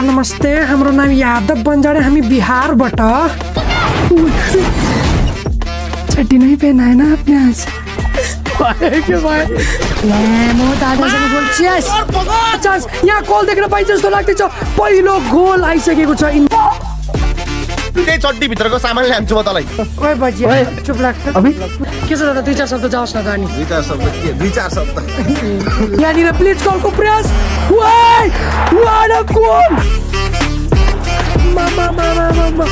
नमस्ते, हाम्रो नाम यादव बन्जाडे, हामी बिहारबाट। चड्डी नहीं पहना है ना आपने आज? यहाँ गोल देखेर पाइन्छ जस्तो लाग्दैछ। पहिलो गोल आइसकेको छ। त्यही चड्डी भित्रको सामान ल्यान्छु म तँलाई। ओए बजी चुप लाग्छ। अबे के छ दादा, दुई चार शब्द जाओस् न त अनि। दुई चार शब्द यहाँनिर प्लिज कलको प्रयास। वाइ व्हाट अ गोल! मामा मामा मामा मामा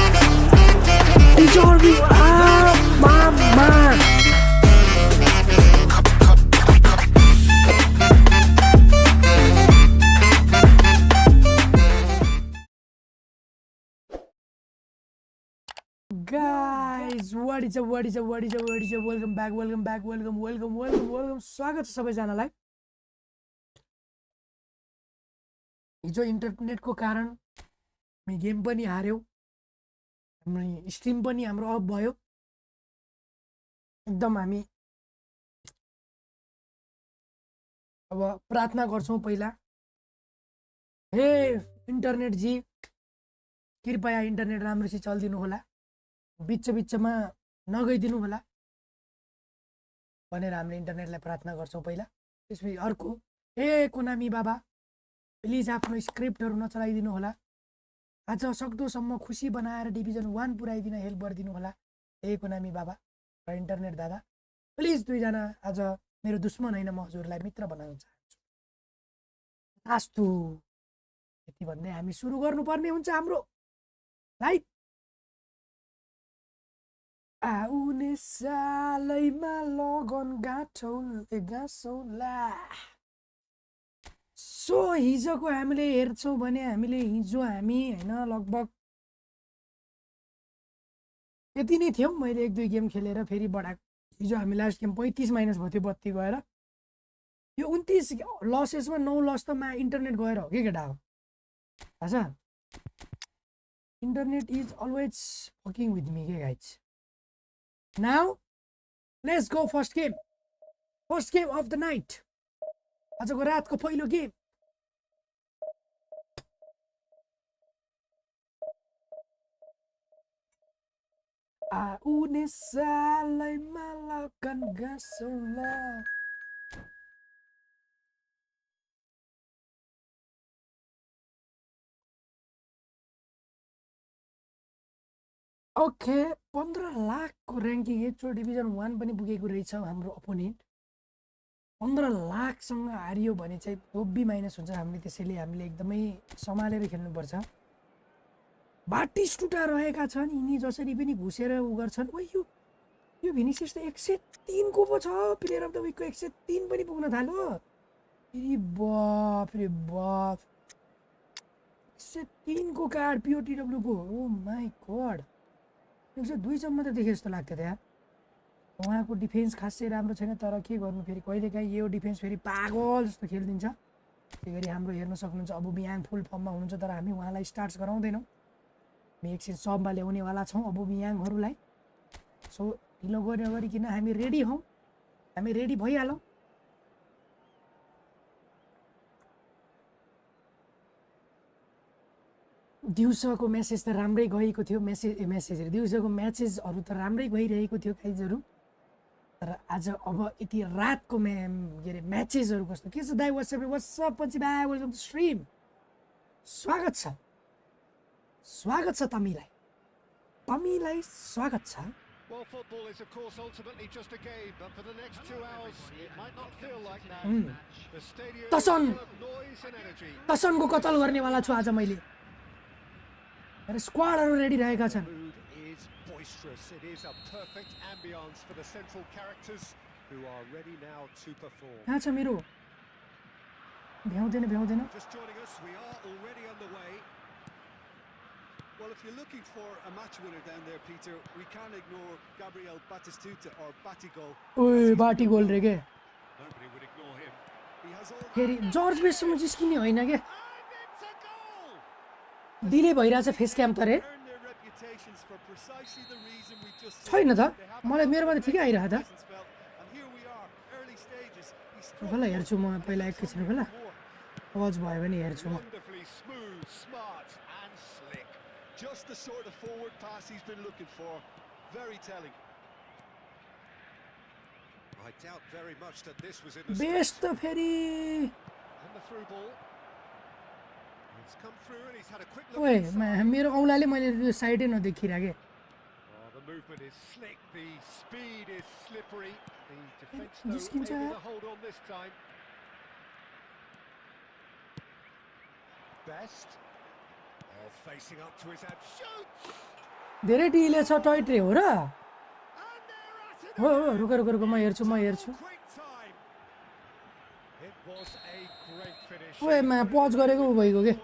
Guys, what is up? Welcome back. Welcome. स्वागत छ सबैजनालाई। हिजो इन्टरनेटको कारण हामी गेम पनि हार्यौ, हामी स्ट्रिम पनि हाम्रो अफ भयो। एकदम हामी अब प्रार्थना गर्छौं पहिला, हे इन्टरनेट जी कृपया इन्टरनेट राम्रोसित चल्दिनु होला, बिचमा नगइदिनु होला भनेर हामीले इन्टरनेटलाई प्रार्थना गर्छौं पहिला। त्यसपछि अर्को, ए कोनामी बाबा प्लिज आफ्नो स्क्रिप्टहरु नचलाइदिनु होला, आज सक्दोसम्म खुसी बनाएर डिभिजन 1 पुर्याइदिन हेल्प गरिदिनु होला। ए कोनामी बाबा र इन्टरनेट दादा प्लिज, दुईजना आज मेरो दुश्मन हैन, म हजुरलाई मित्र बनाउन चाहन्छु। आस्तु यति भन्दै हामी सुरु गर्नुपर्ने हुन्छ हाम्रो लाइभ। आउने सालैमा लगन गाँसौला। सो हिजोको हामीले हेर्छौं भने हिजो हामी हैन लगभग यति नै थियौं। मैले 1-2 गेम खेलेर फेरि बढाएको। हिजो हामी लास्ट गेम 35 माइनस भयो थियो बत्ती गएर। यो 29 लसेसमा 9 लस त इन्टरनेट गएर हो के केटा हो। थाहा छ, internet is always fucking with me के guys. Now, let's go first game of the night. आजको रातको पहिलो गेम। आउने सालैमा लगन गाँसौला। ओके, 15 लाखको र्याङ्किङ एक्चो डिभिजन 1 पनि पुगेको रहेछ हाम्रो अपोनेन्ट। 15 लाखसँग हारियो भने चाहिँ ओबी माइनस हुन्छ। त्यसैले हामीले एकदमै सम्हालेर खेल्नुपर्छ। बाटिस्टुटा रहेका छन्, यिनी जसरी पनि घुसेर उ गर्छन्। ओ यो भिनिसियस त 103 को पो छ। प्लेयर अफ द विकको 103 पनि पुग्न थाल्यो। अरे बाफ रे बाफ, 103 को कार्ड पिओटीडब्ल्यू को। ओ माय गॉड, 102 सम्म त देखे जस्तो लाग्थ्यो यार। उहाँको डिफेन्स खासै राम्रो छैन, तर के गर्नु, फेरि कहिलेकाहीँ यो डिफेन्स फेरि पागल जस्तो खेलिदिन्छ। त्यही गरी हाम्रो हेर्न सक्नुहुन्छ अब मियाङ फुल फर्ममा हुनुहुन्छ, तर हामी उहाँलाई स्टार्ट्स गराउँदैनौँ। हामी एकछिन सबमा ल्याउनेवाला छौँ अब मियाङहरूलाई। सो ढिलो गर्ने गरिकन हामी रेडी हौँ, हामी रेडी भइहालौँ। दिउँसोको मेसेज त राम्रै गएको थियो, दिउँसोको म्याचेसहरू त राम्रै गइरहेको थियो गाइजहरू। तर आज अब यति रातको के अरे म्याचेसहरू कस्तो के छ दाइ? वाट्सएप पछि बाई, वेलकम टु स्ट्रिम। स्वागत छ तमीलाई स्वागत छ। Well, football is of course ultimately just a game, but for the next 2 hours it might not feel like that. The stadium is full of noise and energy. तसनको कतल गर्नेवाला छु आज मैले। र स्क्वाडहरु ready रहेका छन्। It is boisterous. It is a perfect ambience for the central characters who are ready now to perform. कहाँ छ मेरो? भ्याउँदैन। Just joining us, we are already underway. Well, if you're looking for a match winner down there, Peter, we can't ignore Gabriel Batistuta or Batigol. ओए बाटिगोल रे के? Nobody would ignore him. He has all. फेरि जर्ज बेससम्म जिस्किने होइन के? Delay भइरहेछ face क्याम त रे? छैन त, मलाई मेरोमा त ठिकै आइरहेको त। ल हेर्छु म पहिला एकैछिन ल पज भयो भने हेर्छु म Wonderfully smooth, smart, and slick. Just the sort of forward pass he's been looking for. Very telling. I doubt very much that this was in the best script. त फेरि And the through ball. It's come through and he's had a quick look ओए inside. मेरो औलाले मैले यो साइडै नदेखिराखे Oh, the movement is slick, the speed is slippery. The defence जिस्किन्छ though able यार to hold on this time. Best. Oh, facing up to his head. Shoots! धेरै delay छ toy tray हो र And they're at it हो again. रुक रुक रुक म हेर्छु Quick time. It was a great finish. ओए पज गरेको भइगयो के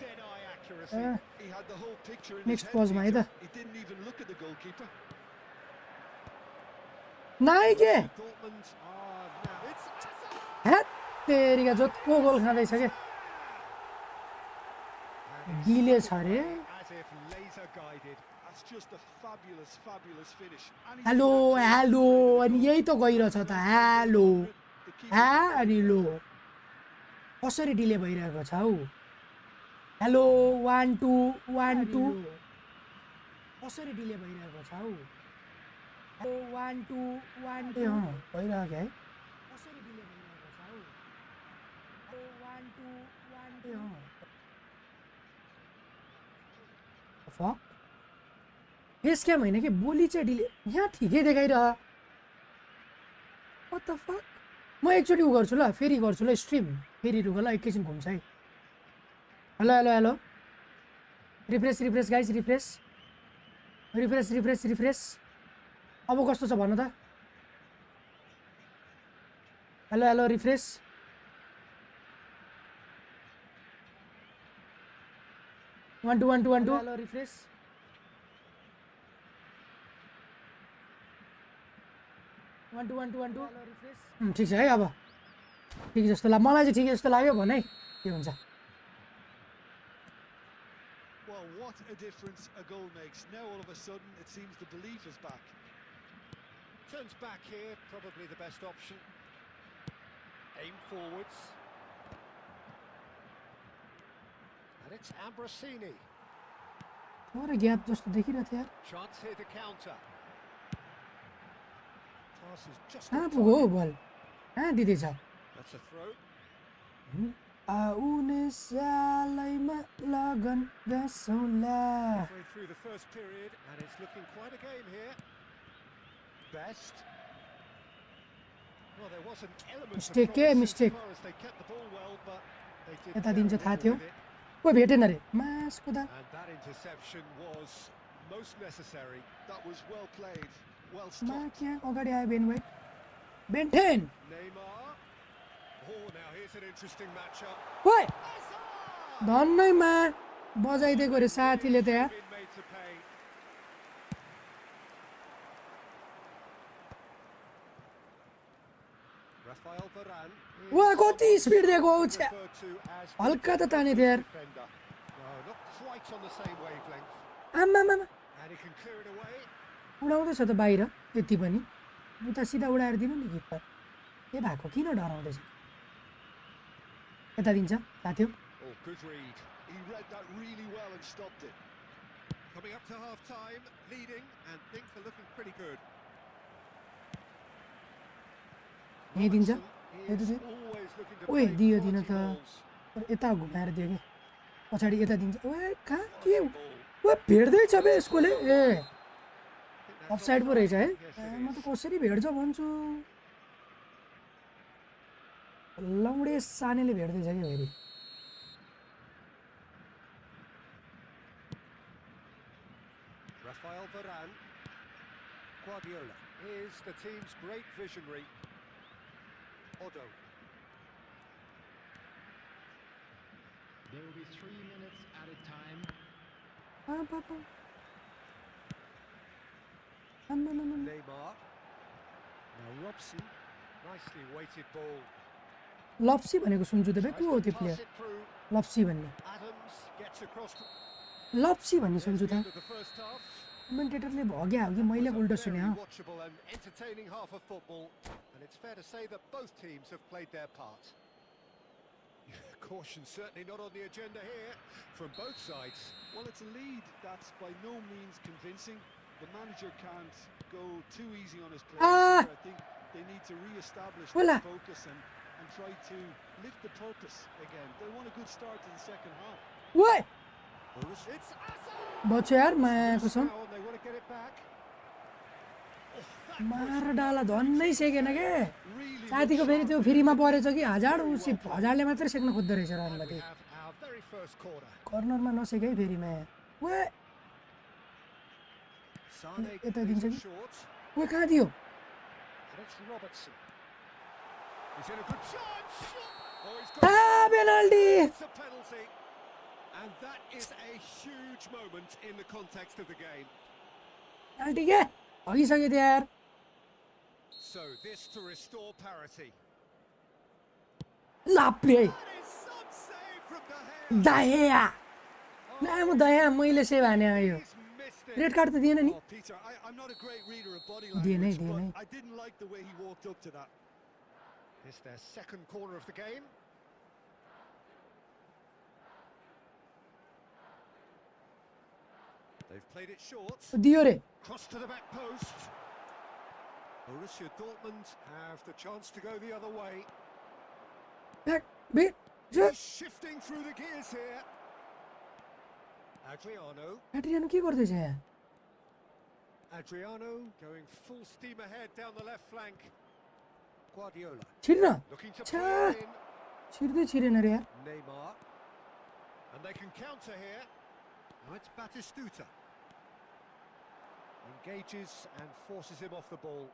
Dead-eye accuracy. He had the whole picture in his next head, पजमा है त Peter. He didn't even look at the goalkeeper. नाइ के Dortmund are now. It's Hazard. हेट तेरिका जोतको गोल खाँदैछ के डिले छ रे As if laser guided. That's just a fabulous, fabulous finish. And he's hello hello अनि यही त गइरहेछ त हेलो the keeper. अनि लो कसरी डिले भइरहेको छ हौ हेलो 1 2 1 2 कसरी डिले भइरहेको छ हौ हेलो 1 2 1 2 भइरहेको है कसरी डिले भइरहेको छ हौ हेलो 1 2 1 2 फक फेस क्याम होइन कि बोली चाहिँ डिले यहाँ ठिकै देखाइरह व्हाट द फक म एकचोटि उ गर्छु ल फेरि गर्छु ल स्ट्रिम फेरि रुक ल एकैछिन घुम्छ है hello hello hello refresh refresh guys refresh refresh refresh refresh अब कस्तो छ भन्नु त hello hello refresh one two one two one two hello refresh one two one two one two refresh ठिक छ है अब ठिक जस्तो लाग्यो मलाई चाहिँ ठिक जस्तो लाग्यो भन है के हुन्छ Well, what a difference a goal makes. Now all of a sudden it seems the belief is back. Turns back here, probably the best option. Aim forwards. And it's Ambrosini. थोरै ग्याप जस्तो देखिरहेको थियो यार Chance here to counter. Pass is just कहाँ on पुग्यो हौ target. बल कहाँ दिँदैछ That's a throw. आउने सालैमा लगन गाँसौँला Halfway through the first period, and it's looking quite a game here. Best. Well, there was an element of Mistake, promise mistake. as far as they kept the ball well, but they did यता very दिन्छ थाहा little थियो with it. कोही भेटेन रे मासको दा And that interception was most necessary. That was well played, well stopped. मा क्या अगाडि आयो Ben White Ben Ten Neymar. Oh, now here's an interesting matchup. ओए Hazard! धन्नैमा बजाइदिएको रे साथीले त यार Been made to pay. Rafael Varane. वा कति स्पिड दिएको हौ छ्या Referred to as हल्का त ताने थियो यार defender. No, not quite on the same wavelength. आम्मामा And he can clear it away. उडाउँदैछ त बाहिर त्यति पनि उता सिधा उडाएर दिनु नि किप्पर के भएको किन डराउँदैछ यता दिन्छ थाहा थियो Oh, good read. He read that really well and stopped it. Coming up to half time, leading, and things are looking pretty good. यहीँ दिन्छ Robertson यता is दियो always looking to ओए play दियो दिन quality त balls. यता घुमाएर दियो कि पछाडि यता दिन्छ ओए कहाँ के Ball. ओ भेट्दैछ बे यसकोले ए I think that's अफसाइड पो रहेछ है offside. Yes, it म त is. कसरी भेट्छ भन्छु लौडे सानेले भेट्दैछ क्या फेरि Rafael Varane. Guardiola is the team's great visionary. Odo. There will be 3 minutes added time. Neymar. Now Robson. Nicely weighted ball. लप्सी भनेको सुन्छु त बे को हो त्यो Pass प्लेयर it through. लप्सी भन्ने Adams gets across लप्सी भन्ने to सुन्छु the त end of the first half. कमेन्टेटरले भग्या हो कि मैले उल्टो सुने Very हो watchable and entertaining half of football, and it's fair to say that both teams have played their part. Caution certainly not on the agenda here from both sides. Well, it's a lead that's by no means convincing. The manager can't go too easy on his players Ah! here. I think they need to re-establish Hola. their focus and try to lift the purpose again. They want a good start to the second half. ओए It's Asa! बच्यो यार माया कसम Now and they want to get it back. मार डाला धन्नै second के Really साथीको फेरि त्यो फ्रीमा परेछ कि हजार उसी हजारले मात्रै सेक्न खोज्दो रहेछ रनलाई we त्यो have our very first corner. कर्नरमा नसेकै फेरि माया ओए Sane यता plays दिन्छ it कि short. ओए कहाँ दियो And it's Robertson. He's in a good chance. Oh, he's ah got penalty it's a penalty. And that is a huge moment in the context of the game. Penalty के हगिसक्यो त्यो यार So this to restore parity. लाप्रे That is some save from the head. दया लामो दया मैले save हाने यो He's missed it. Red card त दिएन नि Oh, Peter, I'm not a great reader of body DNA, language, DNA. but I didn't like the way he walked up to that. It's their second corner of the game. They've played it short. दियो रे Cross to the back post. Borussia Dortmund have the chance to go the other way. Back बेट He's shifting through the gears here. Adriano. ब्याट्रियानु के गर्दैछ यहाँ Adriano going full steam ahead down the left flank. Guardiola छिर्न looking to Cha. play it in. छिर्दै छिरेन रे यार Neymar. And they can counter here. Now it's Batistuta. Engages and forces him off the ball.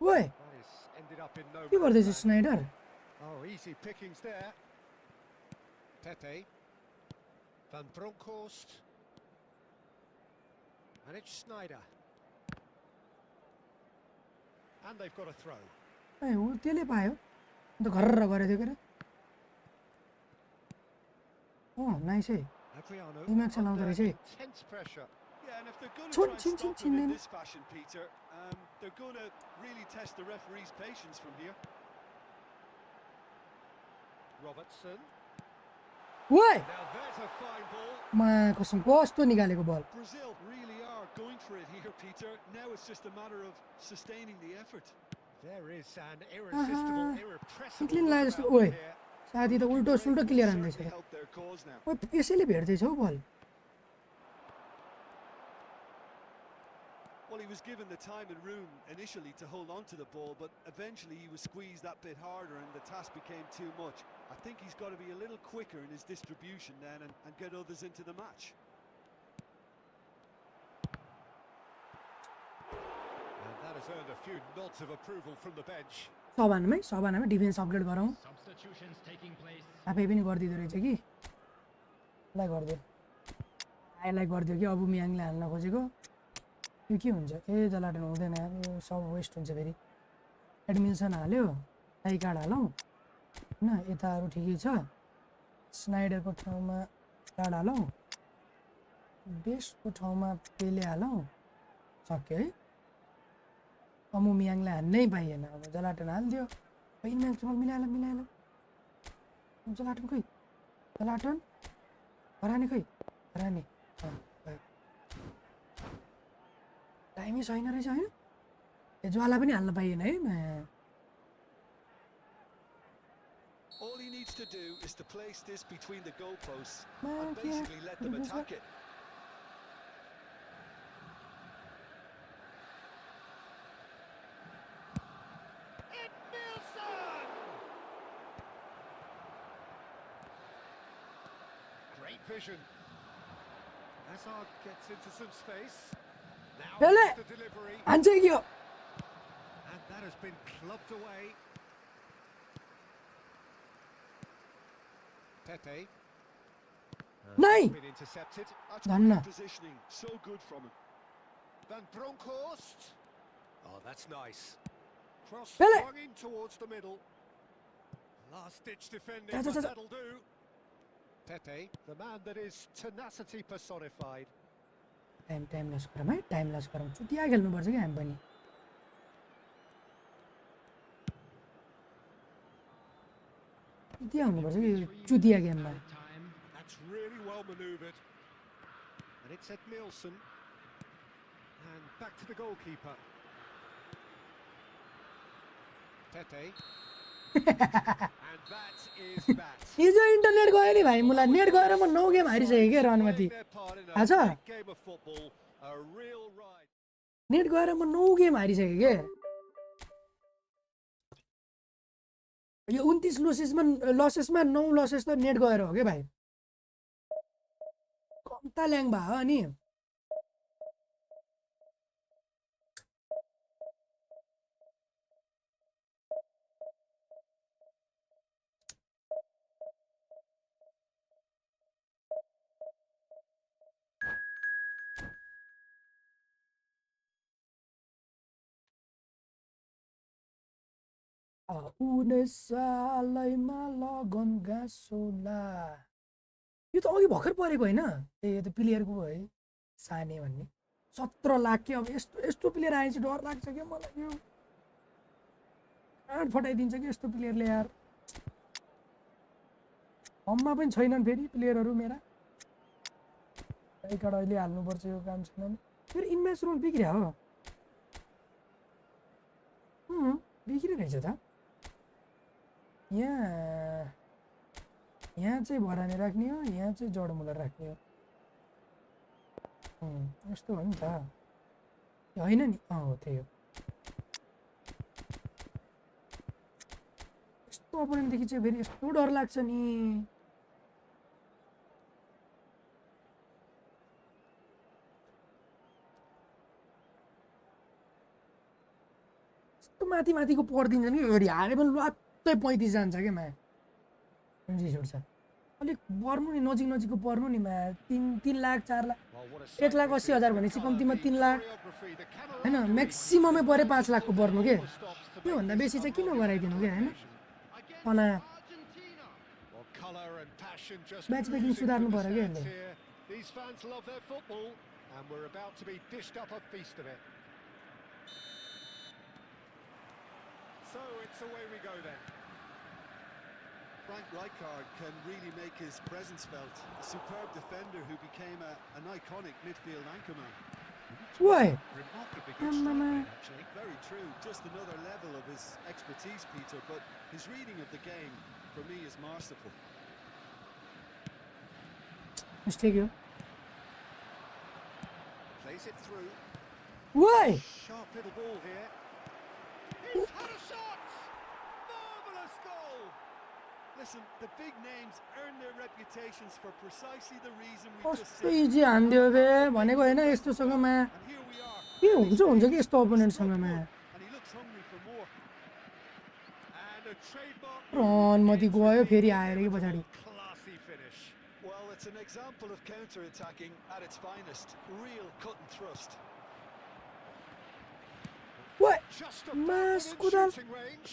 ओए That is ended up in no के गर्दैछ man's land. Snyder Oh, easy pickings there. Pepe. Van Bronckhorst. And it's Snyder. And they've got a throw. ए ऊ त्यसले पायो अन्त घरर गरेको थियो के रे नाइस है Adriano Ime चलाउँदो under रहेछ है intense pressure. Yeah, and if they're going to Chun, try and chin, chin, stop chin him in then. this fashion, Peter, they're going to really test the referee's patience from here. Robertson. ओए Now there's a fine ball. मा कसम कस्तो निकालेको बल Brazil really are going for it here, Peter. Now it's just a matter of sustaining the effort. There is an irresistible, irrepressible निक्लिन look लाग्यो जस्तो about ओए them here. साथी त Looking उल्टो great सुल्टो will क्लियर हान्दैछ certainly help their cause now. ओए यसैले भेट्दैछ हौ बल Well, he was given the time and room initially to hold on to the ball, but eventually he was squeezed that bit harder and the task became too much. I think he's got to be a little quicker in his distribution then and get others into the match. And that has earned a few nods of approval from the bench. सबानामै defence upgrade गरौँ Substitutions taking place. आफै पनि गरिदिँदो रहेछ कि यसलाई गरिदियो यसलाई गरिदियो कि अब मियाङले हाल्न खोजेको यो के हुन्छ ए जलाटन हुँदैन यार यो सब वेस्ट हुन्छ फेरि एडमिसन हाल्यो टाइ कार्ड हालौँ होइन यताहरू ठिकै छ स्नाइडरको ठाउँमा कार्ड हालौँ बेस्टको ठाउँमा पेले हालौँ सक्यो है अमु मियाङलाई हान्नै पाइएन अब जलाटन हालिदियो मियाङ मिलाएर जलाटन खोइ जलाटन हराने खोइ हराने टाइमै छैन रहेछ होइन ए ज्वाला पनि हाल्न पाइएन है All he needs to do is to place this between the goalposts Man, and yeah, basically let them it was attack it. Great vision. Hazard gets into some space. Now Pele! it's the delivery, हान्छ कि यो and that has been clubbed away. Pepe. Nay! Been intercepted. That's Done. great positioning. So good from him. Van Bronckhorst. Oh, that's nice. Cross Pele! swung in towards the middle. Last ditch defending, Ja, ja, but ja, ja. that'll do. Pepe, the man that is tenacity personified. Time लस गरौँ है time लस गरौँ चुतिया खेल्नुपर्छ कि हामी पनि चुतिया हुनुपर्छ कि चुतिया गेममा time. That's really well manoeuvred. And it's Ed Nielsen. And back to the goalkeeper. Pepe. And that is that. हिजो इन्टरनेट गयो नि भाइ मलाई नेट गएर म 9 गेम हारिसकेँ के रनमती Their part in a थाहा छ big game of football, a real ride. Net गएर म 9 गेम हारिसकेँ के यो 29 लसेसमा 9 लसेस त नेट गएर हो के भाइ कम्ता ल्याङ भयो अनि आउने सालैमा लगन गाँसोला यो त अघि भर्खर परेको होइन ए यो त प्लेयरको हो है साने भन्ने 17 लाख के अब यस्तो प्लेयर आएपछि डर लाग्छ क्या मलाई यो काँड फटाइदिन्छ कि यस्तो प्लेयरले यार हममा पनि छैनन् फेरि प्लेयरहरू मेरा कार्ड अहिले हाल्नुपर्छ यो काम छैन फेरि इनम्याच रोल बिग्रिया हो बिग्रिरहेछ त यहाँ चाहिँ भराने राख्ने हो यहाँ चाहिँ जडमुलर राख्ने हो यस्तो हो नि त होइन नि हो त्यही हो यस्तो अपोनेन्टदेखि चाहिँ फेरि यस्तो डर लाग्छ नि यस्तो माथिको पर्दिन्छ नि फेरि हारे पनि लत्तै 35 जान्छ क्या मा रिस उठ्छ अलिक पर्नु नि नजिकको पर्नु नि मा 3 लाख 4 लाख 1,80,000 भनेपछि कम्तीमा 3 लाख होइन म्याक्सिममै परे 5 लाखको पर्नु के त्योभन्दा बेसी चाहिँ किन गराइदिनु क्या होइन कना म्याच मेकिङ सुधार्नु पर्यो क्या यसले These fans love their football, and we're about to be dished up a feast of it. So it's away we go then. Frank Rijkaard can really make his presence felt. A superb defender who became an iconic midfield anchorman. Why? Remarkably good striker, actually. Very true. Just another level of his expertise, Peter. But his reading of the game, for me, is masterful. Mistake you. Plays it through. Why? Sharp little ball here. He's had a shot! Marvellous goal! Listen, the big names earn their reputations for precisely the reason we just कस्तो easy हान्दियो बे भनेको हैन यस्तोसँगमा के हुन्छ कि यस्तो अपोनेन्टसँगमा run मती गयो फेरि आएर कि पछाडी Well, it's an example of counter-attacking at its finest. Real cut and thrust. What? Just Mas a kudal shooting range.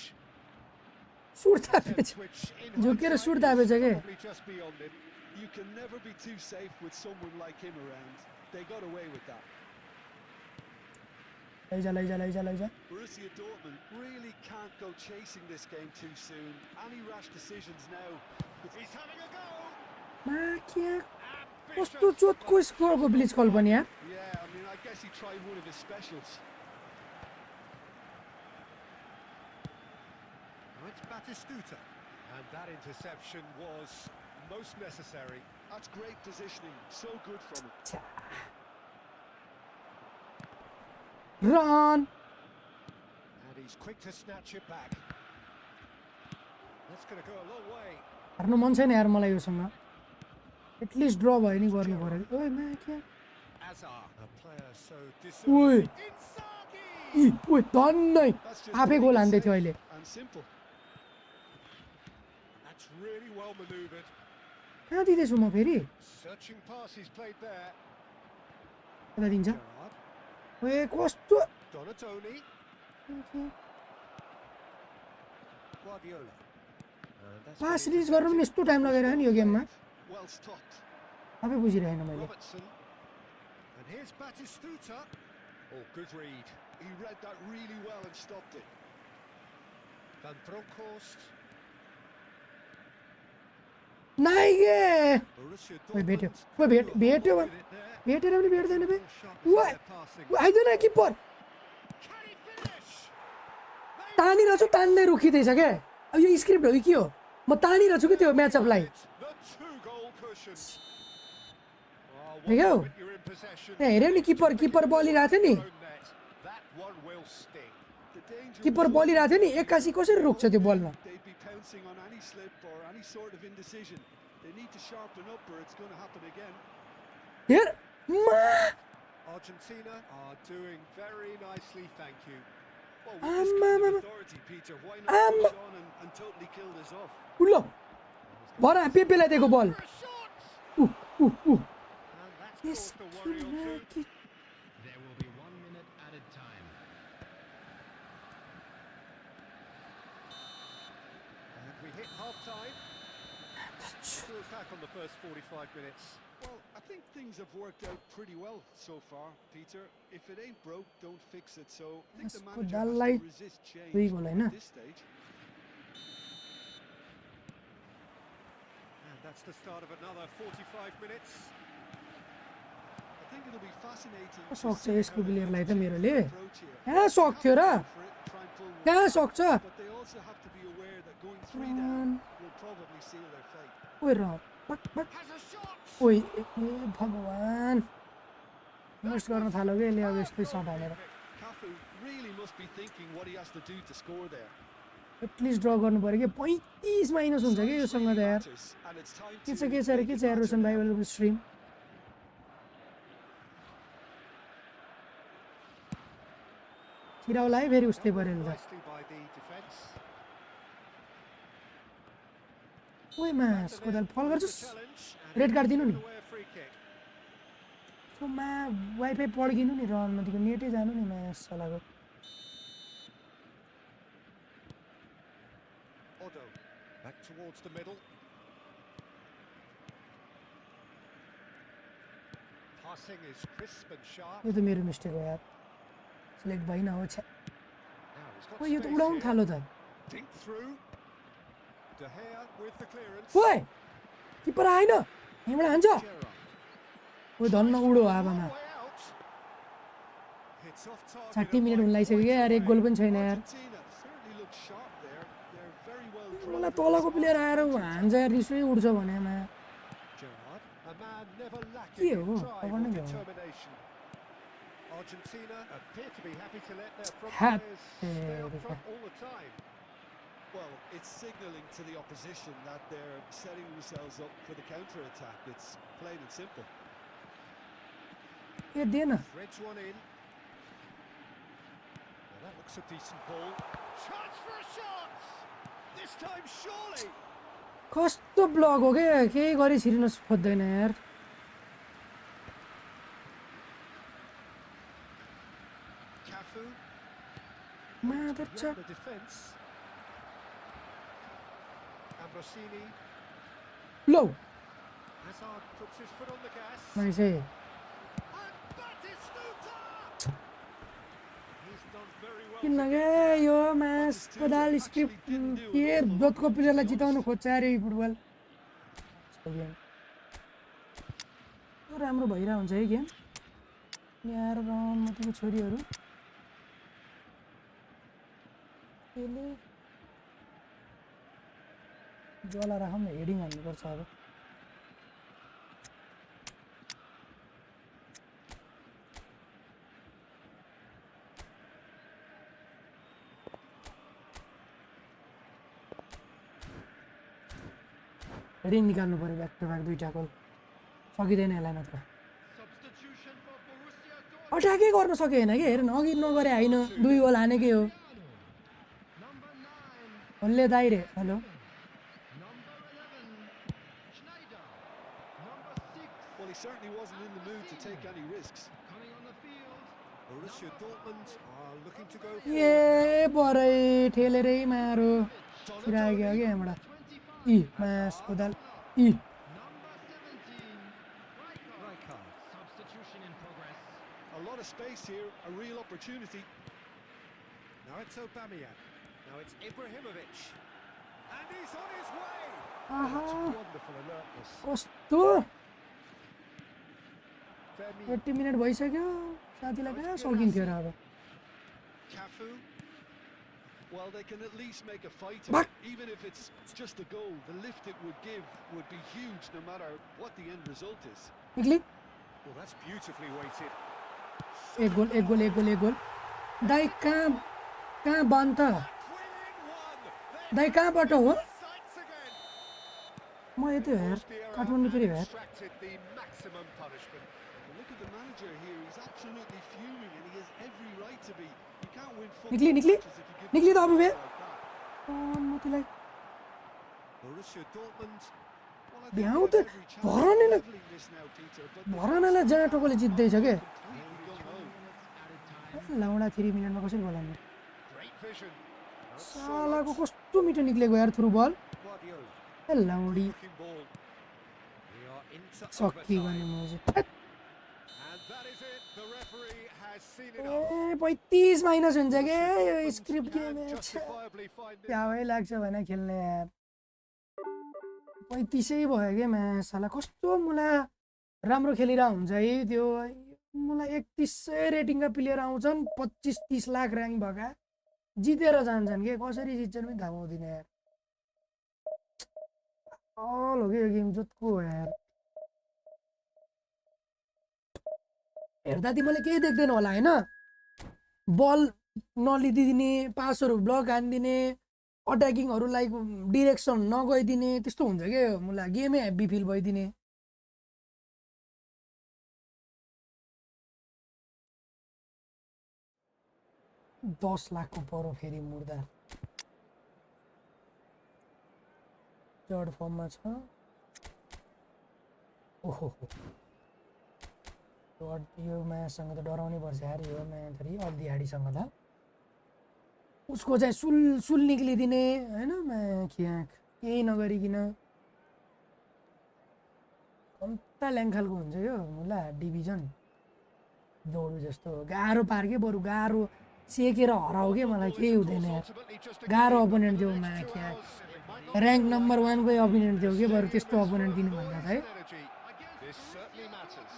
सुट्दा बेच झुकेर सुट्दा बेच के Just beyond him. You can never be too safe with someone like him around. They got away with that. लैजा Borussia Dortmund really can't go chasing this game too soon. Any rash decisions now. He's having a go. माकिया कस्तो चोटको स्कोरको bleach कल पनि यार Yeah, I mean, I guess he tried one of his specials. It's Batistuta. And that interception was most necessary. That's great positioning. So good from him. Run! And he's quick to snatch it back. That's going to go a long way. हार्नु मन छैन यार मलाई योसँग at least ड्र भयो नि गर्नु पर्यो ओइ माकिया Azar, a player so ओइ Inzaghi! ओइ धन्नै आफै गोल हान्दै थियो अहिले And simple. That's really well manoeuvred. कहाँ दिँदैछु म फेरि Searching pass he's played there. कता दिन्छ Gerrard, ओए कस्तो Donatoni, Guardiola. पास रिलिज गर्नु पनि यस्तो टाइम लगेर नि यो गेममा Well stopped. आफै बुझिरहेन मैले Robertson. And And here's Batistuta. Oh, good read. He read that really well and stopped it. Van Bronckhorst. नाही गे Borussia ओए भेट्यो Dortmund. ओए भेट्यो With it there. भेटेर पनि भेट्दैन बे Sharp ओए their passing. आइदैन keeper Can he finish? तानिरहेको छु तान्दै रोकिँदैछ क्या अब यो स्क्रिप्ट हो कि के हो म तानिरहेको छु कि त्यो म्याचअपलाई The two-goal cushion. Oh, what देख्यौ moment you're in possession. त्यहाँ हेऱ्यौ नि किपर बलिरहेको थियो नि That one will sting. The danger keeper was बलिरहेको थियो नि 81 कसरी रोक्छ त्यो बलमा they'd be pouncing on any slip or any sort of indecision. They need to sharpen up or it's going to happen again. हेर मा Argentina are doing very nicely, thank you. Well, with Um, this kind um, of authority, Peter, why not push on and totally kill this off? उल्लो भरा पेपेलाई दिएको बल For a shot! उ उ उ And that's caused a worry or two. There will be 1 minute added time. And we hit half-time. To attack on the first 45 minutes. Well, I think things have worked out pretty well so far, Peter. If it ain't broke, don't fix it. So I think the यसको manager has दाललाई to resist change दुई गोल हैन at this stage. And that's the start of another 45 minutes. I think it'll be fascinating to सक्छ see यसको how the प्लेयरलाई त coaches मेरोले approach here. कहाँ सक्थ्यो र Go for it, try and pull one. कहाँ सक्छ But they also have to be aware that going 3 down will probably seal their fate. ओइ र बक बक Has a shot! ओइ ए भगवान miss गर्न थाल्यो कि यसले अब यस्तै सट हालेर Cafu really must be thinking what he has to do to score there. At least ड्र गर्नु पर्यो कि 35 माइनस हुन्छ कि योसँग त यार And it's time के to छ यार रोशन भाइ वाला स्ट्रिम छिराउला है फेरि उस्तै पऱ्यो नि त nicely by the defense. ओइ मास कोदाल फल गर्छस् Challenge रेड कार्ड दिनु नि away a free kick. सो मा वाइफाई पड्किनु नि रन नदिको नेटै जानु नि मास चलाको Odo back towards the middle. Passing is crisp and sharp. यो त मेरो मिस्टेक हो यार सिलेक्ट भइन हो छ्या Now he's got ओइ यो त space उडाउनु here. थाल्यो त Dink through. De Gea with the clearance. ओइ किपर आएन यहाँबाट हान्छ Gerrard. ओइ धन्न उडो हावामा Way out. It's off target. 60 minute हुन लागिसक्यो क्या यार एक गोल पनि छैन यार Argentina certainly looks sharp there. They're very well मलाई drawn. तलको प्लेयर आएर हान्छ यार रिसै उड्छ भनेमा Gerrard, a man never lacking के in हो drive पकड्नै or भ्याउ determination. Argentina appear to be happy to let their front Hat players stay up there. front all the time. Well, it's signalling to the opposition that they're setting themselves up for the counter-attack. It's plain and simple. ए दिएन Threads one in. Well, that looks a decent ball. Chance for a shot! This time, surely! कस्तो blog हो क्या केही गरी छिरिन खोज्दैन यार Cafu मादर छ round the defence. Ambrosini. Low Hazard puts his foot on the gas. मान्छे And Batistuta! He's done very well. किन गए यो मास कोदाल स्क्रिप्ट के जतको प्लेयरलाई जिताउनु खोज्छ अरे यो फुटबल राम्रो भइरहेको हुन्छ है गेम यार रन मतिको छोरीहरू त्यसले जला राखौँ न हेडिङ हान्नुपर्छ अब हेडिङ निकाल्नु पऱ्यो ब्याक टु ब्याक दुईटा गोल सकिँदैन यसलाई मात्र Substitution for Borussia Dortmund. अट्याकै गर्न सकेन कि हेर न अघि नगरे होइन 2 गोल हानेकै हो Number 9. होल्ले दाइरे hello Number 11. Schneider. Number 6. Well, he certainly wasn't in the mood to take any risks. Coming on the field. Borussia Dortmund are looking to go ए परै ठेलेरै मारो छिरायो कि यहाँबाट 25. इ मास कोदाल इ Number 17. Rijkaard. Rijkaard. Substitution in progress. of space here, a real opportunity. Now it's Aubameyang. Now it's Ibrahimovic. And he's on his way. आहा Wonderful alertness. कस्तो Femi, 80 minute भइसक्यो साथीलाई कहाँ सकिन्थ्यो र अब Cafu. Well, they can at least make a fight of Back. it. Even if it's just a goal, the lift it would give would be huge no matter what the end result is. निक्ली Well, that's beautifully weighted. एक गोल एक गोल एक गोल एक गोल दाइ कहाँ कहाँ बन्द त दाइ कहाँबाट हो Sights again. म यतै हो यार काठमाडौँतिर हो यार Extracted the maximum punishment. Look at the manager here. He's absolutely fuming, and he has every right to be. You can't win football निक्ली निक्ली matches if you give निक्ली त अब बे like that. मोतीलाई Borussia Dortmund. Well, I think भ्याउ they त have every chance of भरनेले leveling this now, Peter, but भरनेलाई जहाँ टोकोले जित्दैछ के completely gung-ho. लाउडा 3 मिनेटमा कसरी बोलाउने Great vision. सालाको कस्तो मिठो निक्लेको यार थ्रु बल Guardiola. A लाउडी Looking ball. We are into सक्की overtime. गर्ने मौज And that is it. The referee has seen it all. ए 35 माइनस हुन्छ के यो script Can game justifiably find it. क्या भइ लाग्छ भने खेल्ने यार 35 भयो के म्याच साला कस्तो मुला राम्रो खेलिरा हुन्छ है त्यो मुला 3100 रेटिङका प्लेयर आउँछन् 25-30 लाख र्याङ्क भएका जितेर जान्छन् के कसरी जित्छन् पनि थाहा पाउँदिन यार अल हो कि यो गेम जोतको हो यार हेर्दा तिमीले केही देख्दैन होला हैन बल नलिदिदिने पासहरू ब्लक हान्दिने अट्याकिङहरूलाई डिरेक्सन नगइदिने त्यस्तो हुन्छ के मुला गेमै हेभी फिल भइदिने $10 लाखको परो फेरि मुर्दा थर्ड फर्ममा छ ओहो यो मायासँग त डराउनै पर्छ यार यो माया थरी अल्दिहाडीसँग त उसको चाहिँ सुल निक्लिदिने हैन माया ख्याक केही नगरिकन कम्ता ल्याङ्खालको हुन्छ यो मुला डिभिजन दौडु जस्तो गाह्रो पार्के बरु गाह्रो सेकेर हराउ के मलाई केही हुँदैन यार गाह्रो अपोनेन्ट देऊ माया ख्याक र्याङ्क नम्बर 1 को अपोनेन्ट देऊ के बरु त्यस्तो अपोनेन्ट दिनु भन्दा चाहिँ This certainly matters.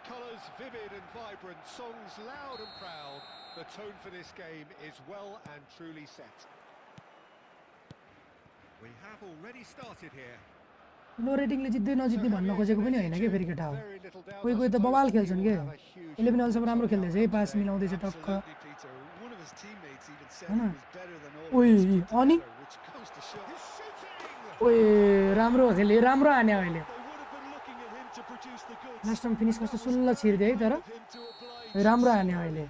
Colours vivid and vibrant, songs loud and proud. The tone for this game is well and truly set. We have already started here. लो रेटिङले जित्दै नजित्ने भन्न खोजेको पनि होइन के फेरि केटा हो Very little doubt. कोही कोही त बवाल खेल्छन् के यसले पनि अहिलेसम्म राम्रो खेल्दैछ है पास मिलाउँदैछ टक्क Absolutely, Peter. One of his teammates even said Huh? he was better than all Oi, of us put Ani? together, which goes to show. He's shooting! ओए राम्रो खेल्यो राम्रो हान्यो अहिले They would have been looking at him to produce the goods. Last time finish कस्तो सुल्ल छिर्दियो है तर Him to oblige. राम्रो हान्यो अहिले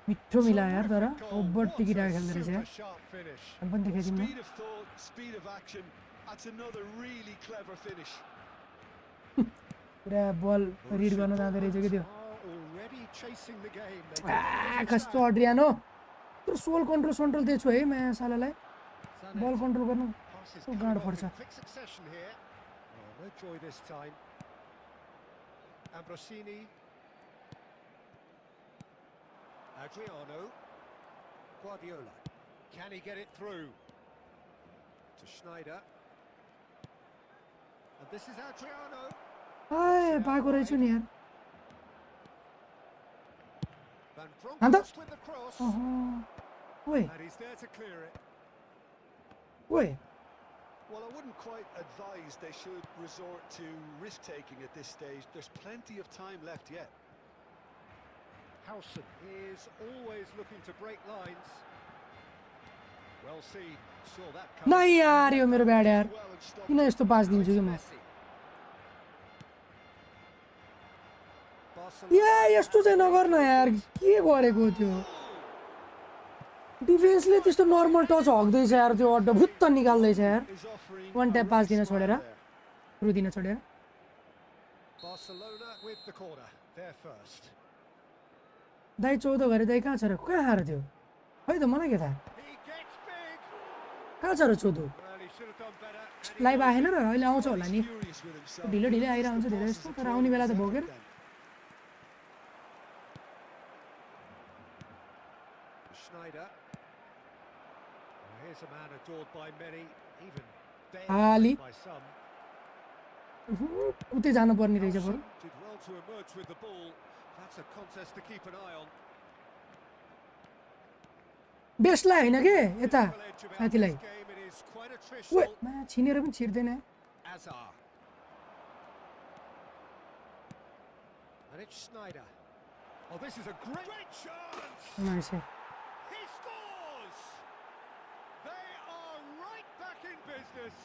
मिठो मिलायो यार तर ओभर टिकिरहेको खेल्दो रहेछ यार Super sharp finish. हामी पनि देखाइदिउँ न Speed of thought, speed of action. That's another really clever finish. पुरा बल रिड गर्न जाँदो रहेछ कि त्यो Are already chasing the game. They कस्तो अड्रियानो त्यो सोल कन्ट्रोल सन्ट्रोल दिएछु है माया सालालाई बल कन्ट्रोल गर्नु Passes So coming guard off for in it. quick succession here. Oh, no joy this time. Ambrosini. Adriano. Guardiola. Can he get it through? To Schneider. And this is Adriano. ए पाएको रहेछु नि यार Van Anda. Bronckhorst with the cross. अहँ ओए And he's there to clear it. ओए Well, I wouldn't quite advise they should resort to risk-taking at this stage. There's plenty of time left yet. Howson is always looking to break lines. Well seen. Saw that coming. नै यार यो मेरो bad यार Well and stopped किन it. यस्तो पास दिन्छु कि म Messi. Barcelona. या यस्तो चाहिँ नगर्न यार के गरेको त्यो डिफेन्सले त्यस्तो नर्मल टच हक्दैछ यार त्यो अड्डो भुत्त निकाल्दैछ यार Is offering One tap a pass real दिन smile छोडेर there. थ्रु दिन छोडेर Barcelona with the corner. They're first. दाइ 14 गरे दाइ कहाँ छ र कहाँ हार थियो खै त मलाई के थाहा He gets big. कहाँ छ र 14 Well, he should have done better. And he live आएन र अहिले आउँछ होला नि furious with himself. ढिलो ढिलो आइरहन्छ धेरै जस्तो तर आउने बेला त भोगेर Here's a man adored by many, even Ali. by some. उतै जानु पर्ने रहेछ बरु Did well to emerge with the ball. That's a contest to keep an eye on. बेस्टलाई हैन के यता Well, edge about साथीलाई this game, it is quite ओए attritional. मा छिनेर पनि छिर्दैन Azar. And it's Snyder. Oh, this is a great chance. Nice He scores. They are right back in business.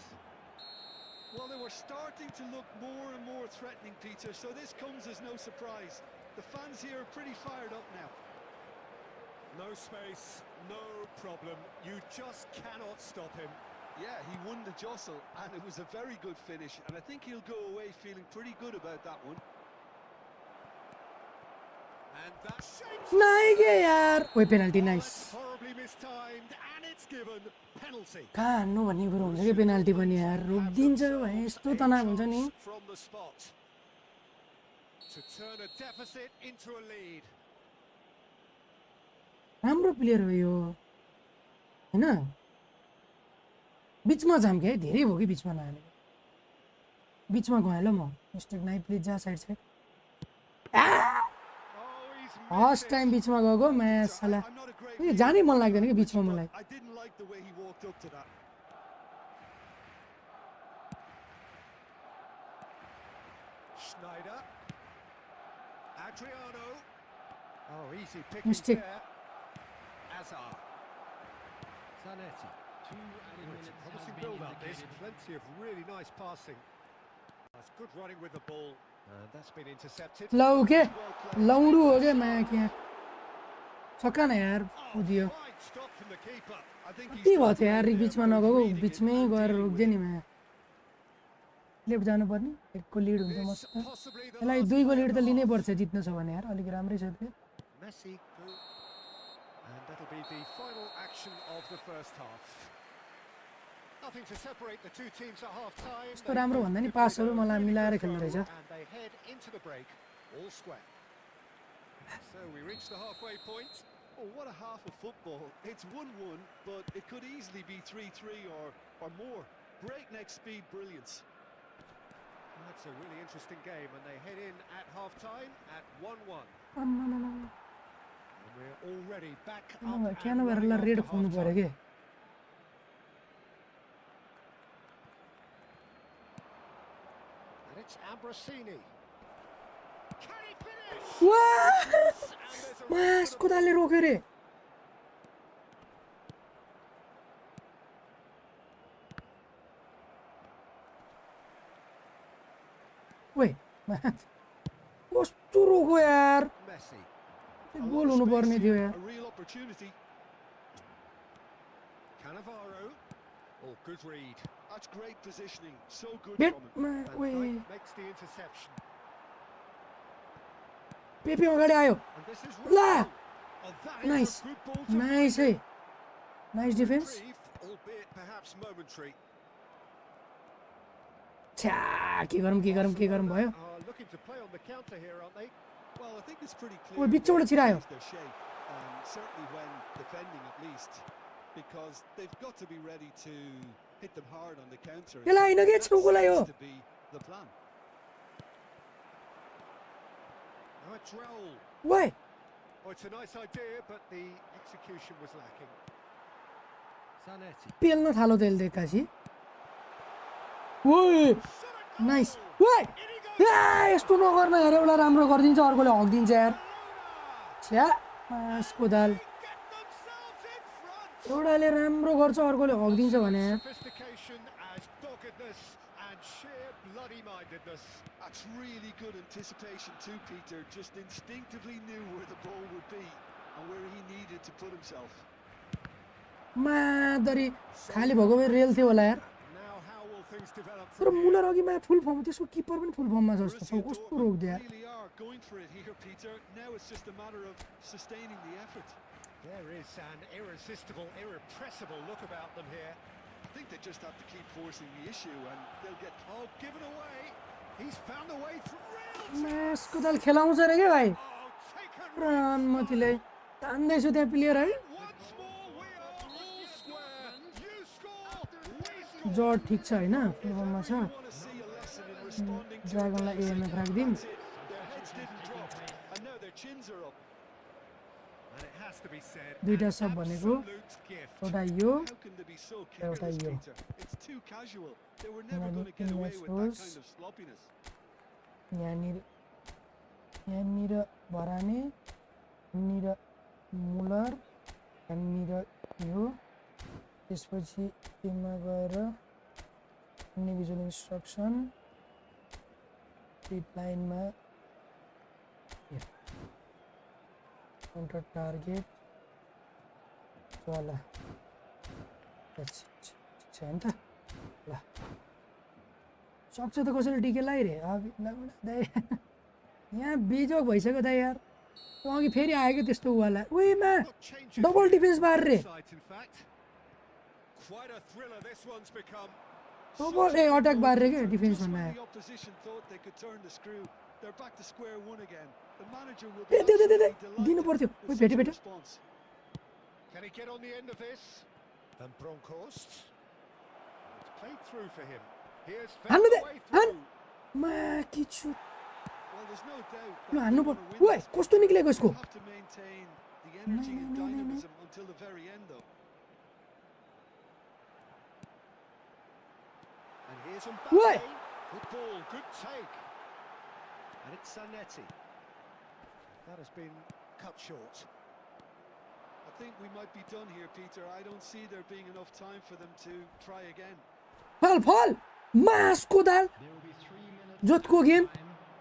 Well, they were starting to look more and more threatening, Peter, so this comes as no surprise. The fans here are pretty fired up now. No space, no problem. You just cannot stop him. Yeah, he won the jostle, and it was a very good finish, and I think he'll go away feeling pretty good about that one. And that shapes नाइ के यार ओए penalty nice horribly mistimed, and it's given penalty. कहाँ हान्नु भन्ने कुरो हुन्छ कि पेनल्टी पनि यार रोकिदिन्छ भने यस्तो तनाव हुन्छ नि From the spot to turn a deficit into a lead. राम्रो प्लेयर हो यो हैन बीचमा झम्के है धेरै भयो कि बीचमा नहाने बीचमा गएँ ल म मिस्टेक नाइ प्लिज जा side side Oh, he's first time बीचमा गएको म्याच साला I'm not a great यो जानै मन लाग्दैन कि बीचमा मलाई I didn't like the way he walked up to that. Schneider. Adriano. Oh, easy picking Mistake. there. Azar. Zanetti. Two added It's a minutes have promising been build-up, this. indicated. Plenty of really nice passing. That's good running with the ball. And that's been intercepted. लौ के Well played. लौडू हो क्या माया क्या सका न यार Oh, उदियो fine stop from the keeper. I think he's के भयो done थियो यार well there बीचमा by नगएको reading it बीचमै and गएर dealing with रोक्दियो it. नि माया लेफ्ट जानुपर्ने एकको लिड हुन्छ This मस्त possibly the यसलाई last दुईको play लिड of त the लिनै half. पर्छ जित्नु छ भने यार अलिक राम्रै छ त्यो Messi. And that'll be the final action of the first half. Nothing to separate the two teams at half time. यस्तो राम्रो भन्दा नि पासहरू मलाई मिलाएर खेल्नु रहेछ And they head into the break all square. So we reach the halfway point. Oh, what a half of football. It's 1-1, but it could easily be 3-3 or more. Breakneck speed brilliance. That's a really interesting game, and they head in at half time at 1-1. आम्मामामा, And we're already back up नभए and क्या नभएर running ल red after खुवाउनु पर्यो half-time. के And it's Ambrosini. Can he finish? वाह And there's a मास कोदाले रोक्यो रे ओए कस्तो रोक्यो यार Messi. A goal lot of हुनु space पर्ने थियो here, यार a real opportunity. Cannavaro. Oh, good read. That's great positioning. So good बेट from him. And ओए Knight makes the interception. Pepe अगाडि आयो And this is La! Ryzen. Oh, that is nice a good ball to nice है nice defence retrieve, albeit perhaps momentary. छ्या के गरौँ भयो Are looking to play on the counter here, aren't they? Well, I think it's pretty ओए clear. बिचबाट they've छिरायो changed their shape, certainly when defending at least, because they've got to be ready to hit them hard on the counter. यसलाई हैन के That छेउको लाग्यो seems to be the plan. Now it's Raul. ओए Oh, it's a nice idea, but the execution was lacking. Zanetti. पेल्न थालो तेल देखासी ओए nice ओए आ यस्तो नगर्न यार एउटा राम्रो गरिदिन्छ अर्कोले हक्दिन्छ यार छ्या मास कोदाल Get themselves in front. एउटाले राम्रो गर्छ अर्कोले हक्दिन्छ भने यार Sophistication as doggedness and sheer bloody-mindedness. That's really good anticipation too, Peter. Just instinctively knew where the ball would be and where he needed to put himself. मादरी खाली भएको भए rail थियो होला यार Now how will things develop तर from here? मुलर अघि मा full form त्यसको किपर पनि फुल फर्ममा जस्तो छ Borussia कस्तो Dortmund रोक्दियो यार really are going for it here, Peter. Now it's just a matter of sustaining the effort. There is an irresistible, irrepressible look about them here. I think they just have to keep forcing the issue and they'll get... Oh, given away. He's found a way through. मास कोदाल खेलाउँछ रे के भाइ Oh, taken प्राणमतीले तान्दैछु त्यहाँ player है once more. We are all square. जड ठिक छ हैन फुलबलमा छ You want to see a lesson in responding to a ड्रागनलाई down AMF signal. राखिदिम That's it. Their heads didn't drop, and now their chins are up. And it has to be said, दुईटा an सब भनेको absolute gift. एउटा यो How can they be so एउटा careless, yo Peter? It's too casual. They were never यहाँनिर going to get away with that invest kind of sloppiness. यहाँनिर यहाँनिर भराने यहाँनिर मुलर यहाँनिर यो त्यसपछि यसमा गएर इन्डिभिजुअल इन्स्ट्रक्सन स्ट्रिट लाइनमा काउन्टर टार्गेट चला ठिक छ नि त ल सक्छ त कसरी टिके लाइरे यहाँ बिजोग भइसक्यो त यार अघि फेरि आयो क्या त्यस्तो वाला उहीमा डबल डिफेन्स बार रे Quite a thriller this one's become. Double attack बार रे क्या डिफेन्स भन्दा The opposition thought they could turn the screw. They're back to square one again. The manager will A be they absolutely दिनु delighted पर्थ्यो with ओइ such भेटे a भेटे response. Can he get on the end of this? And Bronkhorst. It's played through for him. Here's हान्नु found they a way हान through. मा कि छु Well, there's no doubt yo that हान्नु they पर्छ wanna win ओइ this. कस्तो निक्लेको यसको They'll have to maintain the energy and dynamism until the very end, though. And here's Oi! Mbappe. Good ball, good take. And it's Zanetti. That has been cut short. I think we might be done here, Peter. I don't see there being enough time for them to try again. फल फल मासको दाल There will be 3 minutes जोतको game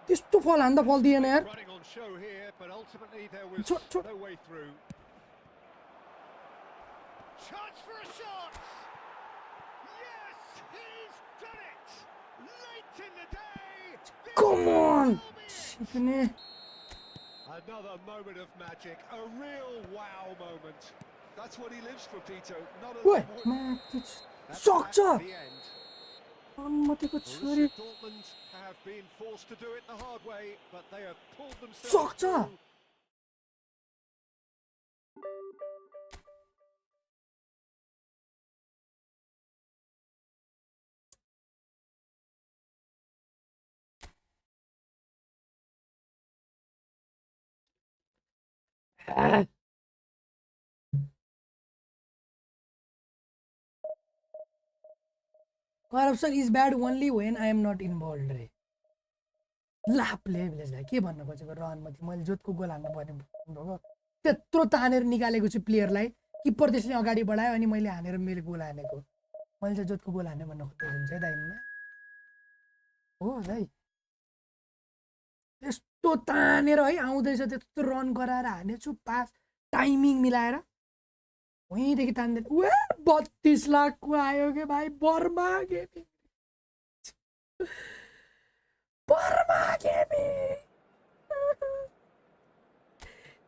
त्यस्तो foul हान्दा फल दिएन यार Running on show here, but ultimately there was Shot. no way through. Chance for a shot! Yes, he's done it! Late in the day! This come on will be it. सिक्ने Another moment of magic, a real wow moment. That's what he lives for, Peter. Not a ओइ lot more. मा कि छु That's सक्छ the end. अनुमतिको छोरी Borussia Dortmund have been forced to do it the hard way, but they have pulled themselves सक्छ through. Corruption is bad only when I am not involve रे लापले भिलेजलाई के भन्न खोजेको रनमध्ये मैले जोतको गोल हाल्नु पर्ने भएको त्यत्रो तानेर निकालेको छु प्लेयरलाई किप्पर त्यसले अगाडि बढायो अनि मैले हानेर मेरो गोल हानेको मैले चाहिँ जोतको गोल हाने भन्न खोजेको हुन्छ है दाइमा हो दाइ त्यस्तो तानेर है आउँदैछ त्यत्रो रन गराएर हानेछु पास टाइमिङ मिलाएर वहीँदेखि तान्दै वे 32 लाखको आयो के भाइ बर्मा गेमिङ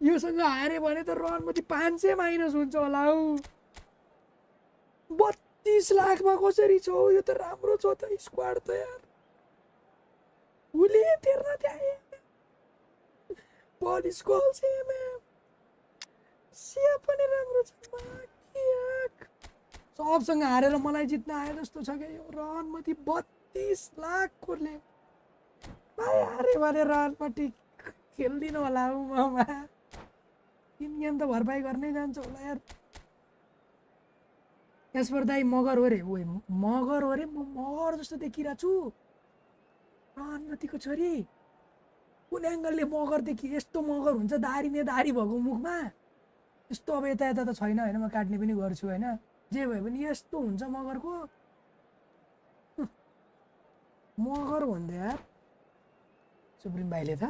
योसँग हारे भने त रनमध्ये 500 माइनस हुन्छ होला हौ 32 लाखमा कसरी छ यो त राम्रो छ त स्क्वाड त यार उसले तिर्न त्यहाँ पलिस गोल सिया पनि राम्रो छ सबसँग हारेर मलाई जित्न आए जस्तो छ क्या यो रनमध्ये 32 लाखकोले भाइ हारे भने रनपट्टि खेल्दिनँ होला हौ ममा 3 गेम त भरपाई गर्नै जान्छ होला यार यसपर दाइ मगर हो रे ओ मगर हो रे म मगर जस्तो देखिरहेको छु रनमतीको छोरी कुन एङ्गलले मगर देखि यस्तो मगर हुन्छ दारी भएको मुखमा यस्तो अब यता त छैन होइन म काट्ने पनि गर्छु होइन जे भए पनि यस्तो हुन्छ मगरको मगर भन्दै यार सुप्रिम भाइले त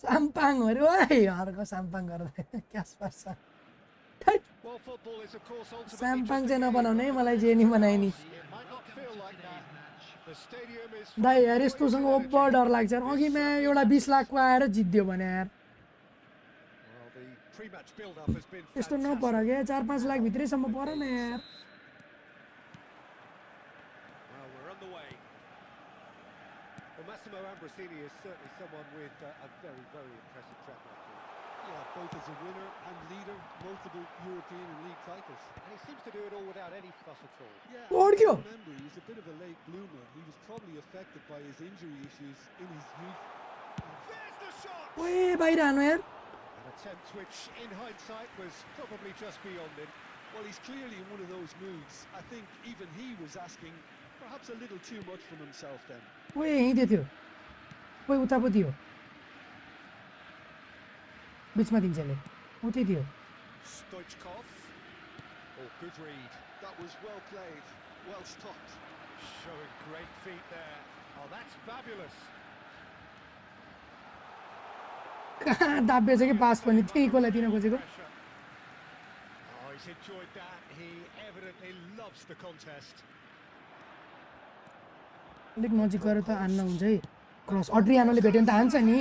साम्पाङ हो रे ओइ अर्को साम्पाङ गर्दै क्यास पर्छ Well, football is, of course, ultimately Sampang just a चाहिँ game. नबनाउने है मलाई जे नि बनाए नि It might not feel like that. The stadium is दाइ यार full of यस्तोसँग noise and over energy. डर लाग्छ अघि म्या एउटा 20 लाखको आएर जित्दियो भने यार Well, the pre-match build-up has been त्यस्तो fantastic. नपर क्या 4-5 लाख भित्रैसम्म पर न यार Well, we're on the way. Well, Massimo Ambrosini is certainly someone with a very, very impressive track record. Yeah, both as a winner and leader, multiple European and league titles. And he seems to do it all without any fuss at all. Yeah, और क्यों? remember, he was a bit of a late bloomer. He was probably affected by his injury issues in his youth. There's the shot! ओए बाहिर हानु यार An attempt which, in hindsight, was probably just beyond him. Well, he's clearly in one of those moods. I think even he was asking perhaps a little too much from himself then. ओए यहीँ थियो ओए उता पो थियो बिचमा दिन्छ ले उतै थियो Stoichkov. Oh, good read. That was well played, well stopped. Showing great feet there. Oh, that's fabulous. कहाँ दाब्बेछ कि पास पनि त्यही कोलाई दिन खोजेको Pressure. Oh, he's enjoyed that. He evidently loves the contest. अलिक नजिक गएर त हान्न हुन्छ है क्रस अड्रियानोले भेट्यो भने त हान्छ नि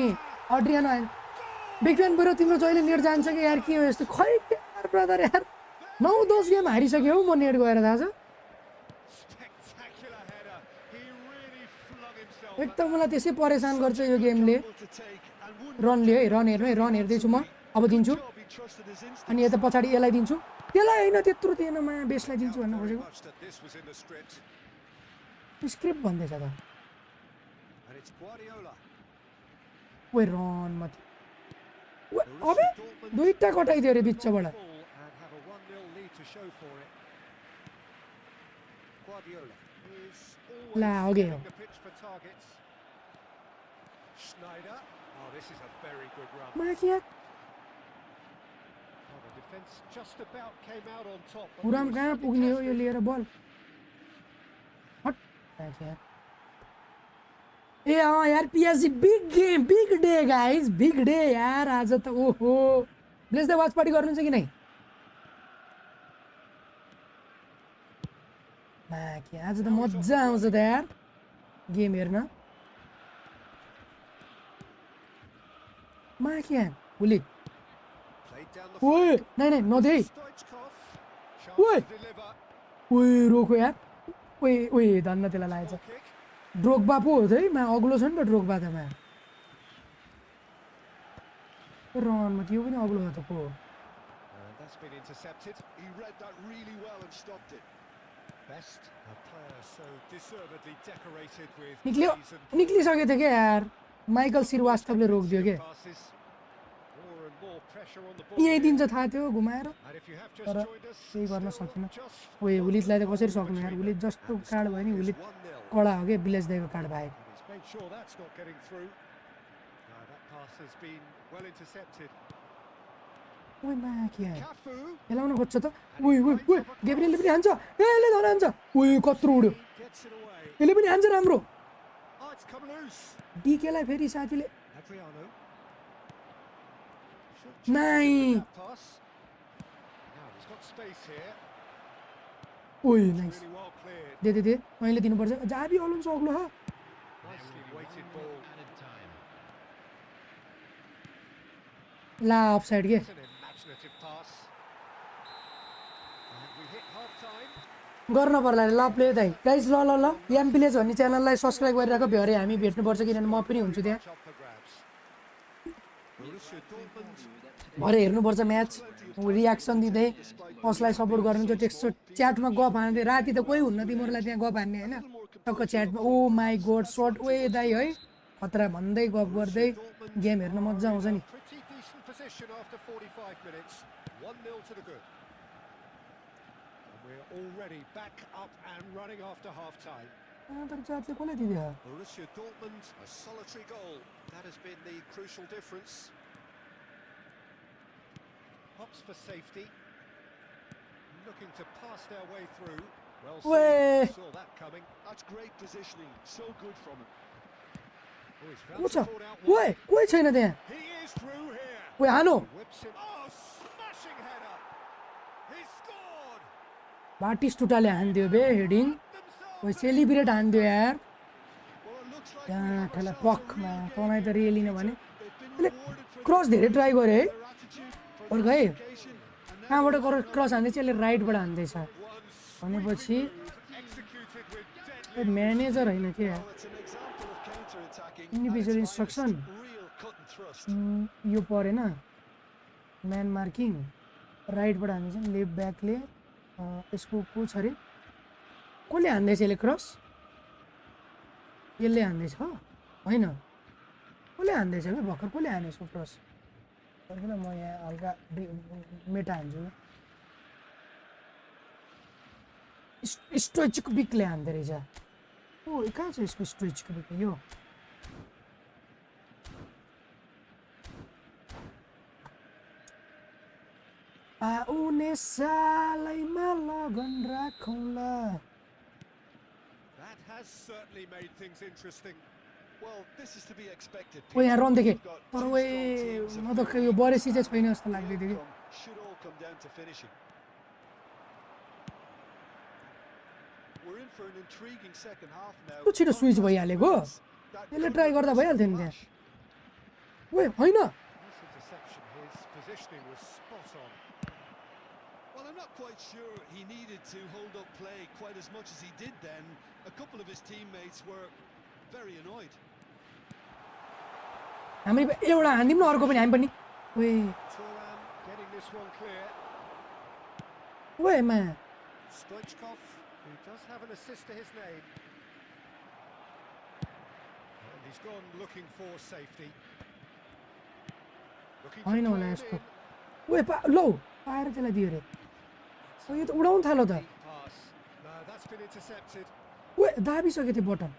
अड्रियानो बिग फ्यान बरु तिम्रो जहिले नेट जान्छ कि यार के हो यस्तो खै यार ब्रदर यार 9-10 गेम हारिसक्यो हौ म नेट गएर थाहा छ Spectacular header. He really flung himself. एकदम मलाई त्यसै परेशान गर्छ यो गेमले To take and one run लियो है रन हेर्नु है रन हेर्दैछु म अब दिन्छु job he trusted his instinct. अनि यता पछाडि यसलाई दिन्छु त्यसलाई होइन त्यत्रो दिएन म बेसलाई दिन्छु भन्न Very खोजेको much that this was in the script. Script भन्दैछ त And it's Guardiola. ओए रन माथि अबे दुईटा कटाइदियो रे बिचबाट And have a 1-0 lead to show for it. Guardiola is La always अघि हो scanning the pitch for targets. Schneider. Oh, this is a very good run. माथि यार Oh, the defence just about came out on top. but Puram he was कहाँ suddenly पुग्ने हो यो tested. लिएर बल हट माथि यार ए अँ यार PSG big day guys big day यार आज त ओहो ब्लेज द वाच पार्टी गर्नुहुन्छ कि नै माथि आज त मजा आउँछ त यार गेम हेर्न माथि यार भोलि Played down the ओए flank. नै नै नदे Stoichkov. Chance Oi. to deliver. ओए रोको यार ओए ओए धन्न त्यसलाई लागेछ Goal kick. ड्रोग्बा पो हो त है मा अग्लो छ नि त ड्रोग्बा त मा रनमा त्यो पनि अग्लो हो त को And that's been intercepted. He read that really well and stopped it. Best, a player so deservedly decorated with निक्ल्यो praise and निक्लिसकेको थियो क्या यार माइकल श्रीवास्तवले रोकिदियो के passes. More and more pressure on the ball यही here. दिन्छ थाहा थियो घुमाएर And if you have just तर joined us, केही गर्न still सकिनँ just ओए उलितलाई त कसरी सक्नु यार उलित जस्तो कार्ड भयो नि उलित 1-0. कडा हो क्या विलेज दाइको कार्ड भाइ And he's made sure that's not getting through. That pass has been well intercepted. ओए माथि यार Cafu. खेलाउन खोज्छ त ओए ओए ओए गेब्रियलले पनि हान्छ ए यसले धन हान्छ ओए कत्रो उड्यो Gets it away. यसले पनि हान्छ राम्रो Oh, it's come loose. डिकेलाई फेरि साथीले Adriano. नाइ That pass. Now he's got space here. ओए नाइस Really well cleared. दे मैले दिनुपर्छ जाबी अलोन्स अग्लो हो Nicely weighted ball. Added time. ला अफसाइड के It's an imaginative pass. And we hit half time. गर्न पर्ला रे ल प्ले दाइ गाइस ल ल ल एम प्लेज भन्ने च्यानललाई सब्स्क्राइब गरिराख भ्यारे हामी भेट्नुपर्छ किनभने म पनि हुन्छु त्यहाँ Up for grabs. Borussia Dortmund. भरे हेर्नुपर्छ म्याच रियाक्सन दिँदै कसलाई सपोर्ट गर्नुहुन्छ त्यस्तो च्याटमा गफ हान्दै राति त कोही हुन्न तिमीहरूलाई त्यहाँ गफ हान्ने होइन टक्क च्याटमा ओ माई गोड सर्ट ओए दाइ है खतरा भन्दै गफ गर्दै गेम हेर्न मजा आउँछ नि Pretty decent position after 45 minutes. 1-0 to the good. And we're already back up and running after half time. तर च्याटले कसलाई दिदियो Borussia Dortmund, a solitary goal. That has been the crucial difference. Hops for safety. Looking to pass their way through. Well Way. seen. Saw that coming. That's great positioning. So good from him. Oh, he's को found छ support out ओए wide. कोही छैन त्यहाँ He is through here. ओए हानो Whips it. Oh, smashing header. He scored. बाटिस टुटाले हानिदियो बे हेडिङ Themselves. ओए सेलिब्रेट हानिदियो यार Well, it looks like we त्यहाँ have ठेला ourselves a पकमा real game तँलाई त रियलिन भने They've been यसले rewarded for क्रस धेरै ट्राई गरे है their attitude, for और their गए dedication, and now कहाँबाट they're गर क्रस हान्दैछ यसले राइटबाट हान्दैछ One भनेपछि executed with A deadly. Manager होइन के यार Well, it's an example of counter-attacking at Individual its instruction. finest. Real cut and thrust. यो परेन म्यान मार्किङ राइटबाट हान्दैछ लेफ्ट ब्याकले यसको को छ अरे कसले हान्दैछ यसले क्रस यसले हान्दैछ होइन कसले हान्दैछ कि भर्खर कसले हाने यसको क्रस किन म यहाँ हल्का मेटा हान्छु स्टोइचिक बिकले हान्दै रहेछ ओ कहाँ छ यसको स्टोइचिक बिक यो आउने सालैमा लगन राखौँला That has certainly made things interesting. Well, this is to be expected. ओ यहाँ रन देखेँ We've got तर two ओए strong teams म and त यो बरेसी चाहिँ छैन जस्तो the लाग्दै थियो कि outcome should all come down to finishing. We're in for an intriguing second half now. कस्तो छिटो स्विच भइहालेको That यसले could ट्राई गर्दा reverse भइहाल्थ्यो the नि त्यहाँ flash. ओए होइन Nice interception. His positioning was spot on. Well, I'm not quite sure he needed to hold up play quite as much as he did then. A couple of his teammates were very annoyed. हामी एउटा हान्दिउँ न अर्को पनि हामी पनि ओए Turan getting this one clear. ओए मा Stoichkov, who does have an assist to his name. And he's gone looking for safety. Looking to होइन play होला him यस्तो in. ओए लौ पाएर त्यसलाई दियो अरे ओ यो त उडाउनु थाल्यो त Deep pass. No, that's been intercepted. ओए दाबिसक्यो त्यो button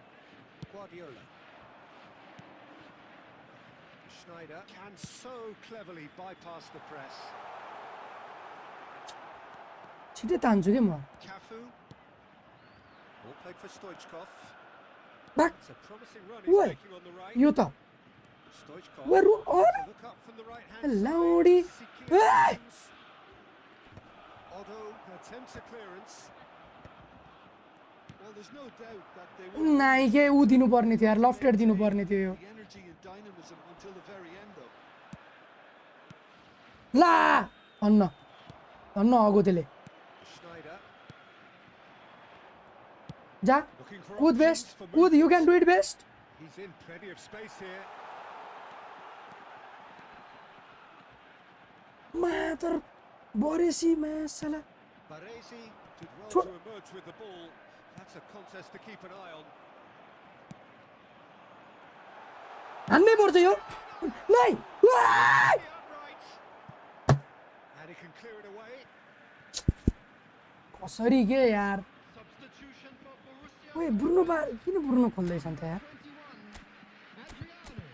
Guardiola. Schneider can so cleverly bypass the press. छिटै तान्छु कि म Cafu. All played for Stoichkov. बाक It's a promising run Oi. he's taking on the right. यो त Stoichkov. ओए रु To look up from the right hand लाउडी side. Seeking Hey! options. Otto attempts a clearance. Well, there's no doubt that they will नाइ के ऊ दिनुपर्ने थियो यार लफ्टेड दिनुपर्ने थियो यो the energy and dynamism until the very end though. ला अन्न अन्न अगो त्यसले Schneider जा looking for कुद options बेस्ट for कुद you can do it best He's in plenty of space here. मातर बरेसी मासला Baresi did well Tw- to emerge with the ball. That's a contest to keep an eye on. हान्नै पर्छ यो नाइ Upright. And he can clear it away. कसरी के यार Substitution for Borussia. ओए Bruno बा किन Bruno खोल्दैछन् त यार 21, Adriano.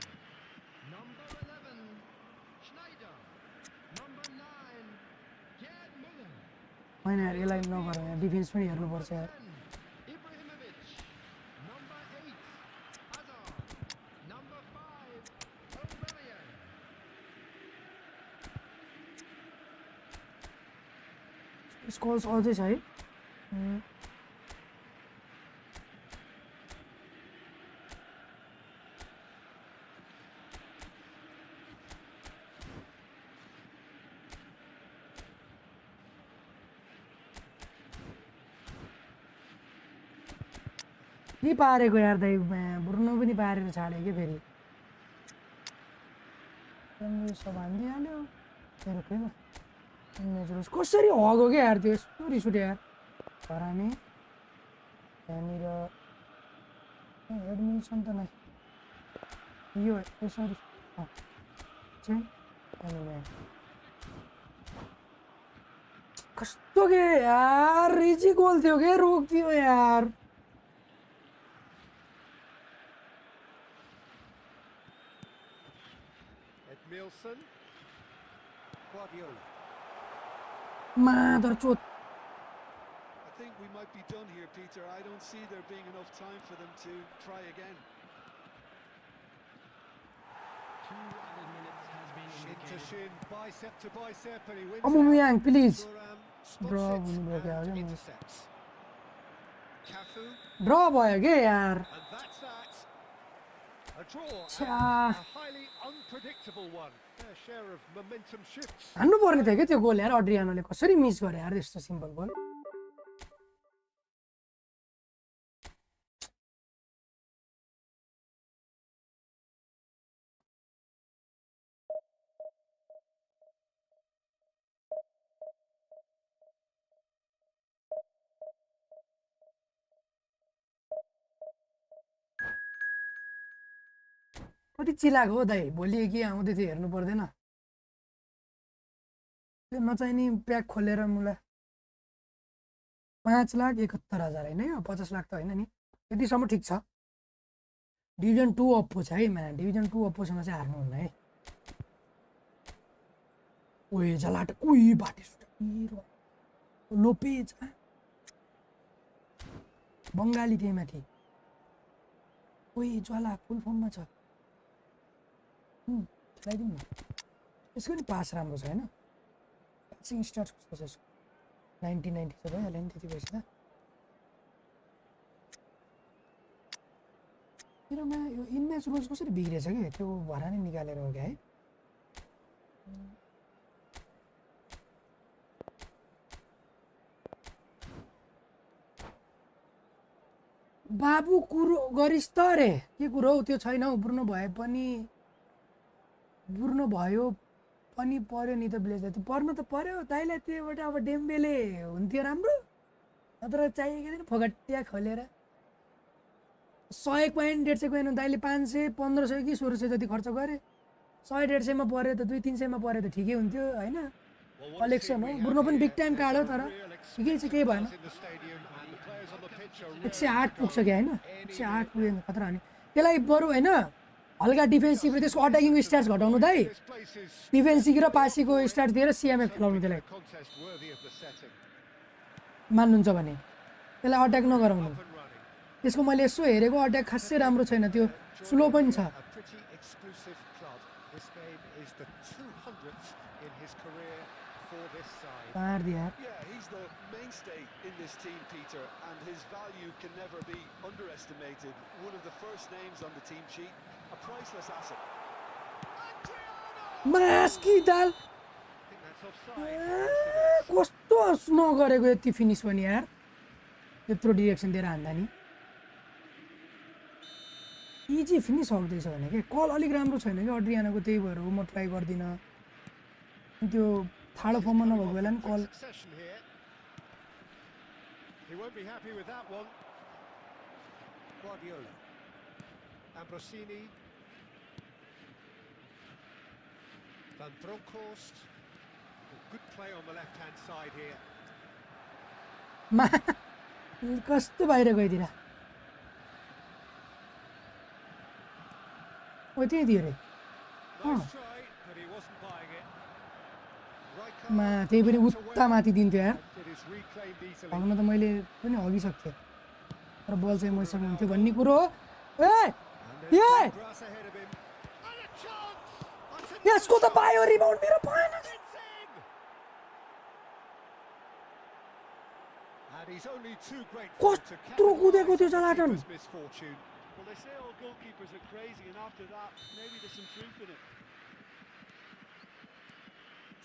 Number 11, Schneider. Number 9, Gerd Müller. होइन यार यसलाई नगर यार डिफेन्स पनि हेर्नुपर्छ यार 10, Ibrahimovic. Number 8, Hazard. Number 5, Aubameyang. Scholes अझै छ है के पारेको यार दाइ ब्रुनो पनि पारेर छाड्यो कि फेरि सब हानिदिइहाल्यो फेरि फेरि मेजरस कसरी हग्यो क्या यार त्यो यस्तो रिस उठ्यो यार हरामी त्यहाँनिर एडमिसन त नै यो सरी चाहिँ त्यहाँनिर कस्तो के यार रिजी गोल थियो के रोकिदियो यार Edmilson. Guardiola. मादर चोत I think we might be done here, Peter. I don't see there being enough time for them to try again. 2 added minutes has been Shin to indicated. shin, bicep to bicep, and he wins. अमुमियाङ please Thuram Bro, spots we it need to get out and of here. intercepts. Cafu, ड्र भयो के यार and that's that. A draw, छ्या and a highly unpredictable one. Fair share of momentum shifts. हान्नु पर्ने थियो क्या त्यो गोल यार अड्रियानोले कसरी मिस गरे यार यस्तो सिम्पल गोल चिलाक हो दाइ भोलि के आउँदै थियो हेर्नु पर्दैन त्यो नचाहिने प्याक खोलेर मुला 5,71,000 होइन यो 50 लाख त होइन नि यतिसम्म ठिक छ डिभिजन 2 अप्पो छ है म्यान डिभिजन 2 अप्पोसँग चाहिँ हार्नुहुन्न है ओए जलाट ओइ बाटे लोपेज बङ्गाली त्यही माथि ओइ ज्वाला फुल फर्ममा छ खेलाइदिउँ न यसको नि पास राम्रो छ होइन पासिङ स्टार्ट कस्तो छ यसको 90 त भइहाल्यो नि त्यति भएपछि त मेरोमा यो इनम्याच रुल्स कसरी बिग्रेछ कि त्यो भरा नै निकालेर हो क्या है बाबु कुरो गरिस् त रे के कुरो हौ त्यो छैन हौ बुर्नो भयो पनि पर्यो नि त ब्लेजर त्यो पर्न त पर्यो दाइलाई त्योबाट अब डेम्बेले हुन्थ्यो राम्रो नत्र चाहिएको थिएन फोगट्टिया खोलेर 100 कोइन 150 कोइन दाइले 500 1500 कि 1600 जति खर्च गरे 100 150 मा पर्यो त 200-300 मा पर्यो त ठिकै हुन्थ्यो हैन कलेक्सन हो बुर्नो पनि बिग टाइम कार्ड हो तर ठिकै छ केही भएन 108 पुग्छ क्या हैन 108 पुग्यो खतरा हो नि त्यसलाई बरु हैन हल्का डिफेन्सिभ र त्यसको अट्याकिङको स्ट्याट्स घटाउनु दाइ डिफेन्सिभ र पासीको स्ट्याट्स दिएर सिएमएफ खेलाउनु त्यसलाई मान्नुहुन्छ भने त्यसलाई अट्याक नगराउनु त्यसको मैले यसो हेरेको अट्याक खासै राम्रो छैन त्यो स्लो पनि छ मार दिया He's the mainstay in this team, Peter, and his value can never be underestimated. One of the first names on the team sheet, a priceless asset. मास्की दाल कस्तो नगरेको यति फिनिस पनि यार त्यत्रो डिरेक्सन दिएर हान्दा नि इजी फिनिस आउँदैछ भने के कल अलिक राम्रो छैन कि अड्रियानाको त्यही भएर हो म ट्राई गर्दिनँ त्यो थाडो फर्ममा नभएको बेला नि कल He won't be happy with that one. Guardiola. Ambrosini. Van Bronckhorst. Good play on the left-hand side here. कस्तो बाहिर गइदिरा ओ त्यही दियो रे Nice try, but he wasn't buying it. मा त्यही पनि उता माथि दिन्थ्यो यार It is reclaimed easily. हग्न त मैले पनि हगिसक्थेँ तर बल चाहिँ मैसँग हुन्थ्यो भन्ने कुरो हो ए Grass ahead of him. And a chance. यसको त पायो रिबाउन्ड मेरो भएन It's in. And he's only too grateful to कत्रो कुदेको त्यो जलाटन his misfortune. Well, they say all goalkeepers are crazy, and after that, maybe there's some truth in it.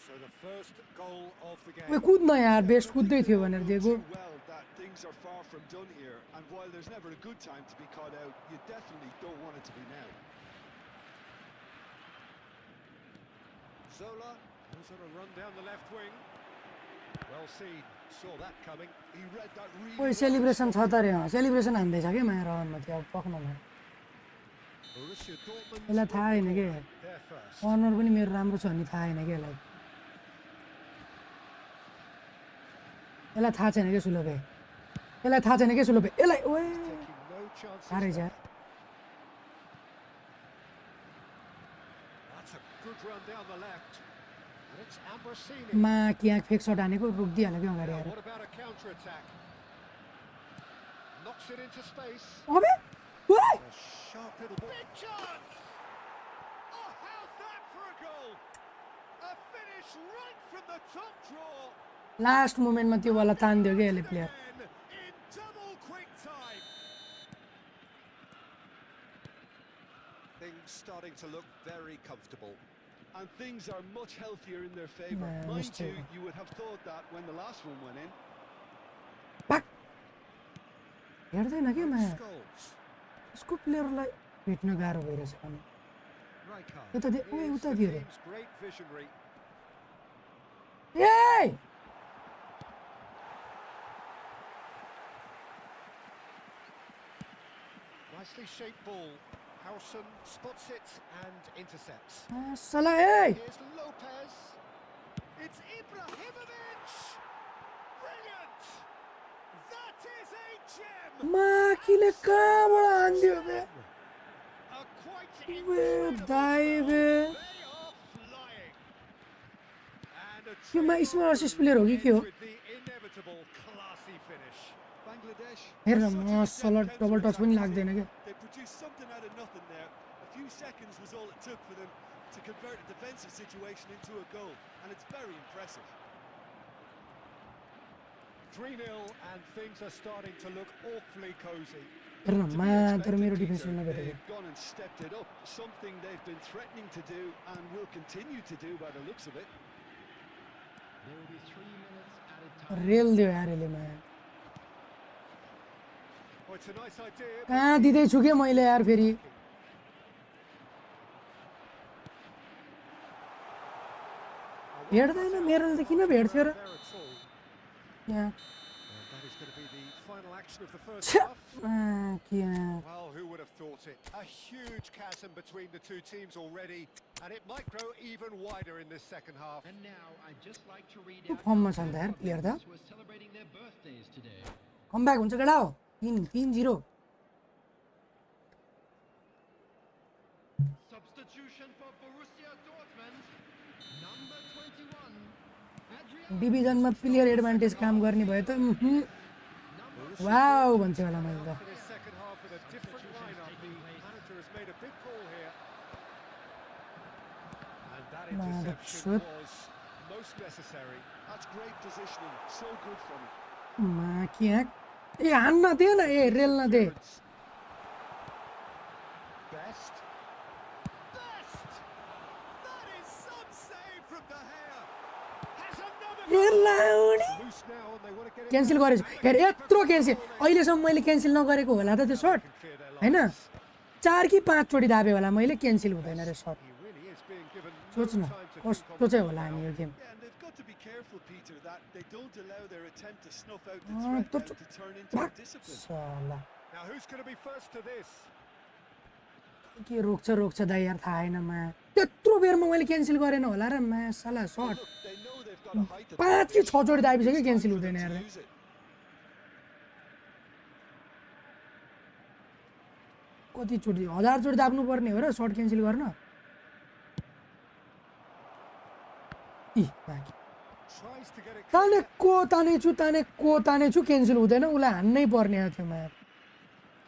So the first goal of the game. ओए कुद्न यार best कुद्दै थियो भनेर दिएको Too well that things are far from done here, and while there's never a good time to be caught out, you definitely don't want it to be now. Zola was on a run down the left wing. Well seen, saw that coming. He read that really ओए celebration छ त रे celebration हान्दैछ के माया रहनमा त्यो अब पक्नमा Borussia Dortmund यसलाई थाहा छैन के there first. कर्नर पनि मेरो राम्रो छ नि थाहा छैन के यसलाई थाहा छैन के सुलोपे यसलाई थाहा छैन के सुलोपे यसलाई ओए Taking no chances. हारै छ That's a good run down the left. And it's Ambrosini. मा क्याक फेक सट हानेको रोकिदिइहाल्यो क्या अगाडि Now, आएर what about a counter attack? Knocks it into space. अबे ओए A sharp little ball. Big chance! Oh, how's that for a goal? A finish right from the top draw. Last मोमेन्टमा त्यो वाला तान्दियो क्या यसले player In double quick time. Things starting to look very comfortable. And things are much healthier in their favour. Nah, Mind missed you, it. you would have thought that when the last one went in. पाक हेर्दैन के माया Goals. उसको प्लेयरलाई भेट्न गाह्रो भइरहेछ भने Rijkaard Uta di- oei, is uta the diyor. team's great visionary. A Nicely shaped ball. Howson spots it and intercepts. Salah, hey! Here's Lopez. It's Ibrahimovic. Brilliant. That is a gem. माकिले कहाँबाट हान्दियो बे? A quite bay incredible Dai goal. Bay. They are flying. And a यो मा traitor small assist player हो कि के हो? with the inevitable classy finish. Bangladesh. हेर न such an माशाल्लाह adept double touch पनि counter-attack लाग्दैन team. के. They produced something out of nothing there. A few seconds was all it took for them to convert a defensive situation into a goal, and it's very impressive. 3-0, and things are starting to look awfully cozy. हेर न To be मात्र मेरो expected, defence Peter, खेल्न भेटेको. they've gone and stepped it up, something they've been threatening to do and will continue to do by the looks of it. There will be 3 minutes added time. Rail दियो यार यसले मा. Oh, it's a nice idea. but कहाँ दिँदै छु के मैले यार फेरि. भेट्दैन मेरो त किन भेट्थ्यो र? यहाँ. That is going to be the final action of the first छ्या. half. के Well, who would have thought it? A huge chasm between the two teams already, and it might grow even wider in this second half. And now I'd just like to read Who out form our was on there, player players who are celebrating their birthdays today. Come back हुन्छ केटा हो. 3-0. Substitution for Borussia Dortmund, number 21, Adrian. डिभिजनमा player advantage काम गर्ने भए त wow भन्थ्यो होला मैले त. For this second half with a different lineup, the manager has made a big call here. And that interception was most necessary. That's great positioning, so good from him. मा के ए हान्न दे न ए रेल न दे. Best. Best! That is some save from De Gea. Has another लाउने loose now and they want to get it cancel गरेछु. हेर यत्रो cancel अहिलेसम्म मैले क्यान्सल नगरेको होला त त्यो सर्ट clear their हैन. lines. 4 कि 5 चोटि दाबे होला मैले क्यान्सल हुँदैन रे shirt. He really is being given no सोच न time to think कस्तो on चाहिँ the होला ball हामी यो now. Game. Yeah, and they've got to be careful, Peter, that they don't allow their attempt to snuff out the Ah, threat but- now to turn into a discipline. साला Now, who's going to be first to this? के रोक्छ दाइ यार थाहा हैन मा. त्यत्रो बेरमा मैले cancel गरेन होला र मा साला Well, shot. look, they know they've got a height 5 कि 6 चोटि दाबिसक्यो It's क्यान्सल time for हुँदैन them यार. to use it. कति चोटि 1000 चोटि दाब्नु पर्ने हो र सर्ट क्यान्सल गर्न. इ बाकी Tries to get it ताने clear. तानेछु क्यान्सल हुँदैन उसलाई हान्नै पर्ने थियो मा.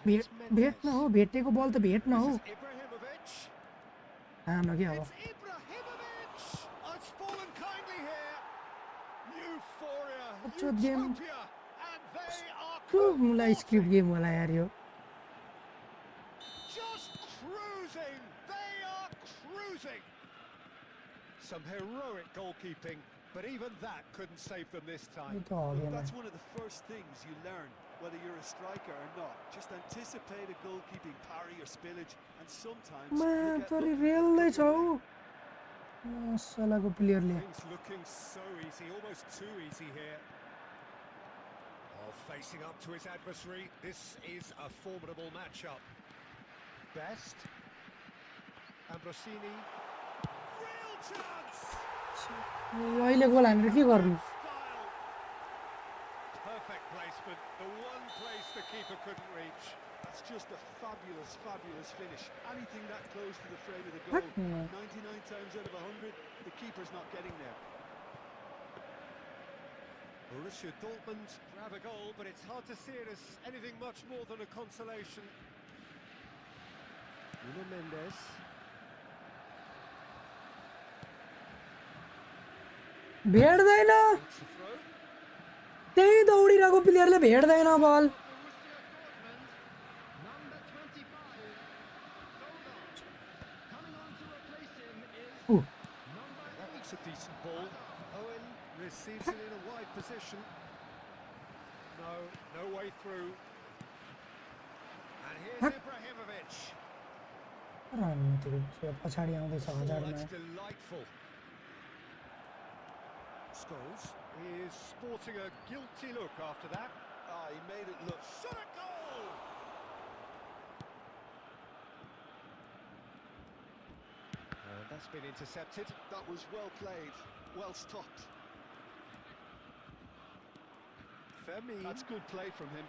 It's भेट्न हो भेटेको बल त भेट्न हो. This is Ibrahimovic. हान के अब. It's Ibrahimovic. Oh, it's fallen kindly here. Euphoria, What's your game? utopia, and they are त्यो मलाई स्क्रिप्ट गेम होला यार यो. just cruising. They are cruising. Some heroic goalkeeping, but even that couldn't save them this time. यो त हो Look, game. that's one of the first things you learn, whether you're a striker or not. Just anticipate a goalkeeping parry or spillage, and sometimes मा you get तरी lucky. रेल्दै छ हौ. सालाको प्लेयरले. Things looking so easy, almost too easy here. Oh, facing up to his adversary. This is a formidable matchup. Best. Ambrosini. Real chance. अहिले गोल हानेर के गर्नु. Style. Perfect placement. The one place the keeper couldn't reach. That's just a fabulous, fabulous finish. Anything that close to the frame of the goal. What? 99 times out of 100, the keeper's not getting there. Borussia Dortmund grab a goal, but it's hard to see it as anything much more than a consolation. Nuno Mendes. भेट्दैन. It's a throw. त्यही दौडिरहेको प्लेयरले भेट्दैन बल. Borussia Dortmund, number 25, Zola. Coming on to replace him is Ooh. number That 8. looks a decent ball. Owen receives it in a wide position. No way through. And here's Ibrahimovic. पछाडि आउँदैछ Oh, हजारमा. that's delightful. Scholes is sporting a guilty look after that. He made it look. Shot a goal! That's been intercepted. That was well played, well stopped. Femi. That's good play from him.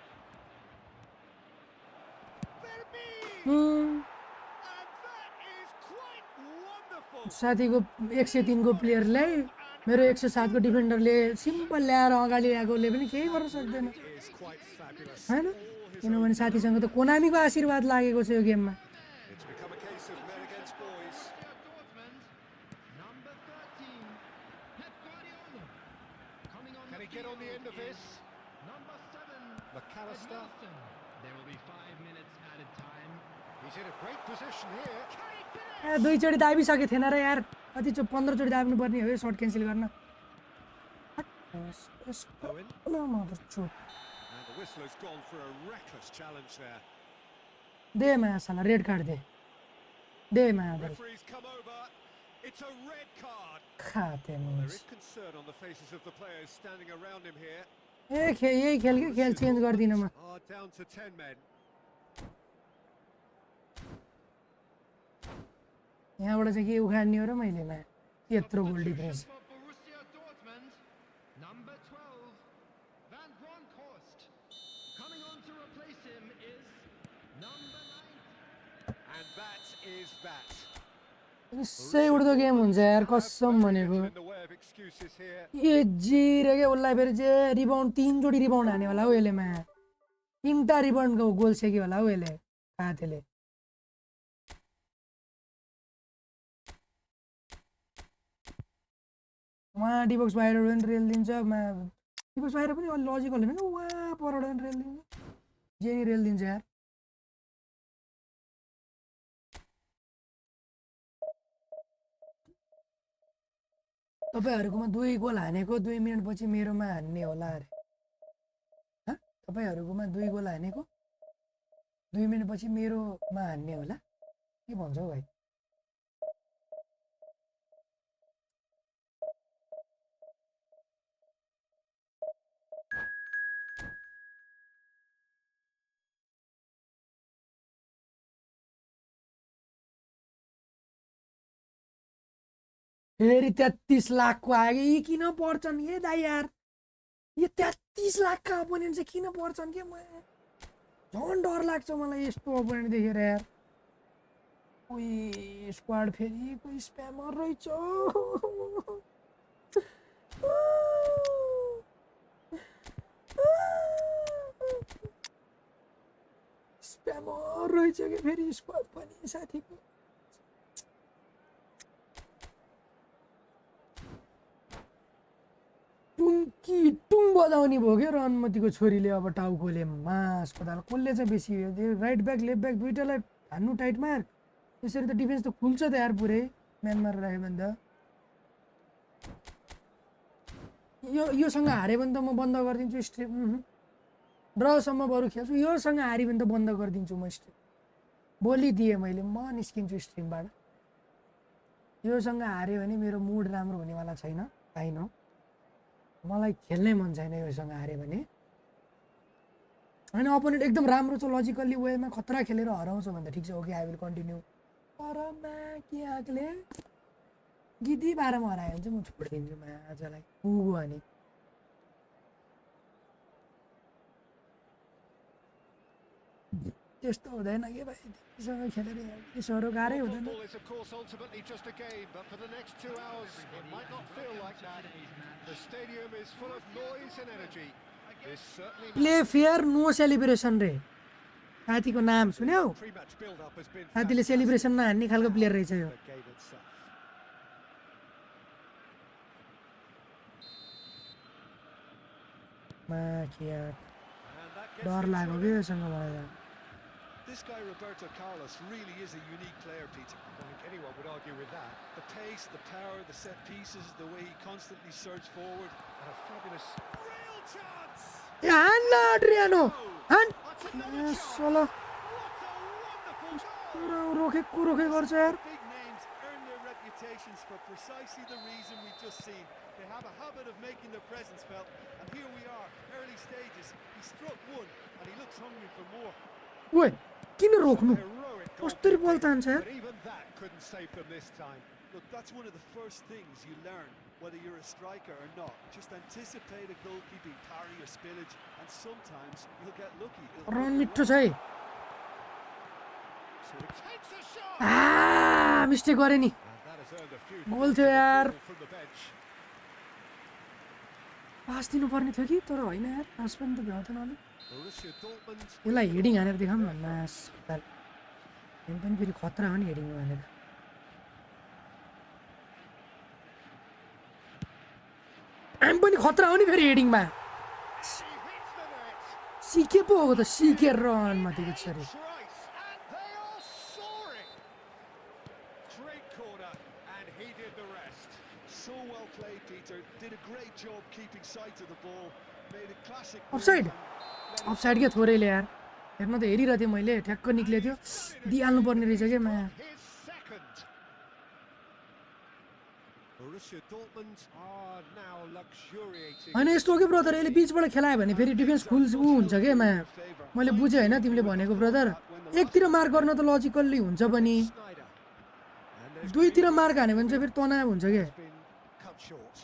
Femi! And that is quite wonderful. साथीको 103 को प्लेयरलाई मेरो 107 को डिफेन्डरले simple ल्याएर अगाडि ल्याएकोले पनि केही गर्न सक्दैन Is quite fabulous. Hahn All his किनभने साथीसँग त कोनामीको आशीर्वाद लागेको छ यो गेममा It's become a case of men against boys. Dortmund, number 13, Pep Guardiola. Coming on Can the he get on the field end of is this? Number 7, McAllister. Kingston. There will be 5 minutes added time. He's in a great position here. Can he finish? ए दुईचोटि दाबिसके थिएन र यार कति 15 चोटि दाब्नु पर्ने हो यो shirt cancel गर्न Owen. मदरचोद And the whistle has gone for a reckless challenge there. दे माया साला red card they Maya they Referee's come over. It's a red card. खाते There मुझ is concern on the faces of the players standing around him here. यही खेल के खेल change गर्दिन म Are down to 10 men. यहाँबाट चाहिँ के उखाड्ने हो र मैले मा यत्रो गोल difference For Borussia Dortmund, number 12, Van Bronckhorst. Coming on to replace him is number 9. And that is that. यसै उड्दो गेम हुन्छ यार कसम भनेको In the way of excuses here. ए जिरे के उसलाई फेरि चाहिँ रिबाउन्ड 3 जोडी रिबाउन्ड हाने होला हौ यसले मा 3टा रिबाउन्डको गोल सेक्यो होला हौ यसले कातेले वहाँ डिबक्स बाहिर पनि रेल दिन्छ डिबक्स बाहिर पनि अलि लजिकल होइन कि वहाँ परबाट पनि रेल दिन्छ जे नि रेल दिन्छ यार तपाईहरुकोमा 2 गोल हानेको 2 मिनेटपछि मेरोमा हान्ने होला अरे ह तपाईहरुकोमा 2 गोल हानेको 2 मिनेटपछि मेरोमा हान्ने होला के भन्छौ भाइ फेरि 33 लाखको आयो यी किन पर्छन् ए दाइ यार यो 33 लाखका अपोनेन्ट चाहिँ किन पर्छन् के म झन् डर लाग्छ मलाई यस्तो अपोनेन्ट देखेर यार ओइ स्क्वाड फेरि कोही स्प्यामर रहेछ स्प्यामर रहेछ के फेरि स्क्वाड पनि साथीको टुङ्की टुङ बजाउने भयो क्या रनमतीको छोरीले अब टाउकोले मासको दाल कसले चाहिँ बेसी राइट ब्याक लेफ्ट ब्याक दुइटालाई हान्नु टाइट मार त्यसरी त डिफेन्स त खुल्छ त यार पुरै म्यानमार राख्यो भने त योसँग हारे भने त म बन्द गरिदिन्छु स्ट्रिम ड्रसम्म बरु खेल्छु योसँग हारे भने त बन्द गरिदिन्छु म स्ट्रिम भोलि दिएँ मैले म निस्किन्छु स्ट्रिमबाट योसँग हाऱ्यो भने मेरो मुड राम्रो हुनेवाला छैन होइन मलाई खेल्नै मन छैन योसँग हारे भने हैन अपोनेन्ट एकदम राम्रो छ लजिकली वेमा खतरा खेलेर हराउँछ भने त ठीक छ ओके आई विल कन्टिन्यू तर के आगले गिदी 12 मा हरायो भने चाहिँ म छोडिदिन्छु म आजलाई पुगो अनि त्यस्तो हुँदैन के भाइ सँग खेलेर यसो गाह्रै हुँदैन Football is of course ultimately just a game, but for the next 2 hours it might not feel like that. The stadium is full of noise and energy. This certainly play fair no celebration रे साथीको नाम सुन्यौ pre-match build-up has been साथीले celebration नहान्ने खालको player रहेछ यो the game itself. मा के यार And that gets डर things लाग्यो rolling. के योसँग मलाई यार This guy Roberto Carlos really is a unique player, Peter. I don't think anyone would argue with that. The pace, the power, the set pieces, the way he constantly surged forward, and a fabulous real chance. ए हान ल अड्रियानो हान That's another chance. Solo What a wonderful goal! रोके गर्छ यार Big names earn their reputations for precisely the reason we've just seen. They have a habit of making their presence felt, and here we are, early stages. He struck one, and he looks hungry for more. ओइ किन रोक्नु Heroic कस्तरी बल goalkeeping, तान्छ यार but even that couldn't save them this time. Look, that's one of the first things you learn, whether you're a striker or not. Just anticipate a goalkeeping parry or spillage, and sometimes you'll get lucky. It'll run go your मिठो way. छ है So he takes a shot. Mistake गरे नि And that has earned a few Goal points थियो of यार। approval from the bench. पास दिनुपर्ने थियो कि तर होइन यार पास पनि त भ्याउँथेन अलिक Borussia Dortmund. यसलाई हेडिङ हानेर देखाउँ न नास हामी पनि फेरि खतरा हो नि हेडिङमा हानेर हामी पनि खतरा हो नि फेरि हेडिङमा He hits the net. सिके पो हो त सिके रनमा दिएको छ अरे Thrice, and they are soaring. Great corner, and he did the rest. So well played, Peter. Did a great job keeping sight of the ball. Made a classic. Offside. move and let it offside क्या थोरैले यार हेर्न त हेरिरहेको थिएँ मैले ठ्याक्क निक्ले थियो दिइहाल्नु पर्ने रहेछ क्या माया His second. Borussia Dortmund are now luxuriating. होइन यस्तो हो कि ब्रदर यसले बिचबाट खेलायो भने फेरि डिफेन्स फुल ऊ हुन्छ क्या माया मैले बुझेँ होइन तिमीले भनेको ब्रदर एकतिर मार्क गर्न त लजिकल्ली हुन्छ पनि Snyder. And there's दुईतिर मार्क हान्यो भने चाहिँ फेरि तनाव हुन्छ क्या been cut short.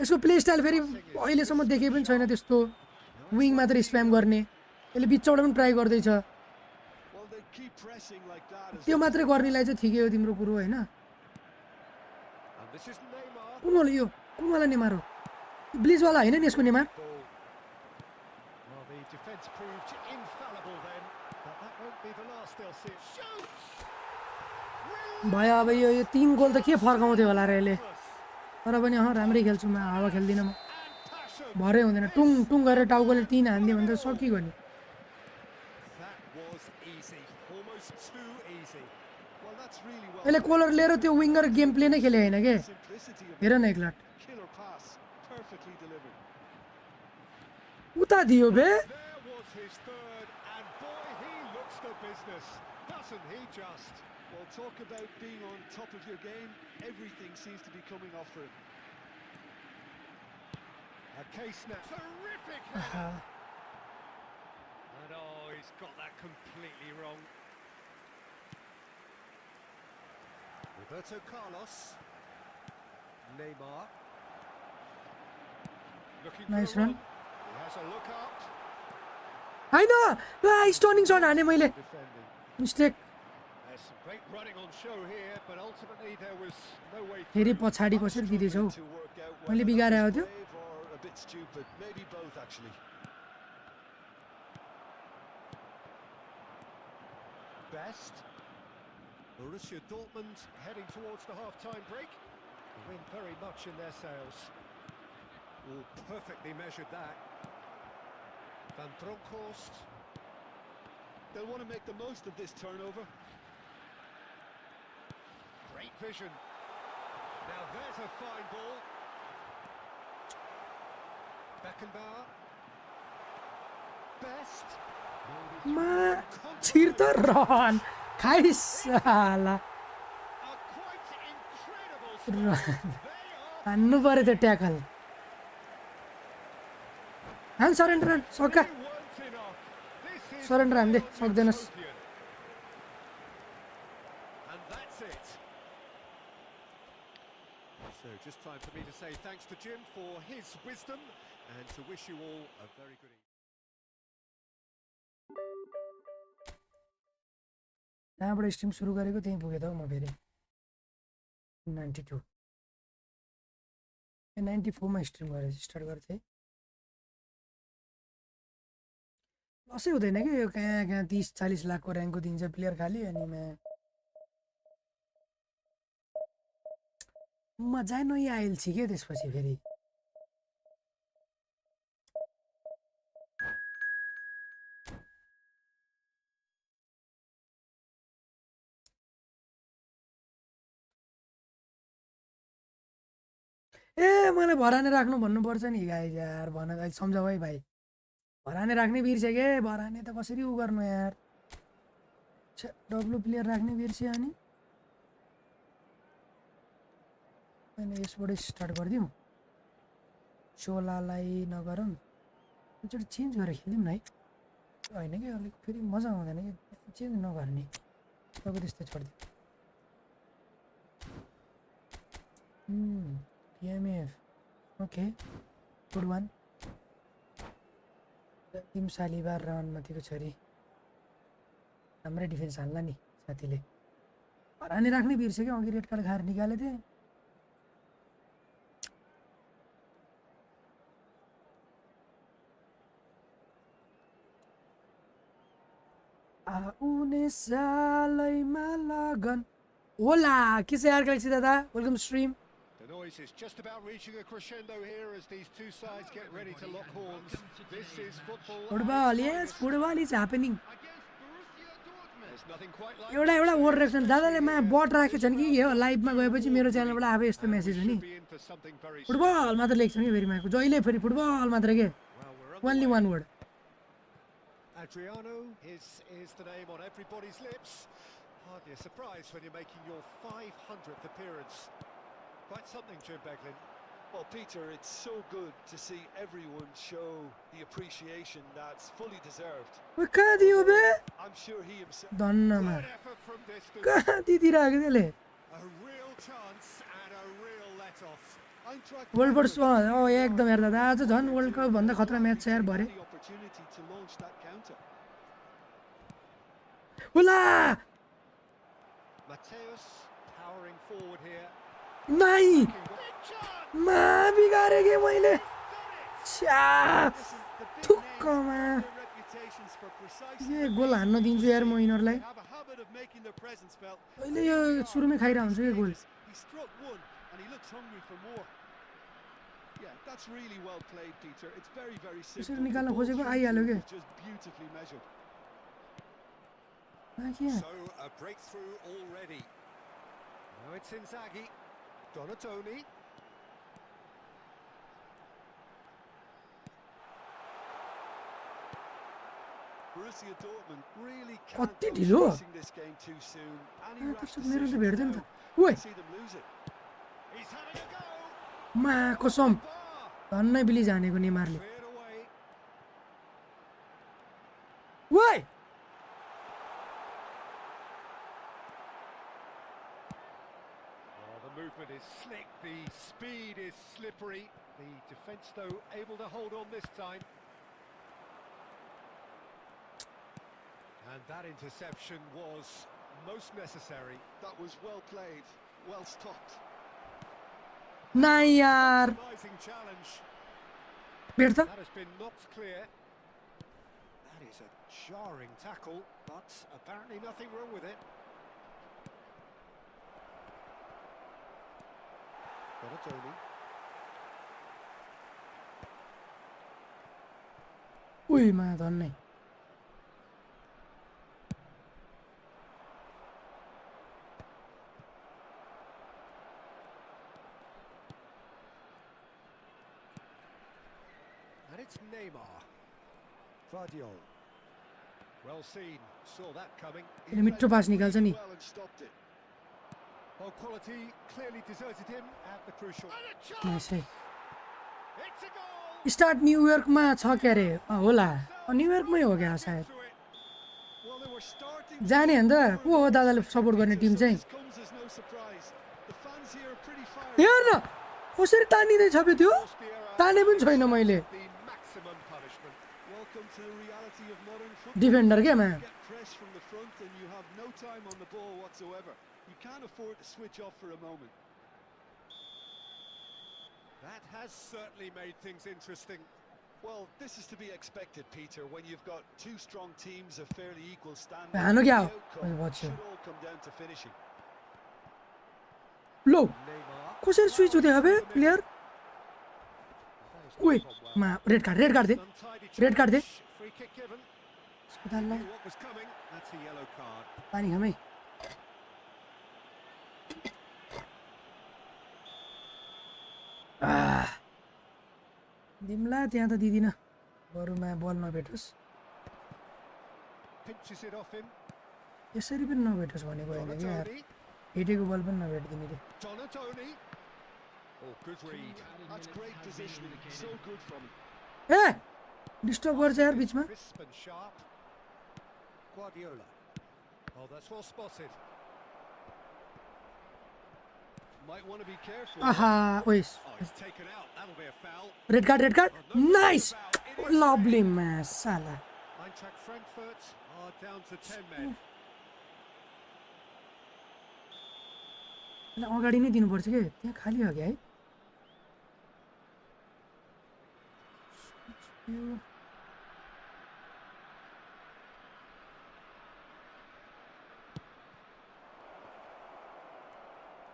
यसको प्ले स्टाइल फेरि अहिलेसम्म देखे पनि छैन त्यस्तो विङ मात्र स्प्याम गर्ने यसले बिचबाट पनि ट्राई गर्दैछ Well, they keep pressing like that. त्यो मात्रै गर्नेलाई चाहिँ ठिकै हो तिम्रो कुरो होइन And this is Neymar. कुनवाला यो कुनवाला नेमार हो ब्लिजवाला होइन नि यसको Neymar Ball. Well, the defence proved infallible then, but that won't be the last they'll see. Shoots! भयो अब यो 3 गोल त के फर्काउँथ्यो होला र यसले Relentless तर पनि राम्रै खेल्छु म हावा खेल्दिनँ म and passion. भरै हुँदैन टुङ टुङ गरेर टाउकोले 3 हानिदियो भने त सकिगयो नि That was easy, almost too easy. Well, that's really well. यसले कोलर लिएर त्यो विङ्गर गेम प्ले नै खेले होइन के Simplicity of हेर न एकलट killer pass, perfectly delivered. उता दियो बे There was his third, and boy, he looks the business, doesn't he just? Well, talk about being on top of your game. Everything seems to be coming off for him. A case snap. Terrific header. And oh, he's got that completely wrong. Roberto Carlos. Neymar. Looking Nice for a run. He has a look up. होइन स्टर्निङ shirt हाने मैले Defending. Mistake There's some great running on show here, but ultimately there was no way फेरि through. पछाडि कसरी दिँदैछौ To work out मैले whether बिगारे that हो was त्यो brave or a bit stupid. Maybe both, actually. Best. Borussia Dortmund heading towards the half-time break. The wind very much in their sails. Oh, perfectly measured that. Van Bronckhorst. They'll want to make the most of this turnover. Great vision. Now there's a fine ball. Beckenbauer. Best. मा छिर त run खाइसाला A quite incredible run They are हान्नु पर्यो त्यो tackle हान surrender हान सक्का They weren't enough. This is surrender हान्दे real सक्दैनस् utopian. And that's it. So just time for me to say thanks to Jim for his wisdom and to wish you all a very good evening. त्यहाँबाट stream सुरु गरेको त्यहीँ पुगेँ त हौ म फेरि 92 94 मा स्ट्रिम गरेर स्टार्ट गर्थेँ लसै हुँदैन कि यो कहाँ कहाँ 30-40 लाखको ऱ्याङ्कको दिन्छ प्लेयर खाली अनि मजा नै आइल छि के त्यसपछि फेरि ए मलाई भराने राख्नु भन्नुपर्छ नि गाइज यार भन गाइज सम्झाऊ है भाइ भराने राख्ने बिर्से के भराने त कसरी उ गर्नु यार डब्लु प्लेयर राख्ने बिर्से अनि यसबाट स्टार्ट गरिदिउँ चोलालाई नगरौँ एकचोटि चेन्ज गरेर खेलिदिउँ न है होइन कि अलिक फेरि मजा आउँदैन कि चेन्ज नगर्ने तपाईँ त्यस्तै छोडिदिउँ TMF. Okay. Good one. Team Saliba round Matiko Chari. Hamra defense हाल्ला नि साथीले हरानी राख्ने बिर्स्यो क्या अघि रेड कार्ड खाएर निकाले थिए आउने सालैमा लगन होला के छ यार गैलेक्सी दादा welcome stream The noise is just about reaching a crescendo here as these two sides get ready to lock horns. This is football. Football yes football is happening There's nothing quite like एउटा एउटा word राख्छन् दादाले मा but राखेको छन् कि यो लाइभमा गएपछि मेरो च्यानलबाट आफै यस्तो मेसेज हो नि be in for something very football मात्र लेख्छन् कि फेरि माको जहिले फेरि फुटबल मात्र के only one word Adriano is the name on everybody's lips. Hardly a surprise when you're making your 500th appearance. Quite something, Jim Beglin. Well, Peter, it's so good to see everyone show the appreciation that's fully deserved. ओ कहाँ दियो बे I'm sure he himself. धन्नमा Good effort from distance. कहाँ दिइराखेको त्यसले A real chance and a real let-off. Eintracht World Cup ओ एकदम यार दादा आज झन् वर्ल्ड कप भन्दा खतरा म्याच छ यार भरे The opportunity to launch that counter. होला Mateus powering forward here. नाइ Big chance. मा बिगारे के मैले छ्या Listen, the big थुक्कमा names have their reputations for precisely के गोल हान्न दिन्छु यार म यिनीहरूलाई have a habit of making their presence felt. अहिले यो सुरुमै खाइरहेको हुन्छ के गोल He struck one and he looks hungry for more. Yeah, that's really well played, Peter. It's very, very यसरी simple. निकाल्न The ball खोजेको through आइहाल्यो के was just beautifully measured. के So a breakthrough already. Now it's Inzaghi, Donatoni. Borussia Dortmund really कति can't go ढिलो chasing this game too soon. Any rash त्यसो मेरो त decisions भेट्दैन त now, ओइ I see them lose it. He's having a go. मा कसम Bar धन्नै बिली जानेको नेमारले cleared away. ओइ Oh, the movement is slick, the speed is slippery. The defence, though, able to hold on this time. And that interception was most necessary. That was well played, well stopped. नाइ यार Compromising challenge. भेट्छ That has been knocked clear. That is a jarring tackle, but apparently nothing wrong with it. Donatoni. उही मा धन्नै And it's Neymar. Vardiol. Well seen, saw that coming. यसले मिठो पास निकाल्छ नि Well and stopped it. Well, quality clearly deserted him at the crucial. And a chance! नाइसै It's a goal! Start न्युयोर्कमा छ के अरे होला न्युयोर्कमै हो क्या सायद To it. Well, they were starting to जाने अन्त को हो दादाले सपोर्ट गर्ने टिम चाहिँ This comes as no surprise. The fans here are pretty fired. हेर न कसरी तानिँदैछ बे त्यो ताने पनि छैन मैले The maximum punishment. Welcome to the reality of modern football. Defender के मा Get press from the front and you have no time on the ball whatsoever. You can't afford to switch off for a moment. That has certainly made things interesting. Well, this is to be expected, Peter, when you've got two strong teams of fairly equal standing. हानु क्या हो The outcome मैले बच्छु should all come down to finishing. Low Neymar. कसरी switch हुँदै अबे player ओइ मा red card they Untidy red card they challenge. Free kick given. अस्पताललाई Knew what was coming. That's a yellow card. पानी खामै दिम्ला त्यहाँ त दिदिनँ बरुमा बल नभेटोस् Pinches it off him. यसरी पनि नभेटोस् भनेको होइन क्या यार Donatoni. हेटेको बल पनि नभेटिदिने रे Donatoni. Oh, good read. That's great positioning. So good from him. A disturb गर्छ यार बिचमा Crisp and sharp. Guardiola. Oh, that's well spotted. Might want to be careful. Aha, wait. Oh, it's taken out. That'll be a foul. Red card, red card. Oh, no Nice. foul. It is Lovely saved. match, Salah. Eintracht Frankfurt are down to 10 men. अगाडि नै दिनुपर्छ के त्यहाँ खाली हो क्या है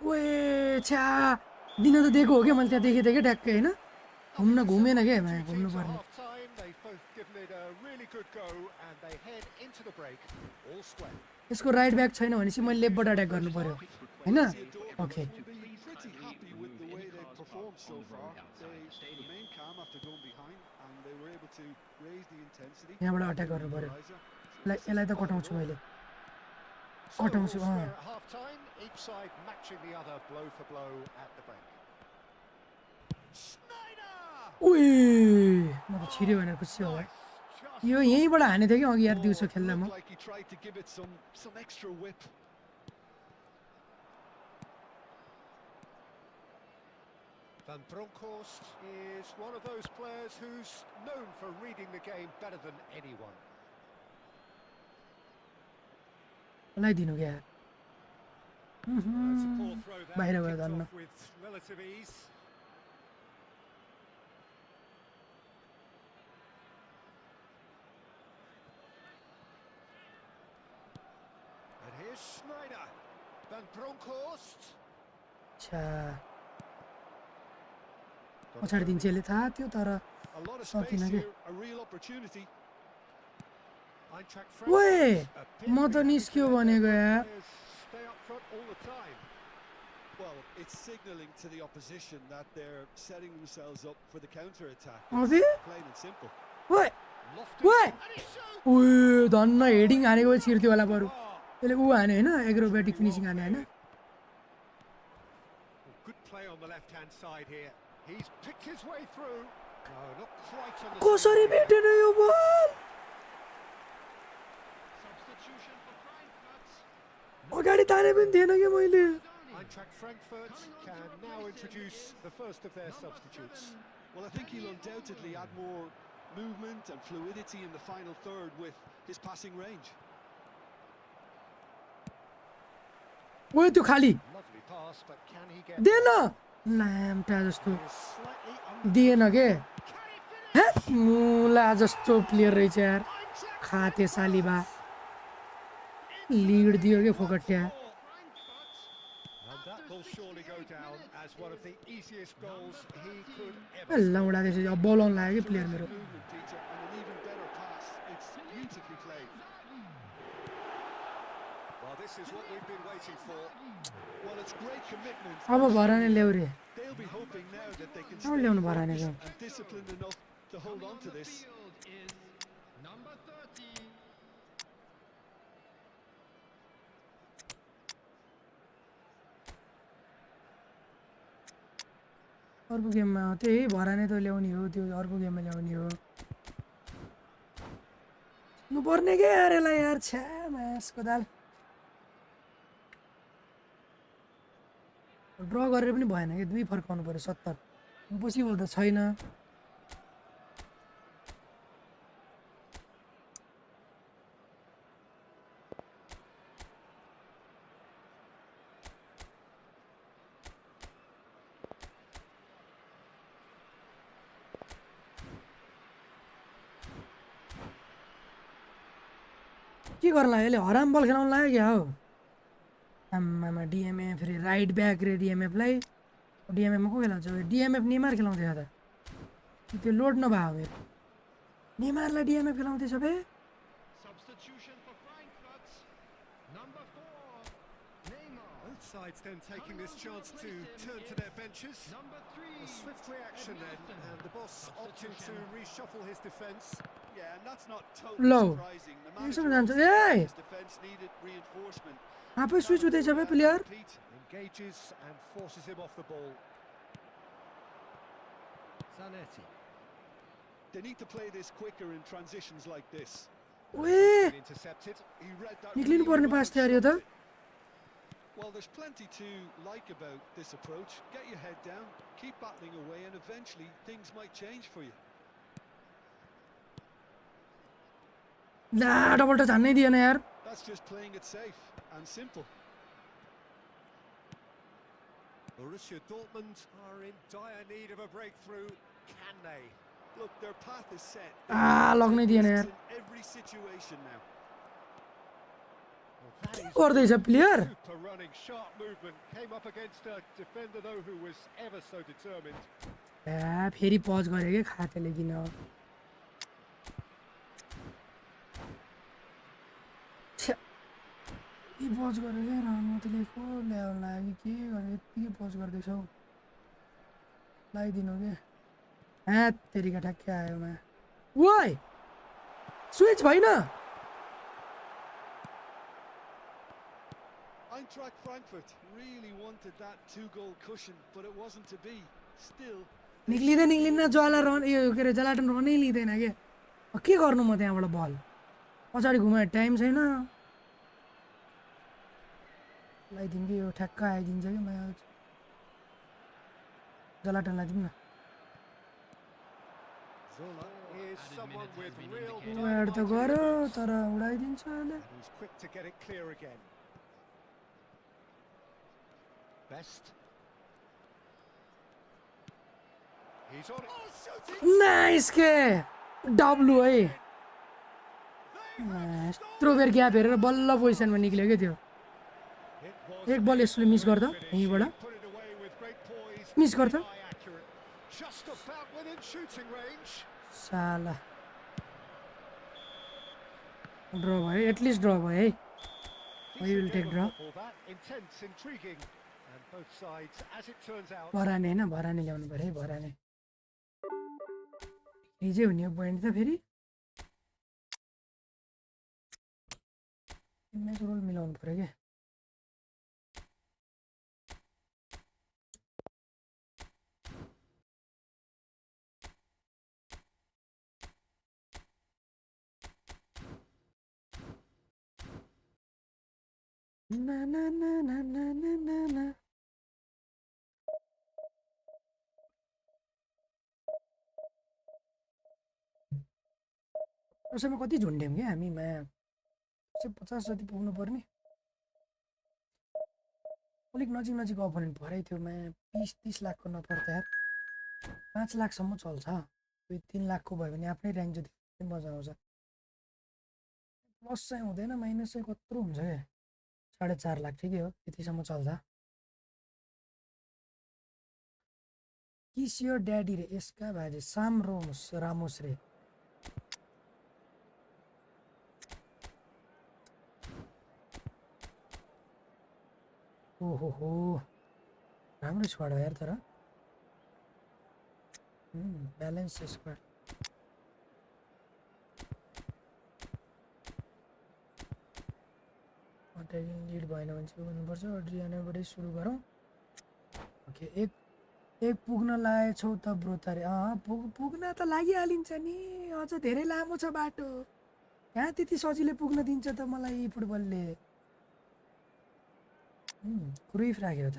ओए छ्या दिन त दिएको हो क्या मैले त्यहाँ देखेँ क्या ट्याक्कै होइन घुम्न घुमेन क्या घुम्नु पर्ने Half-time, they've both given it a really good go and they head into the break all square. यसको राइट ब्याक छैन भनेपछि मैले लेफ्टबाट अट्याक गर्नु पर्यो हैन okay Pretty happy with the way they've performed so far. They remain calm after going behind and they were able to raise the intensity. यहाँबाट attack गर्नु पर्यो यसलाई त कटाउँछु मैले So, कटाउँछु all square at half-time, each side matching the other blow for blow at the break. ओए म त छिर्यो भनेर खुसी होला यो यहीँबाट हाने थियो कि अघि यार दिउँसो खेल्दा म Like he tried to give it some extra whip. Van Bronckhorst is one of those players who's known for reading the game better than anyone. लगाइदिनु क्या It's a poor throw there, बाहिर गयो kicked धन्न off with relative ease. And here's Schneider. Van Bronckhorst. अच्छा पछाडि दिन्छ यसले थाहा थियो तर A lot of सकिन space के here, a real opportunity. Eintracht ओए Frankfurt, a bit म त निस्क्यो भनेको यार players stay up front all the time. Well, it's signalling to the opposition that they're setting themselves up for the counter-attack. अबे It's plain and simple. ओए Lofty. ओए And he shoots! ओए धन्न हेडिङ हानेको छिर्थ्यो होला बरु Oh, यसले ऊ हाने होइन एग्रोब्याटिक फिनिसिङ हाने होइन good play on the left-hand side here. He's picked his way through. No, not quite on the कसरी same line. भेटेन यो बल Substitution for Frankfurt. अगाडि ताने पनि थिएन कि मैले Eintracht Frankfurt can now introduce the first of their substitutes. Well, I think he'll undoubtedly add more movement and fluidity in the final third with his passing range. ओए त्यो खाली Lovely pass, but can he get दिएन ल्याम्टा जस्तो is slightly under? दिएन के Can he finish? Hate मुला जस्तो player रहेछ यार Eintracht खाते सालिबा लिड दियो के फोकट्या And that will surely go down as one of the easiest goals he could ever. लौडा त्यसपछि अब बोलाउन लाग्यो कि प्लेयर मेरो Movement, Peter, and an even better pass. It's beautifully played. Well, this is what we've been waiting for. Well, it's great commitment. अब भराने ल्याउ रे They'll be hoping now that they can अब stay ल्याउनु भराने focused जाउँ and disciplined enough to hold on to this. Field is number 30. अर्को गेममा त्यही भराने त ल्याउने हो त्यो अर्को गेममा ल्याउने हो पर्ने के यार यसलाई यार छ्या मासको दाल ड्र गरेर पनि भएन कि दुई फर्काउनु पर्यो 70 पोसिबल त छैन के गर्न लाग्यो यसले हराम बल खेलाउन लाग्यो क्या हो आम्मामा डिएमएफ रे राइट ब्याक रे डिएमएफलाई डिएमएफमा को खेलाउँछ डिएमएफ नेमार खेलाउँदैछ त त्यो लोड नभए हो मेरो नेमारलाई डिएमएफ खेलाउँदैछ बे Substitution for Frankfurt. Number 4. Neymar. Both sides then taking this chance to turn to their benches. Number 3. A swift reaction then, and the boss opting to reshuffle his defence. Yeah, and that's not totally Low. surprising. The Yesso manager जान्छ also ए his defence needed reinforcement. आफै switch हुँदैछ बे player Pete engages and forces him off the ball. Zanetti. They need to play this quicker in transitions like this. ओए Intercepted. He read that निक्लिनु really पर्ने well pass and थियो यार यो त stopped it. Well, there's plenty to like about this approach. Get your head down, keep battling away, and eventually things might change for you. ला double touch हान्नै दिएन यार That's just playing it safe and simple. Borussia Dortmund are in dire need of a breakthrough. Can they? Look, their path is set. लग्नै दिएन यार In every situation now. गर्दैछ player Super running, sharp movement. Came up against a defender though who was ever so determined. ए फेरि पज गरे के खातेले किन छ्या के पज गरे के रामतले को ल्याउन लागि के गरे यति पज गर्दैछौ लगाइदिनु के ए तेरिका ठ्याक्कै आयो मा ओइ स्विच भएन Eintracht Frankfurt really wanted that two-goal cushion, but it wasn't to be. Still, निक्लिँदैन ज्वाला रन यो के अरे जलाटन रनै लिँदैन के गर्नु म त्यहाँबाट बल पछाडि घुमाए टाइम छैन लगाइदिउँ कि यो ठ्याक्क आइदिन्छ कि म जलाटनलाई दिउँ न Zola is someone with real एड त गर्यो तर उडाइदिन्छ अहिले He's quick to get it clear again. Best. He's on it. Oh, shooting! Nice के डब्लु है यत्रो बेर ग्याप हेरेर बल्ल पोजिसनमा निक्ल्यो क्या त्यो It was एक बल यसले मिस गर्दा यहीँबाट put it away with great poise. Miss गर्दा Eye accurate. Just about within shooting range. साला ड्र भयो एटलिस्ट ड्र भयो है We will take draw. That intense, intriguing, and both sides, as it turns out. भराने होइन भराने ल्याउनु पऱ्यो है भराने हिजै हुने हो पोइन्ट त फेरि म्याच रोल मिलाउनु पऱ्यो क्या ना ना ना ना ना ना ना ना उसैमा कति झुन्ड्यौँ क्या हामीमा 150 जति पुग्नु पर्ने अलिक नजिक नजिक अपोनेन्ट भरै थियो 20-30 लाखको नपर्दा यार 5 लाखसम्म चल्छ 3 लाखको भयो भने आफ्नै र्याङ्क जति मजा आउँछ प्लस चाहिँ हुँदैन माइनस चाहिँ कत्रो हुन्छ क्या 4.5 लाख ठिकै हो त्यतिसम्म चल्छ किस योर ड्याडी रे यसका बाजे साम रामोस रे ओहो राम्रो स्क्वाड हो यार तर ब्यालेन्स स्क्वाड अट्याकिङ लिड भएन भने चाहिँ गर्नुपर्छ अड्रियानाबाटै सुरु गरौँ ओके एक पुग्न लागेछौ त ब्रो तारे पुग्न त लागिहालिन्छ नि अझ धेरै लामो छ बाटो कहाँ त्यति सजिलै पुग्न दिन्छ त मलाई फुटबलले क्रुइफ राख्यो त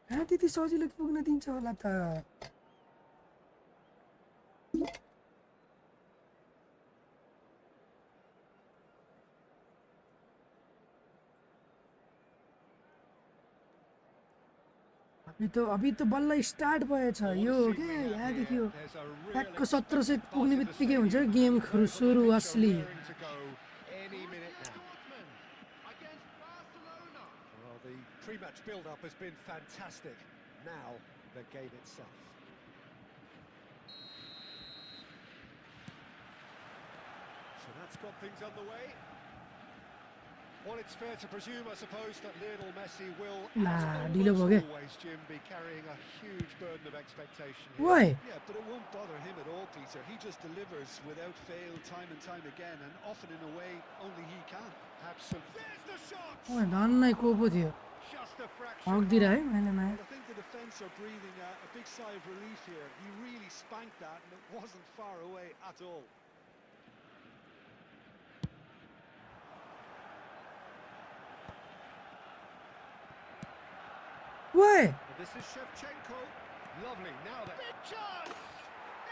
कहाँ त्यति सजिलो पुग्न दिन्छ होला त अभी त बल्ल स्टार्ट भएछ यो के यहाँदेखि यो ट्याक्क 1700 पुग्ने बित्तिकै हुन्छ गेम सुरु असली Pre-match build-up has been fantastic. Now, the game itself. So that's got things underway. Well, it's fair to presume, I suppose, that Lionel Messi will, always, Jim, be carrying a huge burden of expectation here. Why? Yeah, but it won't bother him at all, Peter. He just delivers without fail, time and time again, and often in a way only he can. Absolutely. There's the shot! धन्नै को पो थियो Just a fraction. हक्दिरा है मैले Well, I think the defence are breathing a big sigh of relief here. He really spanked that, and it wasn't far away at all. Why? This is Shevchenko. Lovely. Now the big chance.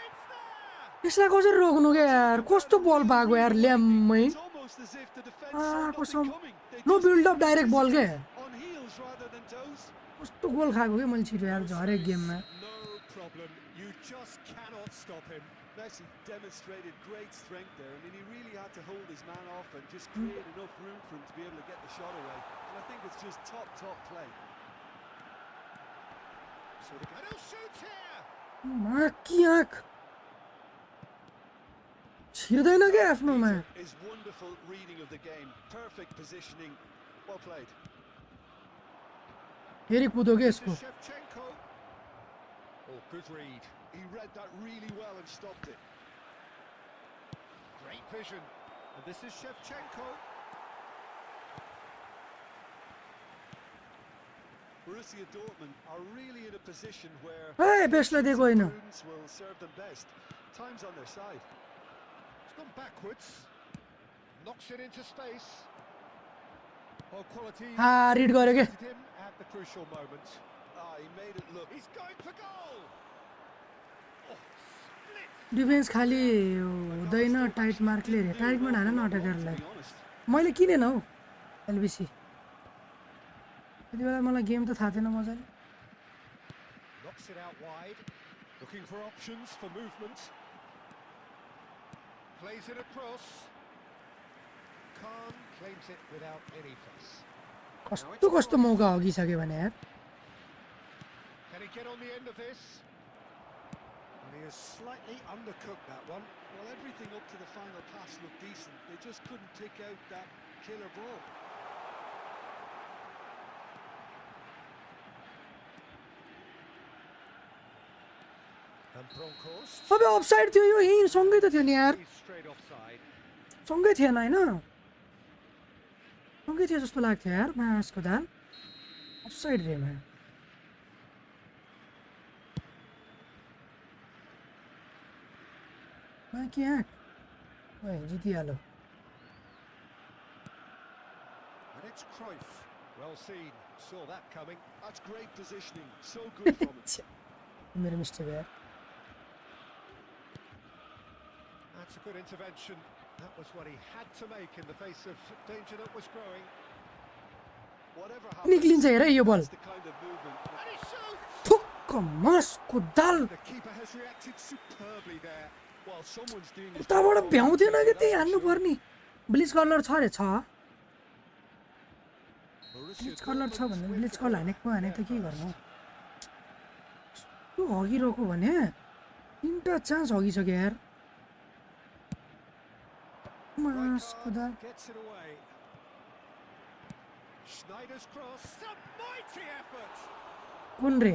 It's there. यसलाई कसरी रोक्नु के यार कस्तो बल भएको यार ल्याम्मै It's almost as if the defense saw nothing कसम coming. They no just build up direct ball के on heels rather than toes. कस्तो गोल खाएको के मैले छिटो यार हरेक गेममा No problem. You just cannot stop him. Messi demonstrated great strength there. I mean, he really had to hold his man off and just create enough room for him to be able to get the shot away. And I think it's just top play. So and he'll shoot here. माकी आँख छिर्दैन के आफ्नोमा His wonderful reading of the game. Perfect positioning. Well played. फेरि कुदो के This यसको is Shevchenko. Oh, good read. He read that really well and stopped it. Great vision. And this is Shevchenko. Borussia Dortmund are really in a position where ए बेस्टलाई दिएको होइन prudence will serve them best. Time's on their side. It's gone backwards. Knocks it into space. Oh, quality. Read गर्यो के Hit him at the crucial moment. He made it look. He's going for goal. Oh, split. Defence खाली हुँदैन tight Merkley रे टाइटमा हान न अटकेरलाई To be honest. मैले किनेन हौ एलबिसी त्यति बेला मलाई गेम त थाहा थिएन मजाले Knocks it out wide. Looking for options for movement. Plays it across. Khan claims it without any fuss. कस्तो कस्तो मौका हगिसक्यो भने यार Can he get on the end of this? And he has slightly undercooked that one. Well, everything up to the final pass looked decent. They just couldn't pick out that killer ball. And Bronckhorst. अबे offside थियो यो यही सँगै त थियो नि यार He's straight offside. सँगै थिएन होइन सँगै थियो जस्तो लाग्थ्यो यार मासको दाल अफसाइड रेमा माकी आँख ओए जितिहाल्यो And it's Cruyff. Well seen. Saw that coming. That's great positioning. So good from him. मेरो मिस्टेक यार That's a good intervention. That was what he had to make in the face of danger that was growing. Whatever निक्लिन्छ हेर यो बल that's the kind of movement. And he shoots! ठुक्क मासको dal The keeper has reacted superbly there. While someone's doing his उताबाट job, भ्याउँथेन कि त्यही that's हान्नु for sure. पर्ने bleach colour छ रे छ Borussia bleach colour छ Dortmund's भने win bleach for colour goal. हानेको हाने त के गर्नु यस्तो हगिरहेको भने तिनवटा चान्स हगिसक्यो यार मासको दाल Rijkaard gets it away. Schneider's cross. It's a mighty effort. कुन रे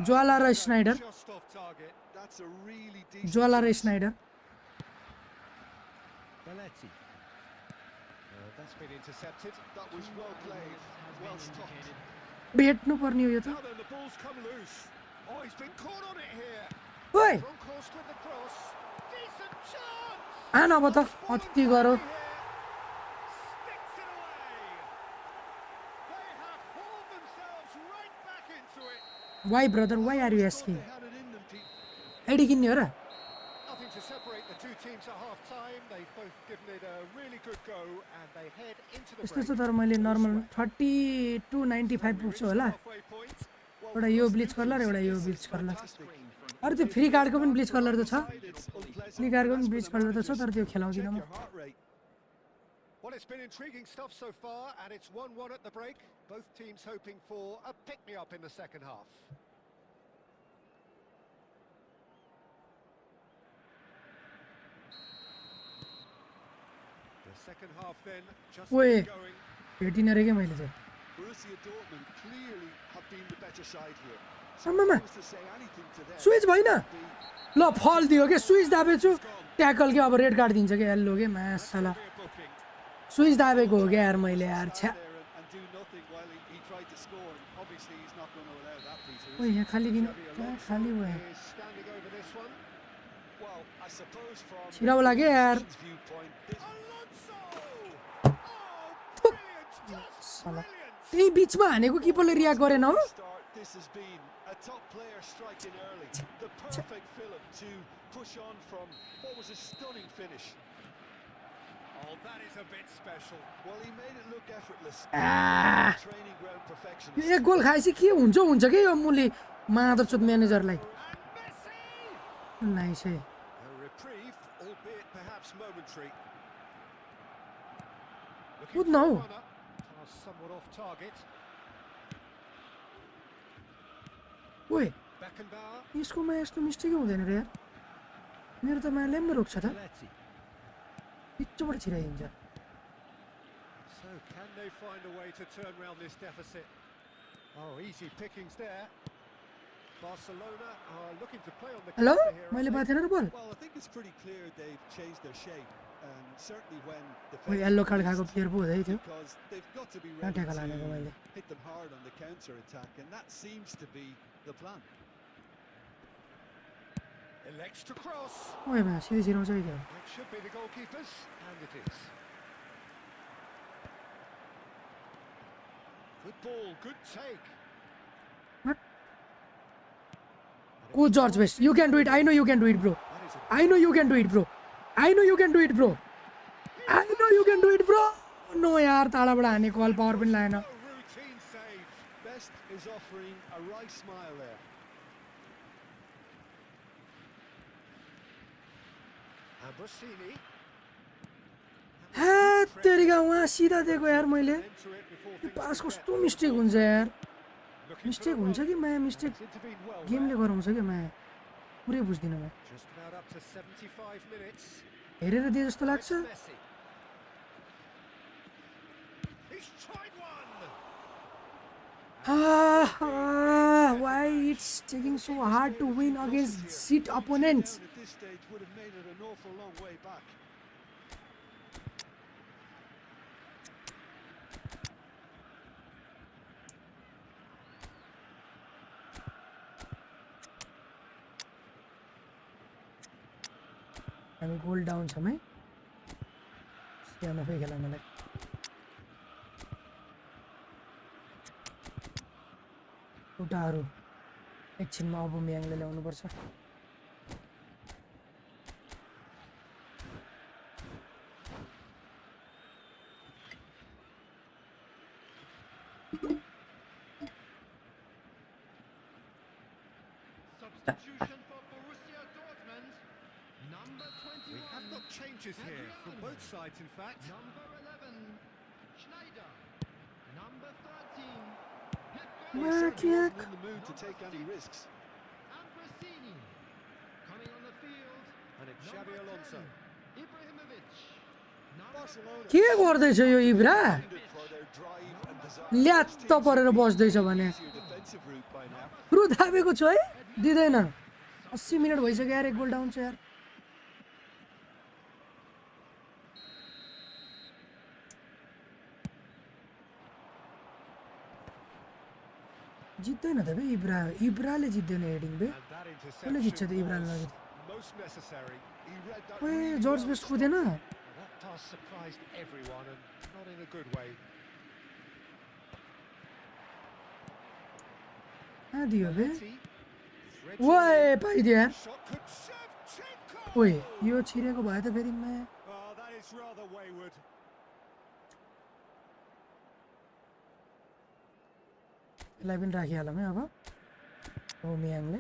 ज्वाला र Schneider Just off target. That's a really decent Jwala र chance. Schneider Belletti. That's been intercepted. That was well played. Well stopped. भेट्नु पर्ने हो यो त Now then, the ball's come loose. Oh, he's been caught on it here. ओइ Bronckhorst with the cross. Decent chance. आन अब त अति गरौ Here. Sticks it away. They have hauled themselves right back into it. Why brother why are you Thought asking they had it in them, Pete. ID किन्ने हो र Nothing to separate the two teams at half time. They've both given it a really good go and they head into the यस्तो break. छ तर मैले normal 3295 पुग्छु होला Halfway point. एउटा यो bleach colour एउटा यो bleach colour अरू त्यो फ्री कार्डको पनि ब्लिच कलर त छ It's unpleasant. फ्री कार्डको पनि ब्लिच कलर त छ तर त्यो खेलाउँदिनँ म Check your heart rate. Well, it's been intriguing stuff so far, and it's 1-1 at the break. Both teams hoping for a pick-me-up in the second half. The second half then just Oi. getting going. भेटिनँ रे क्या मैले चाहिँ Borussia Dortmund clearly have been the better side here. आम्मामा Who's to say anything to them? Switch भएन Be- ल फल दियो क्या switch दाबेछु tackle के अब रेड कार्ड दिन्छ क्या यार लो के मासाला Be a booking. स्विच दाबेको हो क्या यार मैले यार छ्या There and do nothing while he tried to score. And obviously, he's not going to allow that, Peter. ओइ यहाँ खाली दिनु क्या खाली भयो Is standing over this one. Well, I suppose from छिराउ लाग्यो यार his viewpoint, this Alonso! Oh, brilliant! Just साला brilliant! त्यही बिचमा हानेको किपरले रियाक्ट गरेन हो start, this this has been. A top player striking early. The perfect fillip to push on from what was a stunning finish. Oh, that is a bit special. Well, he made it look effortless. Training ground perfection. यो एक गोल खाएपछि के हुन्छ हुन्छ के यो मुली मादरचोद म्यानेजरलाई nice है A reprieve, albeit perhaps momentary. कुद न हौ Somewhat off target. ओए Beckenbauer. यसकोमा यस्तो मिस्टेकै हुँदैन रे यार मेरो त मायाले पनि रोक्छ त पिच्चोबाट छिराइदिन्छ So can they find a way to turn round this deficit? Oh, easy pickings there. Barcelona are looking to play on the hello counter here. मैले aren't बात थिएन र बोल they? Well, I think it's pretty clear they've changed their shape, and certainly when ओए yellow card खाएको player पो हुँदै थियो because they've got to be कहाँ ready ठेका लागेको मैले to hit them hard on the counter attack, and that seems to be the plan. Elects to cross. ओए भा सिधै छिराउँछ है त्यो It should be the goalkeepers, and it is. Good ball, good take. What? Go George Best, you can do it. I know you can do it, bro. I know you can do it, bro. I know you can do it, bro. I know you can do it, bro. No यार तालाबाट हाने कल power पनि लागेन A routine save. Best is offering a wry smile there. Ambrosini. हा तेरिका वहाँ सिधा दिएको यार मैले Into it before things pass get कस्तो मिस्टेक हुन्छ यार looking मिस्टेक for a हुन्छ run. कि माया मिस्टेक Intervened well गेमले there. गराउँछ कि माया पुरै बुझ्दिनँ म Just about up to 75 minutes. हेरेर दिए जस्तो लाग्छ It's Messi. He's tried one. why it's taking so hard to win against seat opponents Down at this stage would have made it an awful long way back. हामी गोल down छौँ है नफै खेला मलाई एउटाहरू एकछिनमा अब म्याङले ल्याउनुपर्छ Substitution for Borussia Dortmund. Number We 21. have got changes here from both sides, in fact. Number 11. Schneider. Number 13. Well, he certainly wasn't in the mood to take any risks. Ambrosini. Coming on the field. And it's Xabi Alonso. Ibrahimovic. Barcelona के गर्दैछ यो इब्रा suited for their drive and desire. ल्यात्त परेर बस्दैछ भने Easier defensive route by now. रु थापेको छु है दिँदैन 80 minute भइसक्यो यार एक गोल डाउन छ यार जित्दैन त बे इब्राले जित्दैन हेडिङ बे And that कसले जित्छ त interception इब्राले was नजित most necessary. He read that ओए really जर्ज well best this कुदेन time. That pass surprised everyone and not in a good way. कहाँ दियो बे Threads ओए पाइदियो यार shot could Shevchenko. ओए यो छिरेको भयो त फेरि मैं Oh, that is rather wayward. यसलाई पनि राखिहालौँ है अब हो मियाङले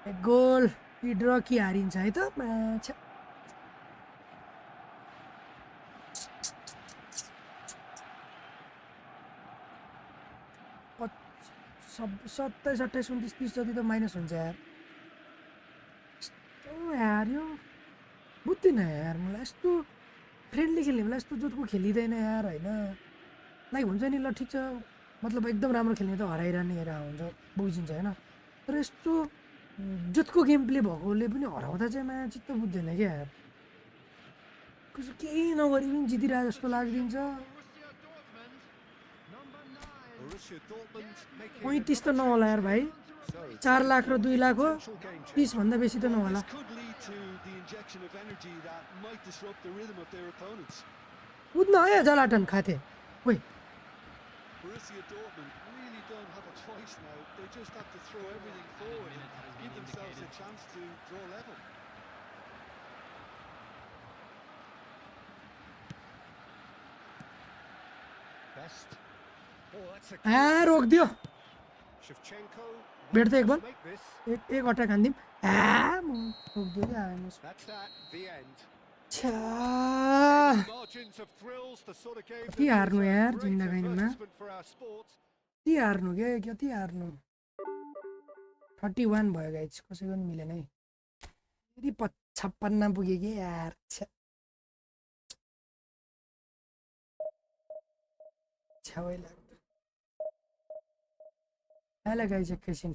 एक गोल कि ड्र कि हारिन्छ है त म्याच सब 27 28 29 30 जति त माइनस हुन्छ यार यस्तो यार यो बुझ्दिनँ यार मलाई यस्तो फ्रेन्डली खेल्ने बेला यस्तो जोतको खेलिँदैन यार होइन लाइक हुन्छ नि ल ठिक छ मतलब एकदम राम्रो खेल्ने त हराइरहने हुन्छ बुझिन्छ होइन तर यस्तो जोतको गेम प्ले भएकोले पनि हराउँदा चाहिँ म्याच चित्त बुझ्दैन क्या यार कसो केही नगरी पनि जितिरहेको जस्तो लागिदिन्छ Borussia Dortmund. Number 9. Borussia Dortmund making 35 त नहोला यार भाइ 4 लाख र 2 लाख हो 30 भन्दा बेसी त नहोला This could lead to the injection of energy that might disrupt the rhythm of their opponents. कुद्न है जलाटन खाथे ओइ Borussia Dortmund really don't have a choice now. They just have to throw everything forward and give themselves a chance to draw level. Best. Oh, that's a रोक दियो Shevchenko. भेट त एक बल Make this. एक अट्याक हान्दिम रोक दियो क्या That's that. The end. छ्या Margins of thrills, the sort of game कति हार्नु यार great जिन्दगीमा advertisement for our sport. कति हार्नु के कति हार्नु 31 भयो गाइज कसैको पनि मिलेन है फेरि 56 पुग्यो कि यार छ्यावै लाग्दो हेलो गाइज एकैछिन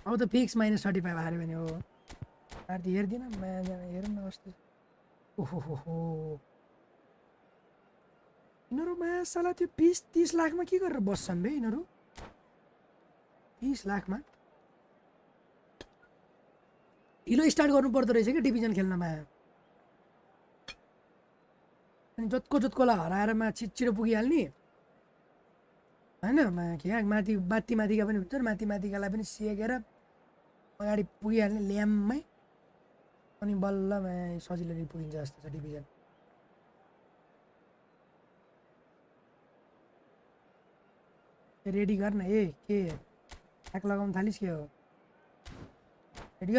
अब त फिक्स -35 हार्यो भने हो आर्ती हेर्दिनँ हेरौँ न कस्तो ओहो यिनीहरू मासाला त्यो 20-30 लाखमा के गरेर बस्छन् बे यिनीहरू 30 लाखमा ढिलो स्टार्ट गर्नु पर्दो रहेछ कि डिभिजन खेल्नमा अनि जत्कोलाई हराएर छिटो पुगिहाल्ने होइन माथि माथिका पनि हुन्छ माथिकालाई पनि सिकेर अगाडि पुगिहाल्ने ल्याममै अनि बल्ल सजिलै पुगिन्छ जस्तो छ डिभिजन रेडी गर्न के ह्याक लगाउन थालिस् के हो रेडी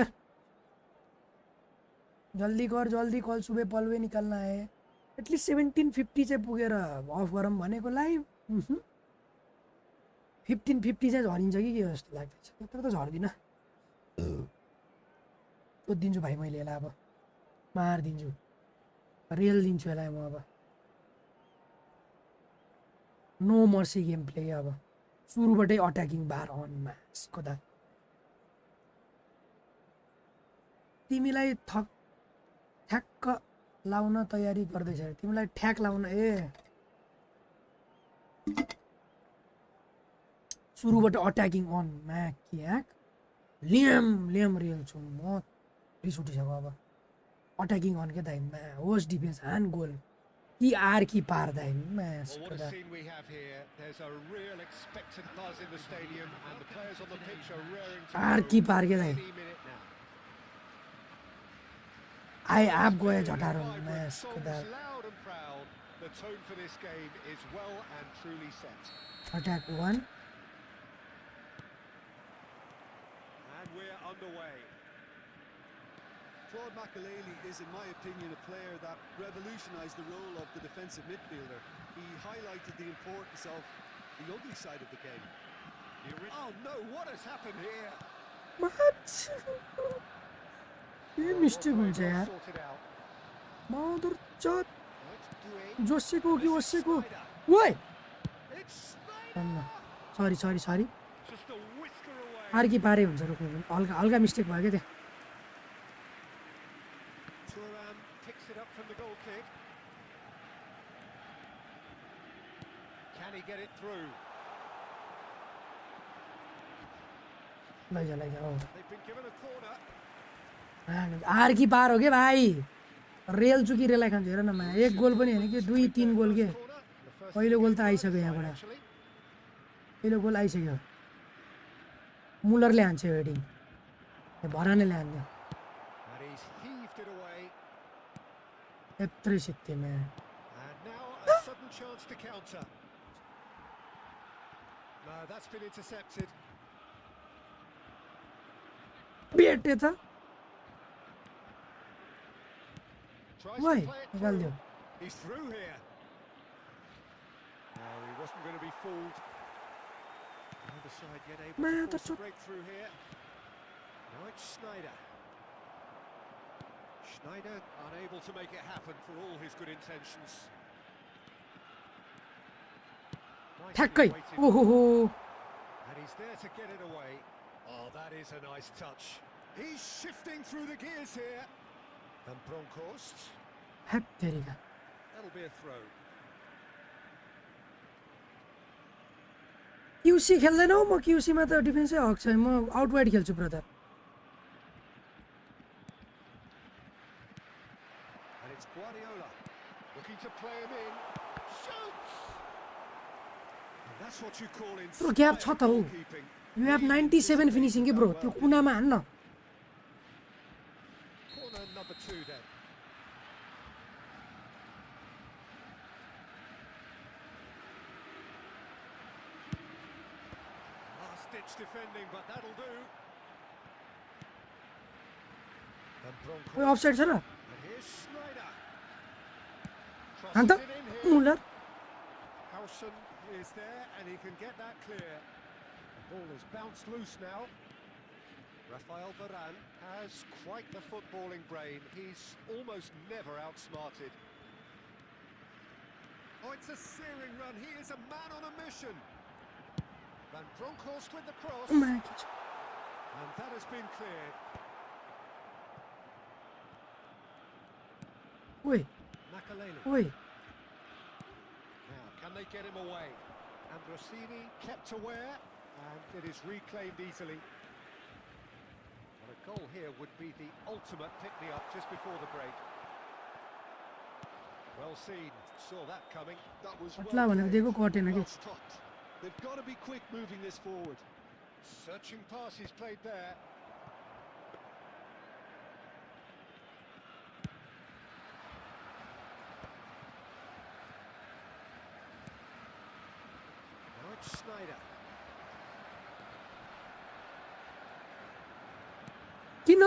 गर जल्दी कल सुबह पल्वे निकाल्न आए एटलिस्ट 1750 चाहिँ पुगेर अफ गरौँ भनेको लाइभ 1550 चाहिँ झरिन्छ कि के जस्तो लाग्दैछ त्यत्रो त झर्दिनँ सोधिदिन्छु भाइ मैले यसलाई अब मारिदिन्छु रियल दिन्छु यसलाई म अब नो मर्सी गेम प्ले अब सुरुबाटै अट्याकिङ बार अनमा यसको त तिमीलाई ठ्याक्क लाउन तयारी गर्दैछ तिमीलाई ठ्याक लाउन सुरुबाट अट्याकिङ अन म्याक ल्याम रियल छु म रिस उठिसक्यो अब अट्याकिङ अन के दाइ होस्ट डिफेन्स हान गोल कि आर कि पार दाइ What a scene we have here. There's a real expectant buzz in the stadium and the players on the pitch are raring to आर कि पार के दाइ any minute now. आई आप गए झटारो म्यासको दा Songs loud and proud. The tone for this game is well and truly set. Attack 1 And we're underway. Claude Makelele is, in my opinion, a player that revolutionised the role of the defensive midfielder. He highlighted the importance of the ugly side of the game. Oh no, what has happened here? What? के mistake हुन्छ यार Sorted out. Mother चट Let's do it. जोसेको कि ओसेको ओइ It's सरी just a whisker away. Archie पारे हुन्छ रोक्नु हल्का मिस्टेक भयो क्या त्यहाँ Thuram picks it up from the goal kick. Can Can he get it through? लैजा They've been given a corner. आर की पार हो के भाई रेल चुकी रेला खान्छ हेर न मा एक गोल पनि हैन के दुई तीन गोल के पहिलो गोल त आइसक्यो यहाँबाट पहिलो गोल आइसक्यो मुलरले हान्छ हेडिङ भरानेले हान्यो And he's heaved it away. यत्रै सित्तेमा And now a sudden chance to counter. No, that's been intercepted. बेटे त Tries Why? to play it निकाल through. दियो He's through here. No, he wasn't going to be fooled. Neither side yet able Man, to that's force a what- breakthrough here. Now it's Schneider. Schneider unable to make it happen for all his good intentions. Nicely ठ्याक्कै weighted. ओहो And he's there to get it away. Oh, that is a nice touch. He's shifting through the gears here. And Bronkhorst. हेट तेरिका That'll be a throw. क्युसी खेल्दैनौ म क्युसीमा त डिफेन्सै हक छ म आउटवाइड खेल्छु brother And it's Guardiola looking to play him in. Shoots! And that's what you call Bro, gap छ inspired त हो goalkeeping. यु हेभ 97 फिनिसिङ के ब्रो त्यो कुनामा हान्न Corner number 2 then. Last-ditch defending, but that'll do. And Bronkhorst. ओइ offside छ र And here's Schneider. हान Crosses त it in here. Muller Howson is there and he can get that clear. The ball has bounced loose now. Rafael Varane has quite the footballing brain. He's almost never outsmarted. Oh, it's a searing run. He is a man on a mission. Van Bronckhorst with the cross. And that has been cleared. ओइ Makalele. ओइ Now, can they get him away? Ambrosini kept aware, and it is reclaimed easily. Well, a goal here would be the ultimate pick-me-up just before the break. Well seen, saw that coming. That was पतला भनेको दिएको कटेन के well stopped. They've got to be quick moving this forward. Searching pass he's played there. Now it's Schneider. किन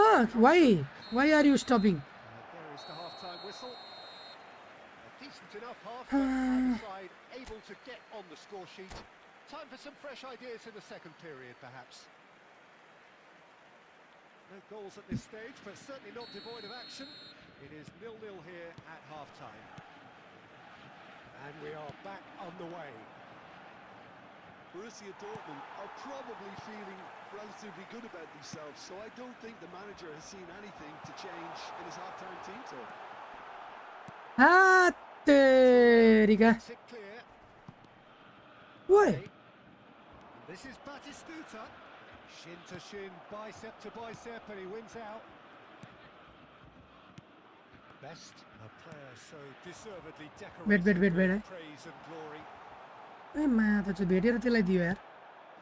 why are you stopping There is the half-time whistle. A decent enough half, but either side able to get on the score sheet. Time for some fresh ideas in the second period, perhaps. No goals at this stage, but certainly not devoid of action. It is 0-0 here at half-time. And we are back on the way. Borussia Dortmund are probably feeling relatively good about themselves, so I don't think the manager has seen anything to change in his half-time team talk. हा तेरिका Gets it clear. ओइ This is Batistuta. Shin to shin, bicep to bicep, and he wins out. Best, a player so deservedly decorated wait, with wait. praise and glory. ए मा त चाहिँ भेटेर त्यसलाई दियो यार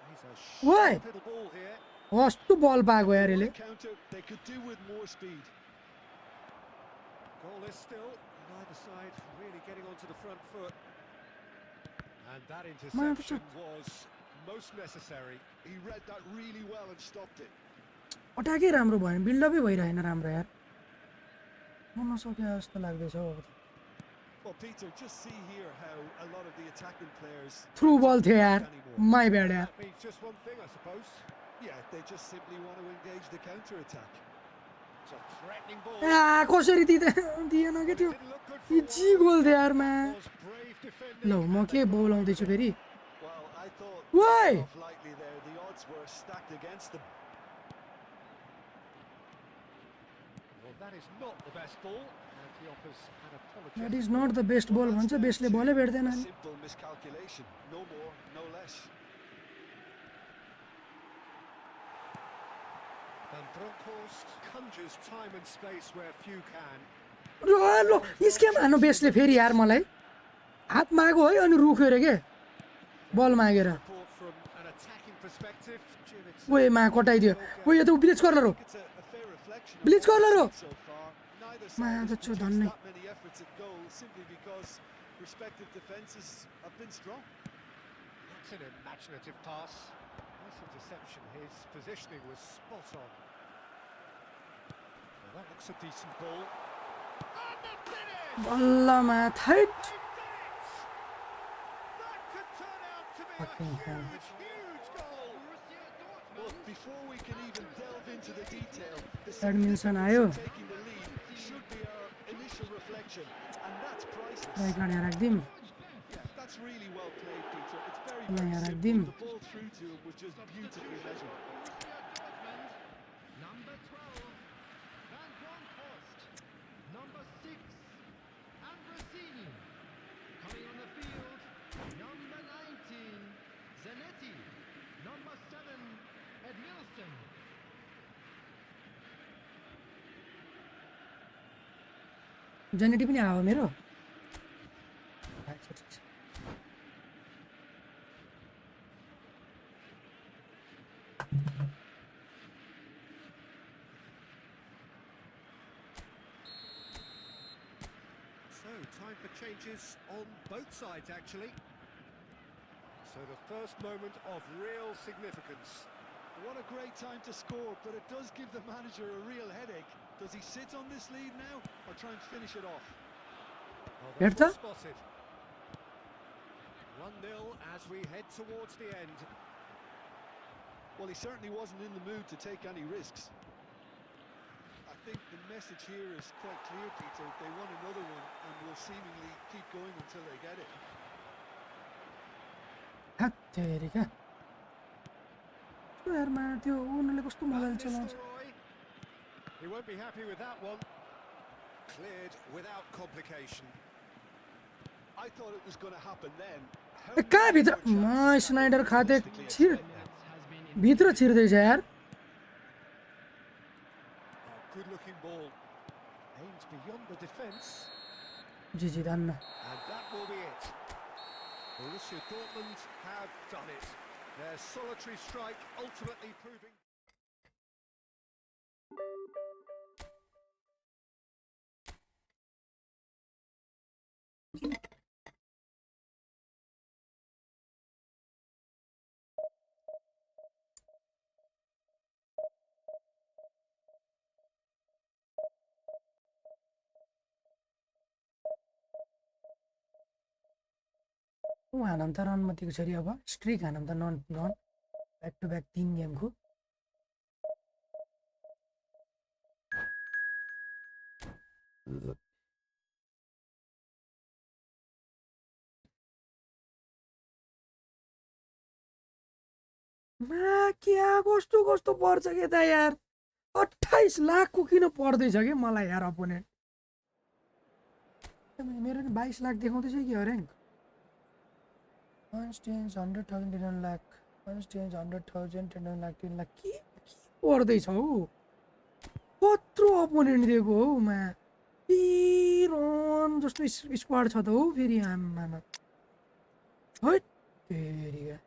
He's a Why? sharp little ball here. कस्तो बल पाएको यार यसले Counter, they could do with more speed. Goal is still, neither side really getting onto the front foot. And that interception was most necessary. He read that really well and stopped it. अट्याकै राम्रो भयो बिल्डअपै भइरहेन राम्रो यार हुन सक्यो जस्तो लाग्दैछ अब त Well, Peter, just see here how a lot of the attacking players through बल थियो यार anymore. माई ब्याड यार That means just one thing, I suppose. Yeah, they just simply want to engage the counter-attack. It's a threatening ball. आ कसरी दिएन के त्यो Didn't look good for a easy while. गोल थियो यार मा Was brave defending. ल म के बोल आउँदैछु फेरि Well, I thought Why? off lightly there. The odds were stacked against them. Well, Well, that is not the best ball, and he offers an apology. That is not the best ball भन्छ बेस्टले बलै भेट्दैन नि Simple miscalculation, no more, no less. Van Bronckhorst conjures time and space where few can. Low scam हान्नु बेस्टले फेरि यार मलाई हात मागो है अनि रुख्यो रे के बल मागेर Support from an attacking perspective. Jim, it's ओए मा कटाइदियो ओए यो त ब्लिच कर्लर हो It's a fair reflection of Blitz what corner. we've seen so far. Neither Man, side has that's so produced done, that many efforts at goal simply because respective defences have been strong. That's an imaginative pass. Nice interception. His positioning was spot on. Well, that looks a decent ball. And the finish! बल्लमा that They've done it! That could turn out to be Fucking a hell. huge goal. But before we can even delve into the detail, the Edmondson significance आयो of taking the lead should be our initial reflection, and that's priceless. Right यहाँ राख्दिम Yeah, that's really well played, Peter. It's very, Yeah, very yeah, simple. Dim. The ball through to him was just beautifully measured. Number 12, Van Bronckhorst. Number 6, Ambrosini. Coming on the field, number 19, Zanetti. Number 7, Edmilson. जेनेटी पनि आयो मेरो अच्छा, ठिक छ। So, time for changes on both sides, actually. So, the first moment of real significance. What a great time to score, but it does give the manager a real headache. Does he sit on this lead now, or try and finish it off? Oh, Here's that's the- well spotted. 1-0 as we head towards the end. Well, he certainly wasn't in the mood to take any risks. I think the message here is quite clear, Peter. They want another one and will seemingly keep going until they get it. हत्तेरिका यारमा त्यो उनीहरूले कस्तो mobile Van चलाउँछ Nistelrooy. He won't be happy with that one. Cleared without complication. I thought it was going to happen then. How ए कहाँ many भित्र more chances म Snyder खाते realistically छिर expect now? भित्र छिर्दैछ यार Oh, good-looking ball. Aimed beyond the defence. जी जी धन्न And that will be it. Borussia Dortmund have done it. Their solitary strike ultimately proving... ऊ हानम त रनमतीको छोरी अब स्ट्रिक हानम त नन नन ब्याक टु ब्याक 3 गेमको मा क्या कस्तो कस्तो पर्छ के त यार 28 लाखको किन पर्दैछ के मलाई यार अपोनेन्ट मेरो नि 22 लाख देखाउँदैछ कि हो rank Constance 100,000 10 lakh. Constance 100,000 10 lakh 10 lakh. के पर्दैछ हौ कत्रो अपोनेन्ट दिएको हौ मा रन जस्तो स्क्वाड छ त हौ फेरि आमामा है फेरि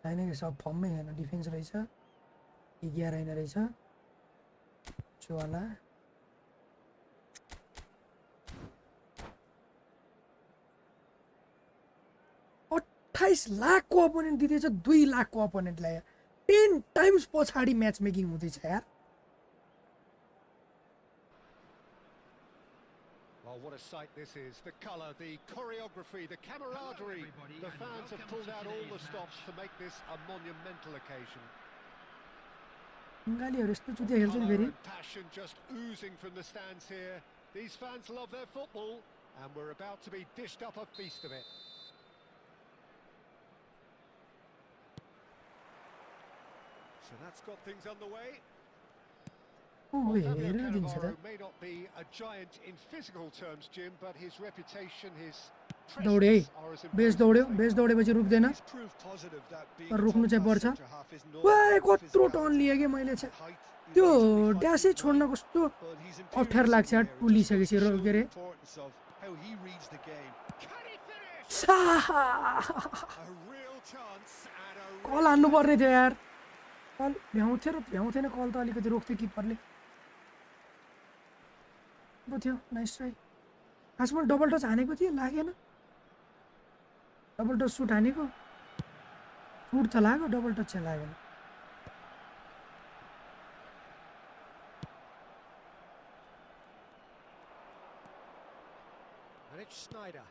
छैन कि सब फर्ममै छैन डिफेन्स रहेछ 11 हैन रहेछ चोवाला 28 लाखको अपोनेन्ट दिँदैछ 2 लाखको अपोनेन्टलाई 10 टाइम्स पछाडि म्याच मेकिङ हुँदैछ यार Well, what a sight this is. The colour, the choreography, the camaraderie. The fans have pulled out all the stops to make this a monumental occasion. बङ्गालीहरू यस्तो चुतिया खेल्छ नि Colour फेरि and passion just oozing from the stands here. These fans love their football, and we're about to be dished up a feast of it. So that's got things underway. Oh, Well, Fabio हेरेर दिन्छ त Cannavaro may not be a giant in physical terms, Jim, but his reputation, his दौडे है presence are as base imposing दौड्यो as they base are. दौडेपछि रुक्दैन He's proved positive that being तर a रोक्नु चाहिँ top-class पर्छ centre-half is not वाइ about कत्रो turn physicality. लिए के मैले At चाहिँ height, he त्यो will easily fight ड्यासै through छोड्न nine, कस्तो but he's अप्ठ्यारो imperious लाग्छ in यार the air. It just उलिसकेपछि goes to show के the अरे importance of how he reads the game. Can he finish? A real chance and a कल real हान्नु पर्ने chance. थियो यार कल भ्याउँथ्यो र भ्याउँथेन कल त अलिकति रोक्थ्यो किपरले पो थियो नाइस ट्राई खासमा डबल टच हानेको थिएँ लागेन डबल टच सुट हानेको सुट त लाग्यो डबल टच चाहिँ लागेन And it's Snyder.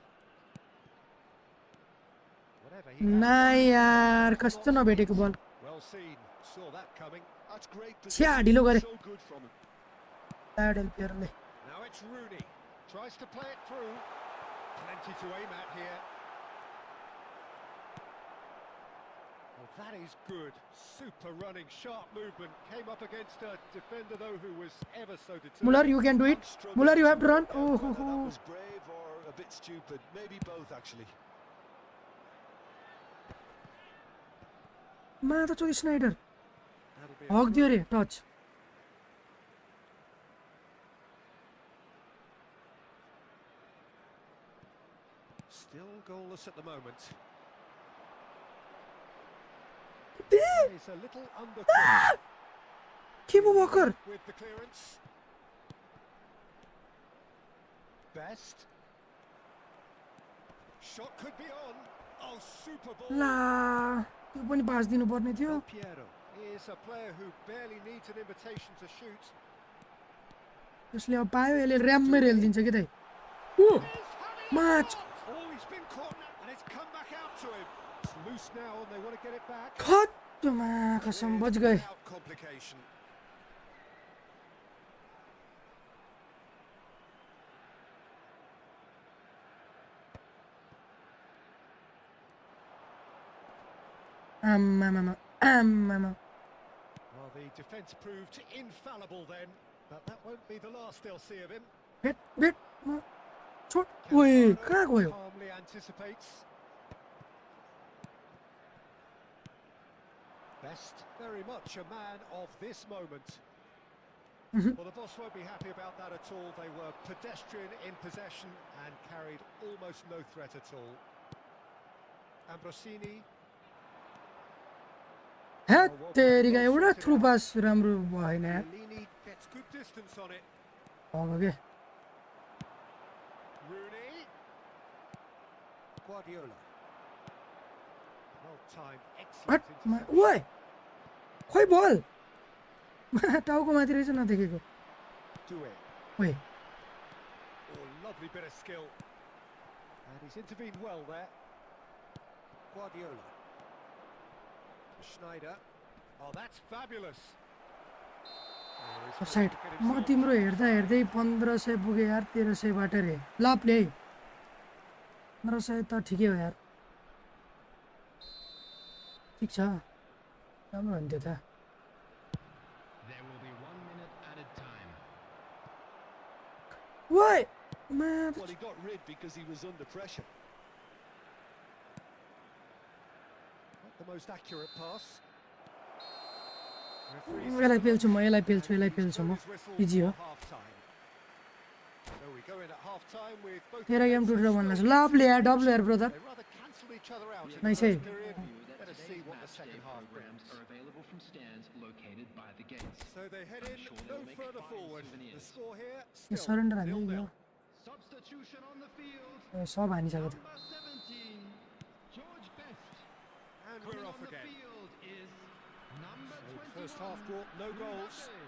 Whatever he ना has यार कस्तो नभेटेको बल well seen. Saw that coming. That's great छ्या positioning. ढिलो गरे So good from him. प्याडल प्लेयरले Now it's Rooney. Tries to play it through. Plenty to aim at here. Well, that is good. Super running, sharp movement. Came up against a defender, though, who was ever so determined. Muller you can do it I'm struggling Muller you have to to run work out oh ho whether that ho was brave or a bit stupid. Maybe both, actually. माथा चोरी Snyder That'll be a हक दियो throw. रे touch Still goalless at the moment. A He's a little undercooked के पो Walker with the clearance. Best. Shot could be on. Oh, super ball. ला त्यो पनि पास दिनु पर्ने थियो Del Piero is a player who barely needs an invitation to shoot. त्यसले अब पायो यसले ऱ्याममै रेल दिन्छ के दाइ Match. Oh, he's been caught and it's come back out to him. It's loose now and they want to get it back. खत्तमा कसम बच गए Without complication. आम्मामामा Well, the defence proved infallible then, but that won't be the last they'll see of him. भेट भेट छोड ओए कहाँ गयो Calmly anticipates. Best, very much a man of this moment. Well, the boss won't be happy about that at all. They were pedestrian in possession and carried almost no threat at all. Ambrosini. हेट तेरिका एउटा through पास राम्रो भएन यार Chiellini gets good distance on it. भएको के Rooney. Guardiola. Well timed, हट excellent. ओए खोइ बल टाउको माथि रहेछ नदेखेको Do it. ओए Oh, lovely bit of skill. And he's intervened well there. Guardiola. Schneider. Oh, that's fabulous. Oh, he's offside managed to get म himself- तिम्रो हेर्दा हेर्दै 1500 पुगे यार 1300बाट रे लापले 1500 त ठिकै हो यार ठिक छ राम्रो हुन्थ्यो त There will be 1 minute added time. ओए मा Well, he got rid because he was under pressure. Not the most accurate pass. Referee यसलाई says- पेल्छु म यसलाई पेल्छु And यसलाई he's पेल्छु म blown his whistle इजी हो for half-time. So we go in at half-time with both तेरा game defenses टुटेर भन्नु showing लापले यार W यार brother They rather cancelled each other out in the Nice, first eh? period. That Let us see today's what the match second day half programs brings. are available from stands located by the gates. So they head in sure no they'll make further fine forward. The souvenirs. score here यो still surrender हान्यो 0-0. Substitution on the field. सब हानिसकेको थियो Number 17, George Best. And Coming we're on off the again. field is number So 21. first half brought no goals. Mbappe.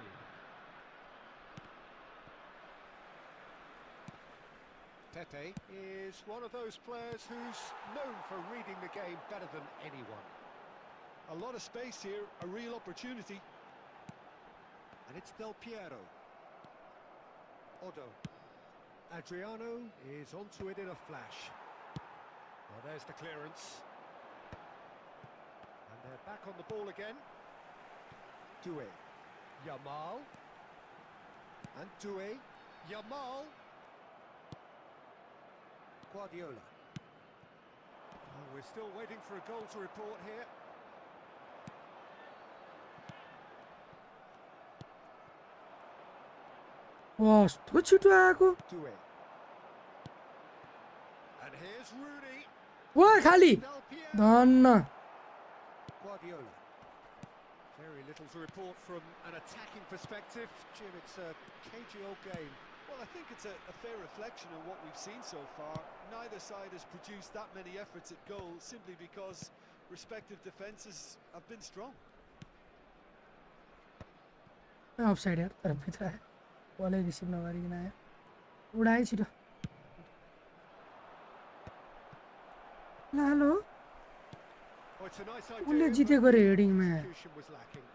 Pepe is one of those players who's known for reading the game better than anyone. A lot of space here, a real opportunity. And it's Del Piero. Odo. Adriano is onto it in a flash. Well, there's the clearance. And they're back on the ball again. Due. Yamal. And Due. Yamal. Guardiola. Oh, we're still waiting for a goal to report here. कस्तो छिटो आएको Due. And here's Rooney. ओए खाली Del Piero. धन्न Guardiola. Very little to report from an attacking perspective. Jim, it's a cagey old game. Well, I think it's a fair reflection on what we've seen so far. Neither side has produced that many efforts at goal simply because respective defences have been strong. Offside यार तर भित्र आयो बलै receive नगरिकन आयो उडायो छिटो ल hello Oh, it's a nice idea, उसले but जितेको रे हेडिङमा execution was lacking.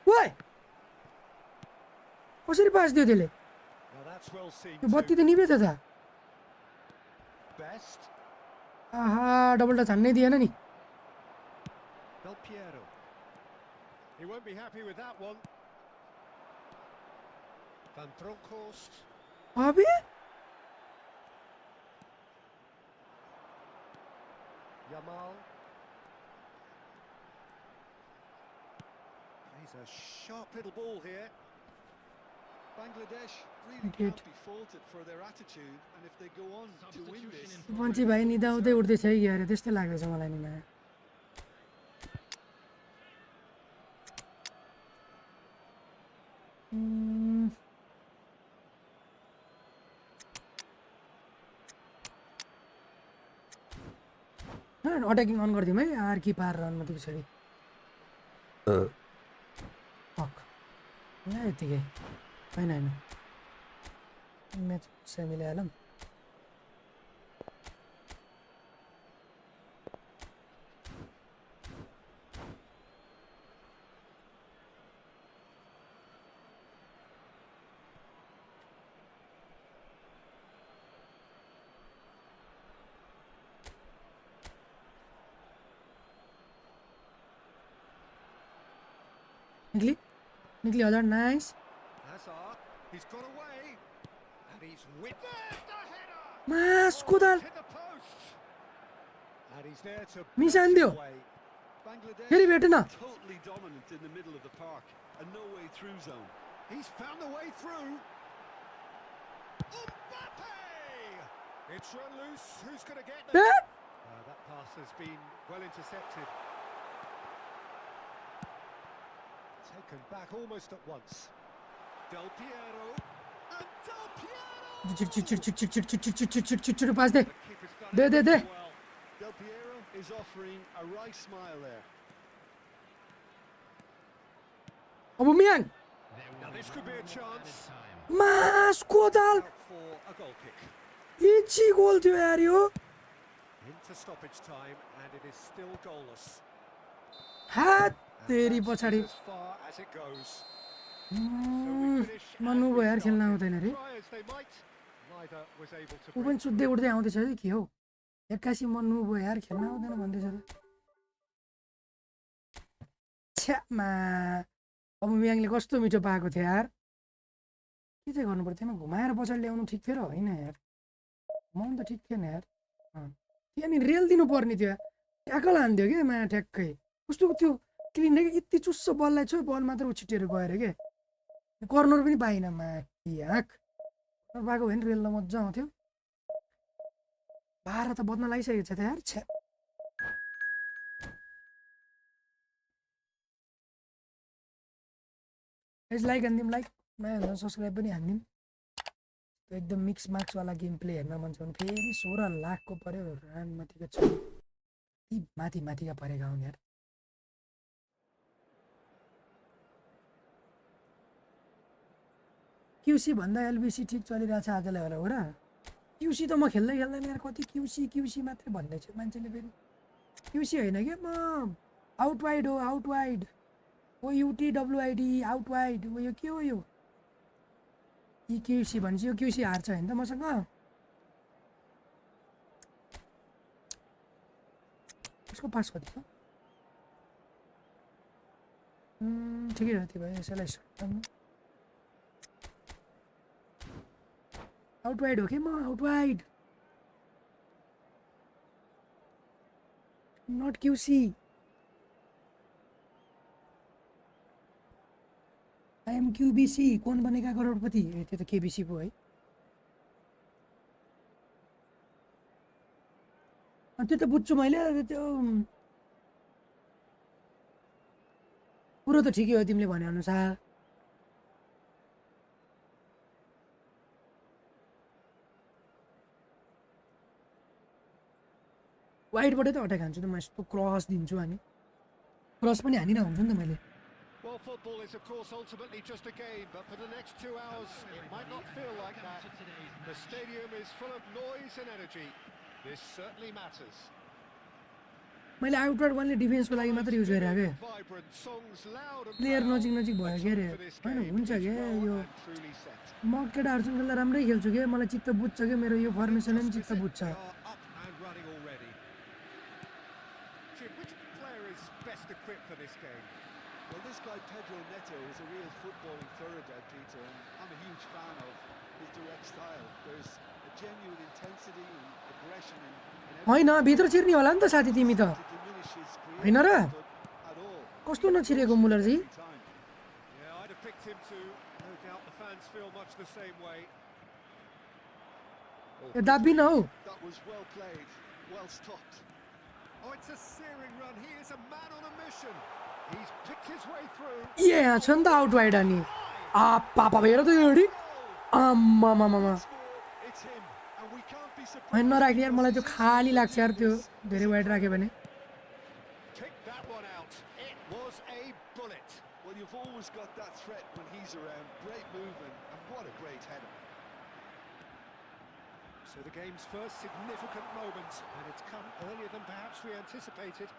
ओए कसरी पास दियो त्यसले Now that's well seen त्यो बत्ती too. त निभेछ त Best. आहा डबल टच हान्नै दिएन नि Del Piero. He won't be happy with that one. Van Bronckhorst. अबे Yamal. He's a sharp little ball here. Bangladesh really Indeed. can't be faulted for their attitude, and if they go on to win this, पञ्ची भाइ निदाउँदै उठ्दैछ है यार त्यस्तै लाग्दैछ मलाई नि माया attacking अन गरिदिउँ है आर कि पार रनमा त्यो पछाडि ल यतिकै होइन होइन म्याच मिलाइहालौँ निक्ली हजार nice Hazard. He's got away. And he's with there's the header. मास कोदाल Hit the post. And he's there to मिसान burst दियो it away. Bangladesh फेरि भेटेन totally dominant in the middle of the park, and no way through zone. He's found the way through. Mbappe! It's run loose. Who's going to get there? भेट That pass has been well intercepted. Taken back almost at once. Del Piero. And Del Piero! छिटो पास दे The keeper's done they it they they Well, Del Piero is offering a wry smile there. अब मियाङ Now this could be a chance. मास कोदाल Out for a goal kick. Easy goal थियो यार यो Into stoppage time, and it is still goalless. हात And तेरी that's पछाडि as far as it goes. So we finish as Mannu we भयो यार खेल्न started. आउँदैन रे Try as they might, neither was able to ऊ पनि break सुत्दै उठ्दै आउँदैछ है के हो एक्कासी मन्नु भयो यार खेल्न आउँदैन भन्दैछ त छ्यामा अब मियाङले कस्तो मिठो पाएको थियो यार के चाहिँ गर्नु पर्थेन घुमाएर पछाडि ल्याउनु ठिक थियो र होइन यार घुमाउनु त ठिक थिएन यार त्यहाँ नि रेल दिनु पर्ने थियो ट्याकल हान्थ्यो क्या मा ठ्याक्कै कस्तो त्यो क्लिन यति चुस्सो बललाई छ बल मात्र उछिटेर गएर के कर्नर पनि पाइन मा याक पाएको भए नि रेल त मजा आउँथ्यो 12 त बद्न लागिसकेको छ त यार छ्या गाइस लाइक हान्दिउँ लाइक नयाँ सब्सक्राइब पनि हान्दिउँ एकदम मिक्स मार्क्स वाला गेम प्ले हेर्न मन छ भने फेरि 16 लाखको पर्यो रान माथिको छ ती माथि माथिका परेका हुन् यार क्यूसी भन्दा एलबीसी ठीक चलिरहेछ आजलाई होला हो र क्यूसी त म खेल्दै खेल्दैन यार कति क्यूसी मात्रै भन्दैछु मान्छेले फेरि क्यूसी होइन के म आउट वाइड हो आउट वाइड ओ युटी डब्लुआइडी आउट वाइड ओ यो के हो यो ई क्यूसी भन्छ यो क्यूसी हार्छ होइन त मसँग यसको पास कति छ ठिकै हो त्यो भयो यसैलाई आउट वाइड हो कि म out wide not QC I am KBC Kaun Banega करोडपति त्यो त केबीसी पो है त्यो त बुझ्छु मैले त्यो कुरो त ठिकै हो तिमीले भने अनुसार वाइडबाटै त अट्याक हान्छु त म यस्तो क्रस दिन्छु अनि क्रस पनि हानिन हुन्छ नि त मैले Well, football is, of course, ultimately just a game, but for the next 2 hours, it might not feel like that. The stadium is full of noise and energy. This certainly matters. मैले outward वानले डिफेन्सको लागि मात्र use गरेँ के Vibrant songs, loud and player proud. नजिक भयो के अरे होइन हुन्छ के यो म केटाहरूसँग खेल्दा राम्रै खेल्छु के मलाई चित्त बुझ्छ के मेरो यो फर्मेसन पनि चित्त बुझ्छ They are up and running already. Jim, which player is best equipped for this game? Well, this guy Pedro Neto is a real footballing thoroughbred, Peter, and I'm a huge fan of his direct style. There's a genuine intensity and aggression in होइन भित्र छिर्ने होला नि त साथी तिमी त to diminish his होइन र creativity at all. कस्तो नछिरेको मुलरजी Time. Yeah, I'd have picked him too. No doubt the fans feel much the same way. यो दाबी न हौ That was well played, well stopped. Oh, it's a searing run. He is a man on a mission. He's picked his way through. ए यहाँ छ नि त out wide अनि आ पापा हेर त यो Heidi आम्मामामा It's him, and we can't be surprised. होइन नराख्ने यार मलाई त्यो खाली लाग्छ यार त्यो धेरै वाइड राख्यो भने Picked that one out. It was a bullet. Well, you've always got that threat when he's around. Great movement, and what a great header. So the game's first significant moment, and it's come earlier than perhaps we anticipated.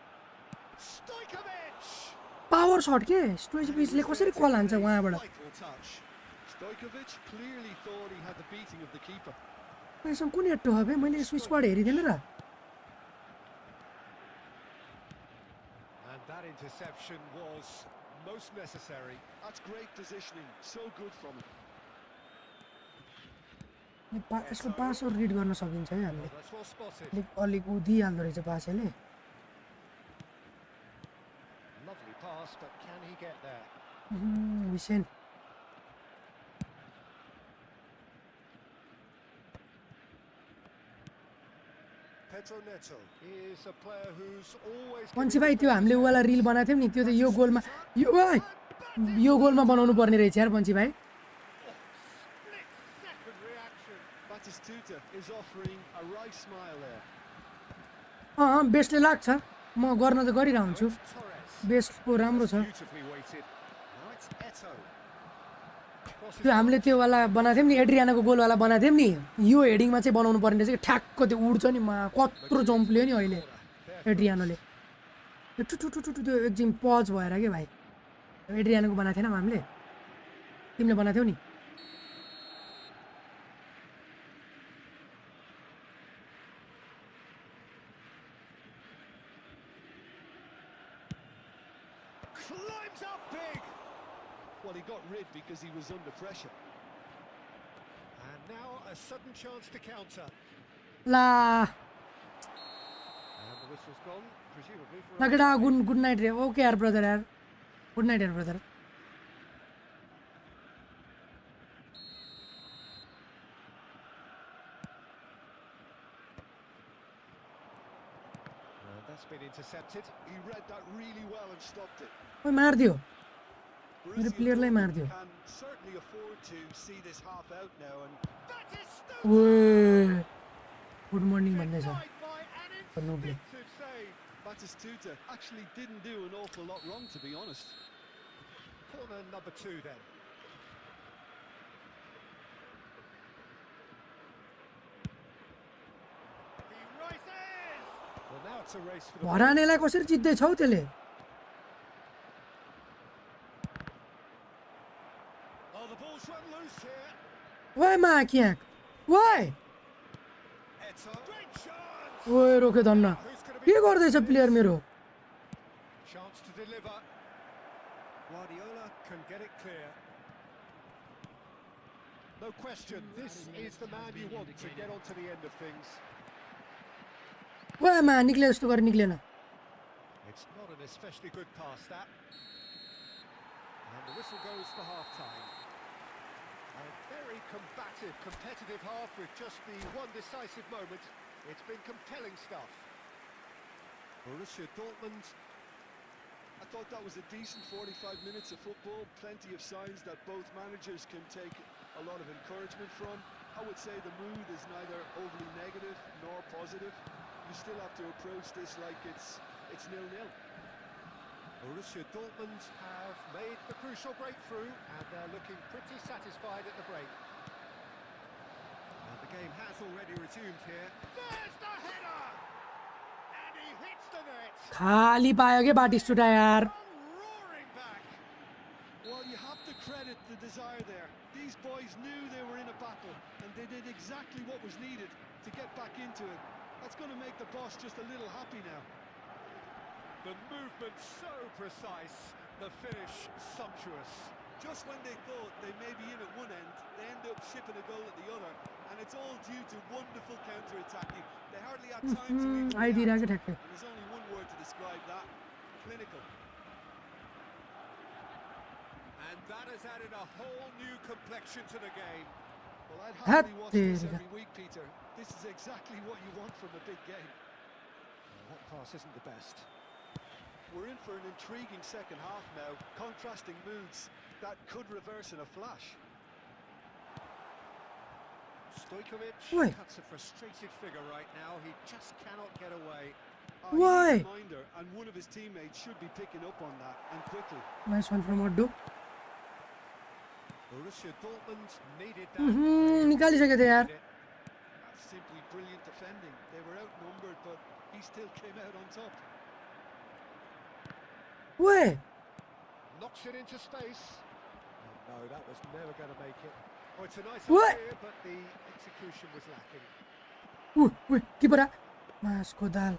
Stojkovic! Power shot के स्टोरेजले कसरी कल हान्छ उहाँबाट Vital touch. Stojkovic clearly thought he had the beating of the keeper. यसमा कुन एटो हो बे मैले स्विचबाट हेरिदिएन र And that interception was most necessary. That's great positioning. So good from him. यसको पासहरू रिड गर्न सकिन्छ है हामीले That's well spotted. अलिक उदिहाल्दो रहेछ पासले Lovely pass, but can he get there? Visen Pedro Neto is a player who's always पन्छी भाइ त्यो हामीले उवाला रिल बनाएको थियौँ नि त्यो त यो गोलमा यो गोलमा बनाउनु पर्ने रहेछ यार पन्छी भाइ split-second reaction. Batistuta is offering a right smile there. बेस्टले लाग्छ म गर्न त गरिरहन्छु Torres. बेस्टको राम्रो छ Beautifully weighted. Now it's Eto. त्यो हामीले त्यो वाला बनाएको थियौँ नि एड्रियानाको गोलवाला बनाएको थियौँ नि यो हेडिङमा चाहिँ बनाउनु पर्ने रहेछ कि ठ्याक्क त्यो उड्छ नि कत्रो जम्प लियो नि अहिले एड्रियानोले त्यो एकछिन पज भएर के भाइ एड्रियानाको बनाएको थिएन हामीले तिमीले बनाएको थियौ नि Climbs up big. Well, he got rid because he was under pressure. And now a sudden chance to counter. ला And the whistle's gone, presumably for a... केटा गुड नाइट रे ओके यार ब्रदर यार गुड नाइट यार brother And that's been intercepted. He read that really well and stopped it. ओइ मारिदियो मेरो Borussia प्लेयरलाई Dortmund मारिदियो can certainly afford to see this half out now, and Batistuta! ओए good morning भन्दैछ Denied by an नोब्ले instinctive save. Batistuta actually didn't do an awful lot wrong, to be honest. Corner number 2 then. He rises! Well, now it's a race for the... भरानेलाई कसरी जित्दैछौ त्यसले Oh, the ball's run loose here. ओए माकियाक ओए Eto. Great chance! ओए रोक्यो धन्न Who's going to के गर्दैछ player मेरो Chance to deliver. Guardiola can get it clear. No question, this is the man you want to get on to the end of things. ओए मा निक्ले जस्तो गरे निक्लेन It's not an especially good pass, that. And the whistle goes for half-time. A very combative, competitive half with just the one decisive moment. It's been compelling stuff. Borussia Dortmund. I thought that was a decent 45 minutes of football. Plenty of signs that both managers can take a lot of encouragement from. I would say the mood is neither overly negative nor positive. You still have to approach this like it's 0-0. Borussia Dortmund have made the crucial breakthrough and they're looking pretty satisfied at the break. And the game has already resumed here. There's the header! And he hits the net! खाली पायो के बाटिस्टुटा यार Roaring back! Well, you have to credit the desire there. These boys knew they were in a battle, and they did exactly what was needed to get back into it. That's going to make the boss just a little happy now. The movement so precise, the finish sumptuous. Just when they thought they may be in at one end, they end up shipping a goal at the other, and it's all due to wonderful counter-attacking. They hardly had time to even आइदिरा react, के ठ्याक्कै and there's only one word to describe that: clinical. And that has added a whole new complexion to the game. Well, I'd Hat happily watch this तेरिका every week, Peter. This is exactly what you want from a big game. That pass isn't the best. We're in for an intriguing second half now. Contrasting moods that could reverse in a flash. Stojkovic Why? cuts a frustrated figure right now. He just cannot get away. He Why? needs a reminder, and one of his teammates should be picking up on that, and quickly. Nice one from अड्डु Borussia Dortmund needed that. निकालिसके थियो यार That's simply brilliant defending. They were outnumbered, but he still came out on top. ओए Knocks it into space. Oh, no, that was never going to make it. Oh, it's a nice What? idea, but the execution was lacking. ओए किपरा मासको दाल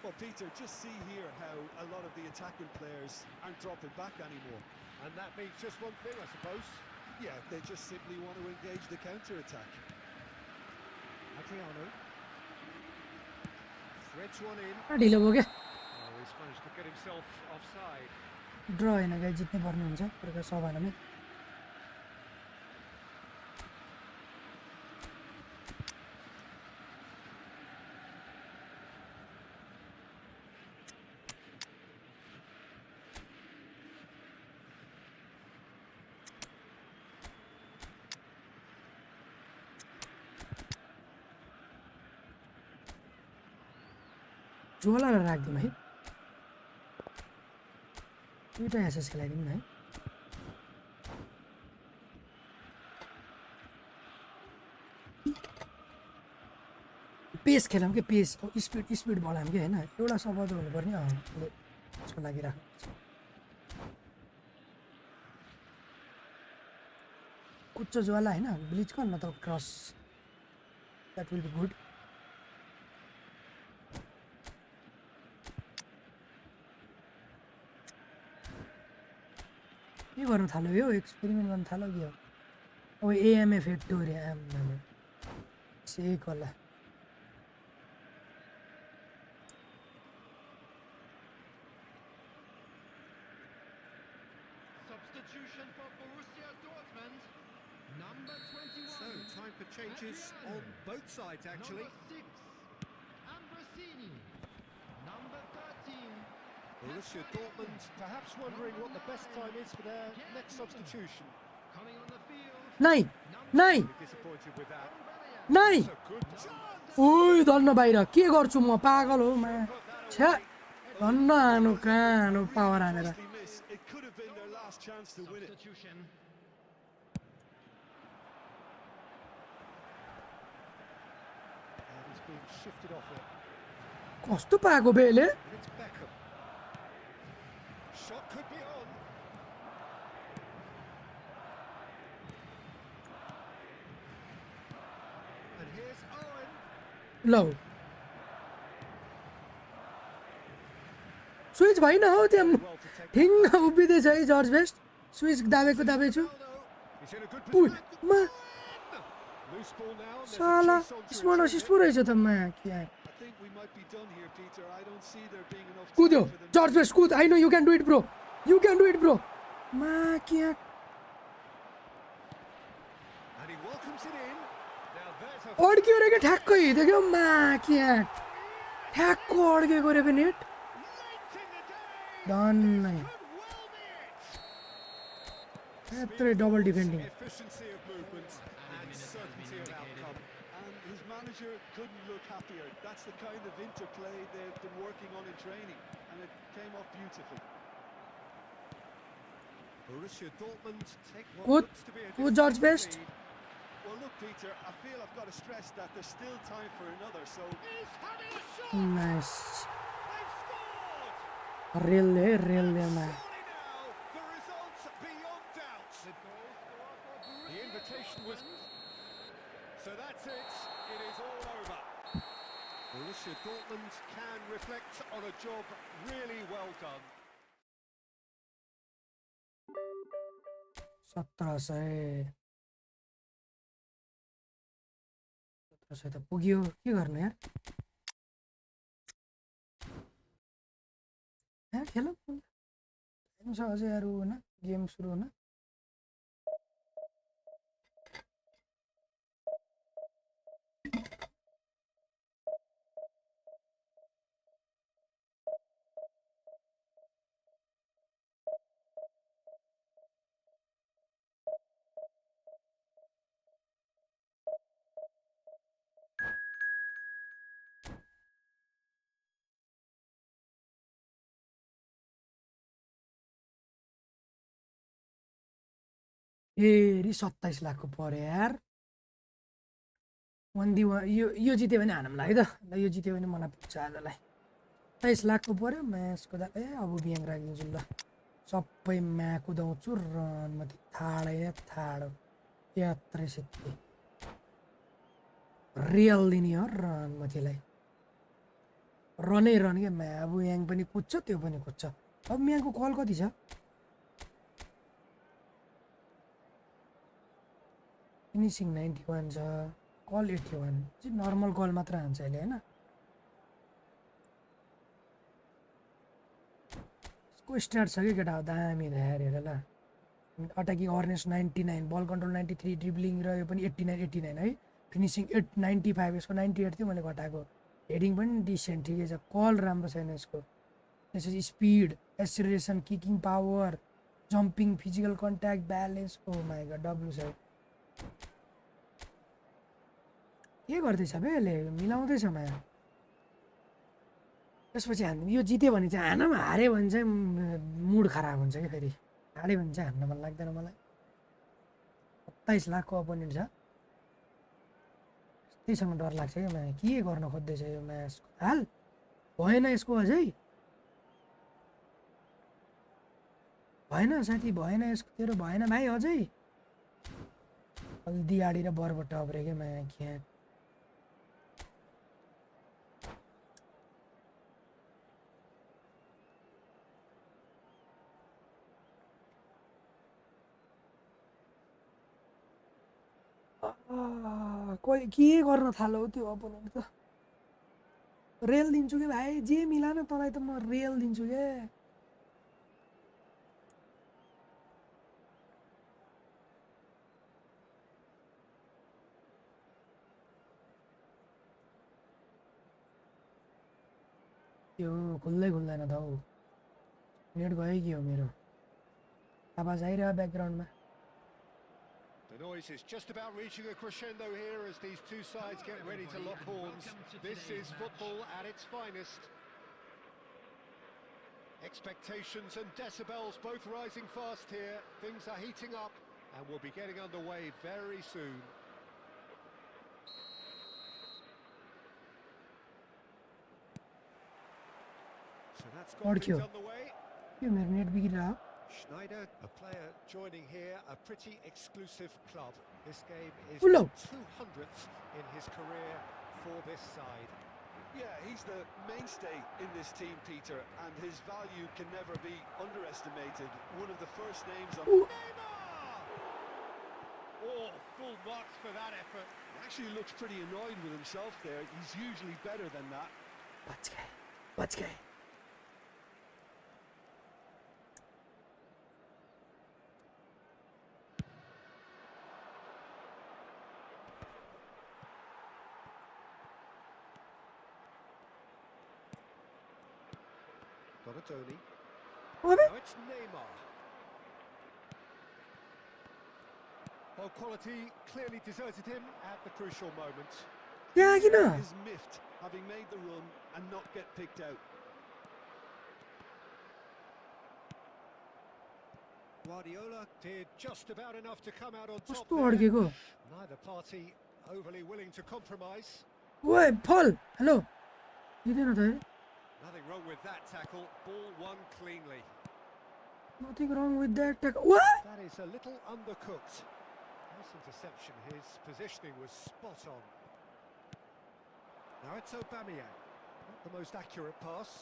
Well, Peter, just see here how a lot of the attacking players aren't dropping back anymore. And that means just one thing, I suppose. Yeah, they just simply want to engage the counter-attack. Adriano threads one in. ढिलो भयो क्या Oh, he's managed to get himself offside. ड्र होइन गाई जित्नै पर्ने हुन्छ प्रकार सभानामै ज्वालालाई राखिदिउँ है दुईवटा एसएस खेलाइदिउँ न है पेस खेलाउँ कि पेस स्पिड बढाउँ कि होइन एउटा शब्द हुनुपर्ने त्यसको लागि राख्नु कुच्चो ज्वाला होइन ब्लिच गर्न न त cross that will be good के गर्नु थाल्यो यो एक्सपेरिमेन्ट गर्नु थाल्यो कि अब एएमएफ हेट्यो अरे आम्मामा सेक होला Substitution for Borussia Dortmund. Number 21. So, time for changes on both sides, actually. Number 6. Ambrosini. Number 13. Borussia Dortmund perhaps wondering what the best time is for their next substitution. Coming on the field. नै नै Disappointed with that. नै It's a good chance. ओइ धन्न बाहिर के गर्छु म पागल हो मा छ्या धन्न आनु कहाँ आनु पावर हानेर Honestly, miss. It could have been their last chance to win it. Substitution. And he's being shifted off it. कस्तो पाएको बेले And it's Beckham. Shot could be on. And here's Owen. ल स्विच भएन हौ त्यहाँ Well to take ठिङ्ग उभिँदैछ है George Best switch दाबेको दाबेछु Ronaldo. He's in a good उही position. मा Loose ball now. There's a साला chase on to smart retrieve assist it. पो रहेछ त मा क्या I think we might be done here, Peter. I don't see there being enough कुद्यो time for them. जर्ज बेस्ट कुद I know you can do it bro you can do it bro मा क्या And he welcomes it in. Now there's a अड्कियो रे क्या ठ्याक्कै देख्यो मा क्या ठ्याक्क अड्केको रे पनि net late in the day. धन्नै Could well be it. यत्रै double defending Efficiency of movement and certainty of outcome. And his manager couldn't look happier. That's the kind of interplay they've been working on in training, and it came off beautifully. Borussia Dortmund take what Good. looks to be a Good, George decisive Best. lead. Well, look, Peter, I feel I've got to stress that there's still time for another, so He's having a shot. Nice They've scored. रेलले मा Surely now the results beyond doubt. The invitation was. So that's it. It is all over. Borussia Dortmund can reflect on a job really well done. 1700 त पुग्यो के गर्नु यार यार खेलौँ time छ अझै यार होइन गेम सुरु हुन फेरि 27 लाखको पर्यो यार 1D1 यो जित्यो भने हानौँ है त ल यो जित्यो भने मलाई पुग्छ आजलाई 27 लाखको पर्यो म्याचको दा अब बिहान राखिदिन्छु ल सबै म्या कुदाउँछु रन माथि ठाडो यात्रै सिद्धि रियल दिने हो रन माथिलाई रनै रन क्या म्या अब याङ पनि कुद्छ त्यो पनि कुद्छ अब म्याङको कल कति छ फिनिसिङ 91 छ कल 81 चाहिँ नर्मल कल मात्र हान्छ अहिले होइन यसको स्टार्ट छ कि केटा दामी हेर हेर ल अट्याकिङ अवर्नेस 99 बल कन्ट्रोल 93 ड्रिब्लिङ र यो पनि 89 है फिनिसिङ 95 यसको 98 थियो मैले घटाएको हेडिङ पनि डिसेन्ट ठिकै छ कल राम्रो छैन यसको त्यसपछि speed acceleration kicking power jumping physical contact balance oh my god W छ के गर्दैछ बे यसले मिलाउँदैछ माया त्यसपछि हान्नु यो जित्यो भने चाहिँ हानौँ हाऱ्यो भने चाहिँ मुड खराब हुन्छ कि फेरि हाऱ्यो भने चाहिँ हान्न मन लाग्दैन मलाई 27 लाखको अपोनेन्ट छ त्यहीसँग डर लाग्छ क्या माया के गर्न खोज्दैछ यो म्याच हाल भएन यसको अझै भएन साथी भएन यसको तेरो भएन भाइ अझै हल्दी आडी र बरबट अब्रे क्या माया ख्या कोही के गर्न थाल्यो हौ त्यो अपोनेन्ट त रेल दिन्छु कि भाइ जे मिलान तँलाई त म रेल दिन्छु क्या यो खुल्दै खुल्दैन त हौ नेट गयो कि हो मेरो आवाज आइरह्यो ब्याकग्राउन्डमा The noise is just about reaching a crescendo here as these two sides get ready to lock horns. This is football at its finest. Expectations and decibels both rising fast here. Things are heating up and we'll be getting underway very soon. So that's got things underway. यो मेरो net बिग्रिरहेको Schneider, a player joining here, a pretty exclusive club. This game is Hello. the 200th in his career, for this side. Yeah, he's the mainstay in this team, Peter, and his value can never be underestimated. One of the first names on... Neymar! Oh, full marks for that effort. He actually looks pretty annoyed with himself there. He's usually better than that. बच गए Donatoni. अबे Now it's Neymar. Well, quality clearly deserted him at the crucial moment. क्या किन He is miffed, having made the run and not get picked out. Guardiola did just about enough to come out on top कस्तो there. अड्केको Neither party overly willing to compromise. ओए फल hello दिदैन त Nothing wrong with that tackle. Ball won cleanly. nothing wrong with that what That is a little undercooked. Nice interception. His positioning was spot on. Now it's Aubameyang. Not the most accurate pass.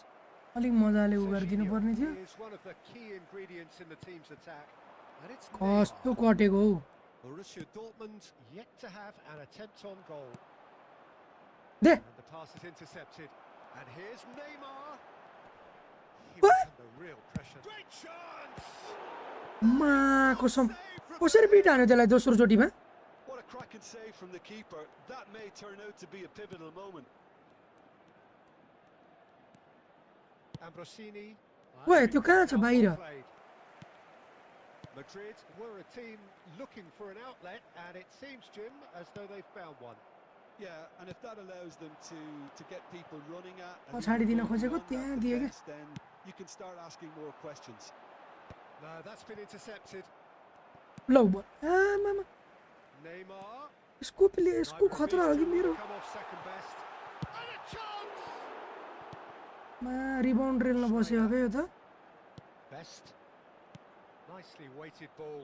अलिक मजाले उ गरिदिनु पर्ने थियो He is one of the key ingredients in the team's attack. And it's कस्तो Neymar. कटेको how Borussia Dortmund yet to have an attempt on goal. They And the pass is intercepted. And here's Neymar. He What? was under real pressure. Great chance! मा कसम कसरी पिट हान्यो त्यसलाई दोस्रो चोटीमा What a cracking save from the keeper. That may turn out to be a pivotal moment. Ambrosini. ओए त्यो कहाँ छ बाहिर Madrid were a team looking for an outlet, and it seems, Jim, as though they've found one. Yeah, and if that allows them to get people running at and पछाडी दिन going खोजेको beyond त्यहाँ that दिए के defense, then you can start asking more questions. No, that's been intercepted. लौ आमामा Neymar. यसको play यसको खतरा हो कि मेरो Come off second best. And a chance! मा रिबाउन्ड रेलमा बस्यो अब यो त Best. Nicely weighted ball.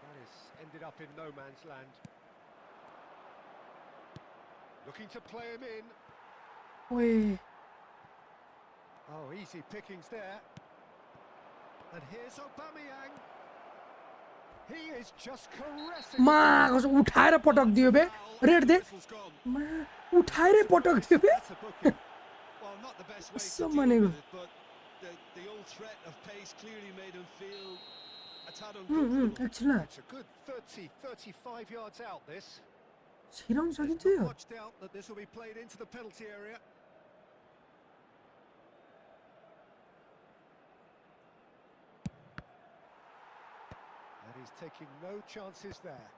That has ended up in no man's land. Looking to play him in. ओए Oh, easy pickings there. And here's Aubameyang. He is just caressing. मा कसो उठाएर पटक दियो बे रेड दे Whistle's gone. मा उठाएर पटक दियो बे That's a booking. Well, not the best way to Some deal money. with it, but the old threat of pace clearly made him feel a tad uncomfortable. एकछिन It's a good 30, 35 yards out, this. छिराउन सकिन्छ There's yo not much doubt that this will be played into the penalty area. And he's taking no chances there.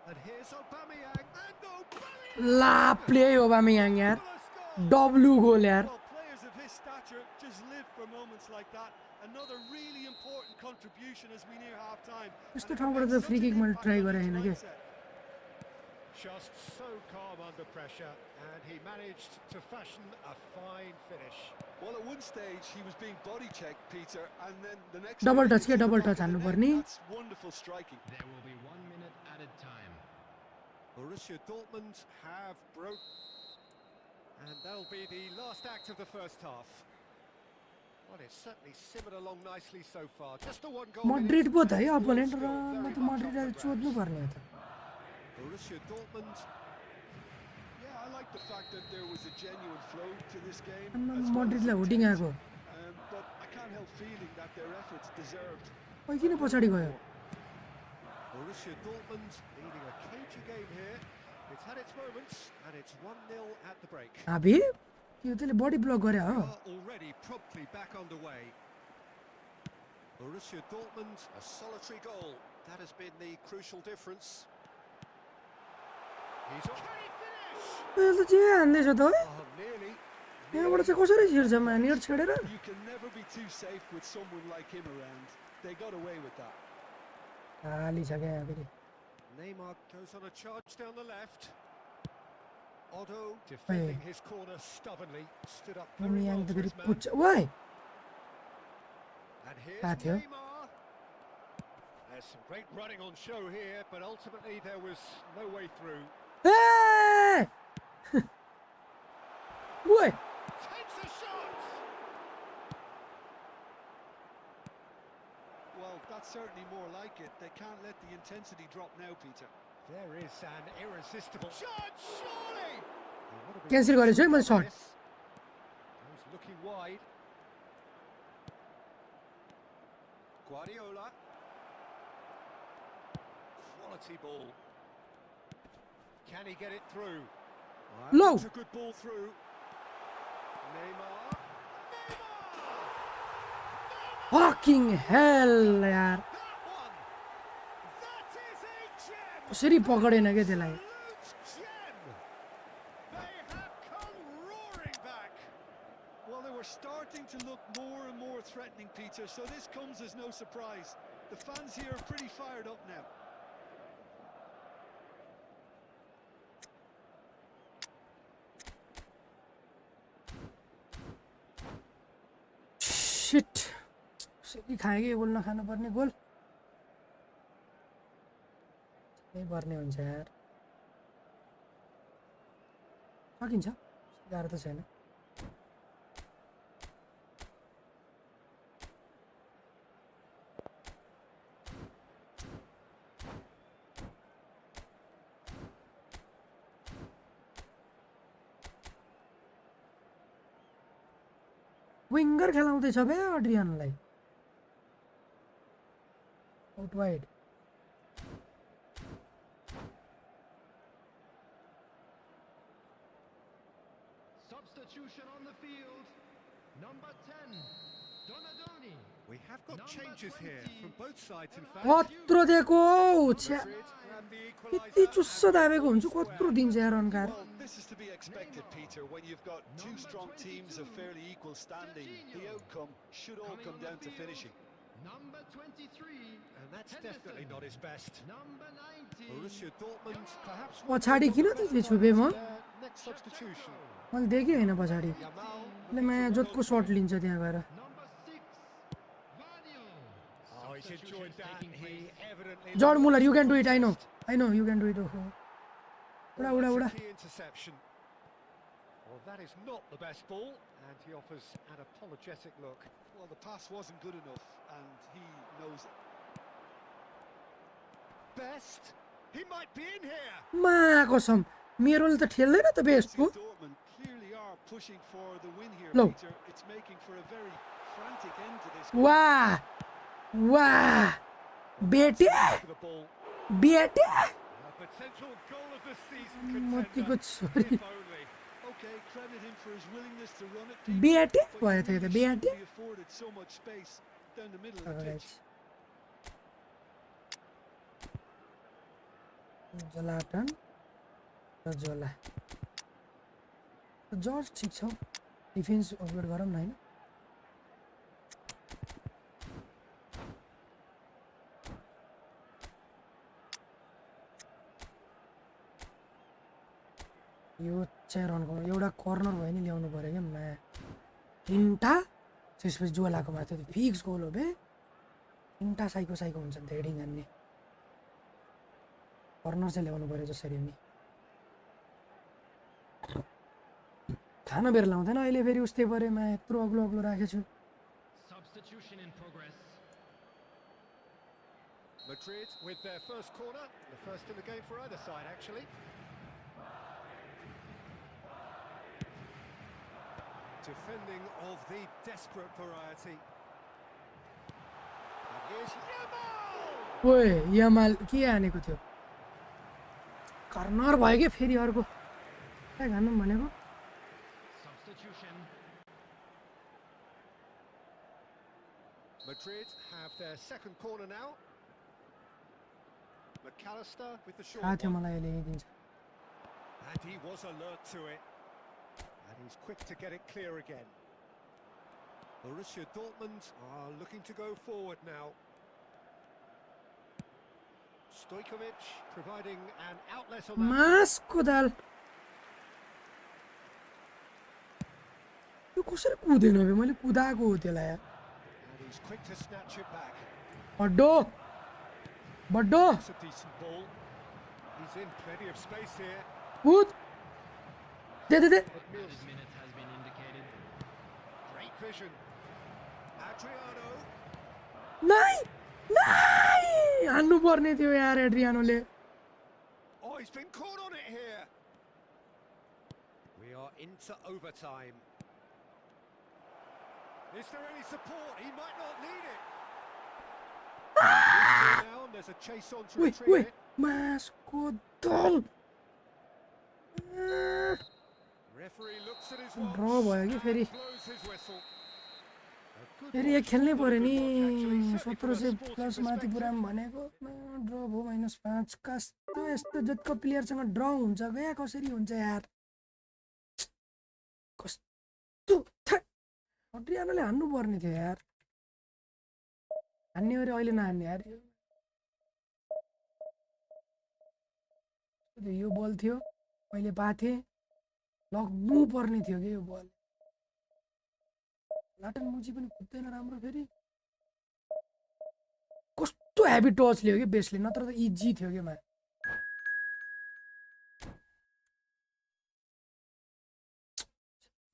And here's Aubameyang. And Aubameyang! ला play हो Aubameyang यार Marvellous goal! W गोल यार Well, players of his stature just live for moments like that. Another really important contribution as we near half-time. यस्तो ठाउँबाट त free kick मैले try गरे हैन के Just so calm under pressure, and he managed to fashion a fine finish. Well, at one stage he was being body checked, Peter, and then the next. Double touch के minute, double back touch of the हान्नु net. पर्ने That's wonderful striking. There will be 1 minute added time. Borussia Dortmund have broke, and that'll be the last act of the first half. Well, it's certainly simmered along nicely so far. Just the one goal. Madrid पो त है Still opponent र very म त much मड्रिडलाई up for चोद्नु grabs. पर्ने हो त Borussia Dortmund. Yeah, I like the fact that there was a genuine flow to this game. आम्मा, as well as मड्रिडलाई हुटिङ intent. आएको But I can't help feeling that their efforts deserved. ओइ किन पछाडी गयो Borussia Dortmund leading a cagey game here. It's had its moments, and it's 1-0 at the break. हाबी यो त्यसले बडी block गरे हो Are already promptly back underway. Borussia Dortmund, a solitary goal. That has been the crucial difference. He's on. Can he finish? यसले चाहिँ हान्दैछ त है Oh, nearly. यहाँबाट चाहिँ कसरी छिर्छ net छेडेर You can never be too safe with someone like him around. They got away with that. हालिसक्यो यहाँ फेरि Neymar goes on a charge down the left. Otto defending his corner stubbornly. Stood up very बामेयाङ well त for फेरि his man. पुच्छ ओइ And here's कहाँ थियो Neymar. There's some great running on show here, but ultimately there was no way through. Hey! Oi! Takes a shot. Well, that's certainly more like it. They can't let the intensity drop now, Peter. There is an irresistible shot, surely. Cancel गरेछु है मैले shot. He's looking wide. Guardiola. Quality ball. Can he get it through? Low. It's a good ball through. Neymar. Fucking hell यार. That one. That is a gem. कसरी पकडेन के त्यसलाई. Absolute gem. They have come roaring back. Well, they were starting to look more and more threatening, Peter, so this comes as no surprise. The fans here are pretty fired up now. Shit. कसरी खाए कि गोल नखानु पर्ने गोल. नहीं पर्ने हुन्छ यार. सकिन्छ. गाह्रो त छैन. विंगर खेलाउँदैछ बे अड्रियनलाई. Out wide. Substitution on the field. Number 10, Donadoni. We have got changes here from both sides, in fact. कत्रो दिएको छ्या. Madrid and the Yati equaliser. चुस्स दाबेको हुन्छ कत्रो दिन्छ यार अनकार. Well, this is to be expected, Peter, when you've got two strong teams of fairly equal standing. The outcome should all come down to finishing. Number 23, And that's definitely not his best. number 90. Borussia Dortmund perhaps पछाडि किन दिँदैछु बे म. their next substitution. मैले देखेँ होइन पछाडि. Yamal. ले माया जोतको shirt लिन्छ त्यहाँ गएर. Number 6, Vadio. Oh, he's enjoyed that. He evidently. जॉर्ड Muller, you can do it. I know you can do it. ओहो. उडा उडा उडा. Key interception. Well, that is not the best ball, and he offers an apologetic look. Well, the pass wasn't good enough, and he knows it. Best. He might be in here. मा कसम मेरोले त ठेल्दैन त best को. Dortmund clearly are pushing for the win here, Low. Peter. It's making for a very frantic end to this. वाह वाह बेटे For the ball. बेटे A potential goal of the season मोतीको contender. छोरी. If only. Okay, credit him for his willingness to run it deep, बेटे but भयो he त यो त really बेटे. shouldn't be afforded so much space down the middle of the pitch. जलाटन र जोला. जर्ज ठिक छ. डिफेन्स अपग्रेड गरौँ न हैन. यो चाहिँ रनको एउटा कर्नर भयो नि ल्याउनु पर्यो क्या मा. तिनटा त्यसपछि जोलाको माथि त फिक्स गोल हो बे. तिनटा साइको हुन्छ नि त हेडिङ हान्ने. कर्नर चाहिँ ल्याउनु पर्यो जसरी नि. खाना बेर लाउँदैन अहिले फेरि उस्तै पऱ्यो मा. यत्रो अग्लो अग्लो राखेछु. Substitution in progress. Madrid with their first corner, the first in the game for either side, actually. Defending of the desperate variety. And here's Yamal! ओए यमाल के हानेको थियो. कर्नर भयो कि फेरि अर्को. के हान्नु भनेको. Substitution. Madrid have their second corner now. McAllister with the short थाहा थियो one. मलाई अहिले दिन्छ. And he was alert to it. And he's quick to get it clear again. Borussia Dortmund are looking to go forward now. Stojkovic providing an outlet on that. मासको दाल. यो कसरी कुदेन बे. मैले कुदाएको हो त्यसलाई यार. And he's quick to snatch it back. बड्डो बड्डो. It's a decent ball. He He's in plenty of space here. Good. They His minute has been indicated. Great vision. Adriano. नहीं नहीं हान्नु पर्ने थियो यार एड्रियानोले Oh, he's been caught on it here. We are into overtime. Is there any support? He might not need it. Now there's a chase on to Wait, retrieve wait. it. मासको दल Referee looks at his ड्र भयो कि फेरि blows his whistle. फेरि एक खेल्नै पर्यो नि 1700+ माथि पुराम भनेको ड्र भयो -5 कस्तो यस्तो जतिको प्लेयरसँग ड्र हुन्छ गया कसरी हुन्छ यार कस्तो एड्रियानोले हान्नु पर्ने थियो यार हान्ने गरे अहिले नहान्ने यार यो बल थियो मैले पाथे लग्नु पर्ने थियो कि यो बल लाटन मुजी पनि कुद्दैन राम्रो फेरि कस्तो हेभी टच लियो कि बेसले नत्र त इजी थियो कि मा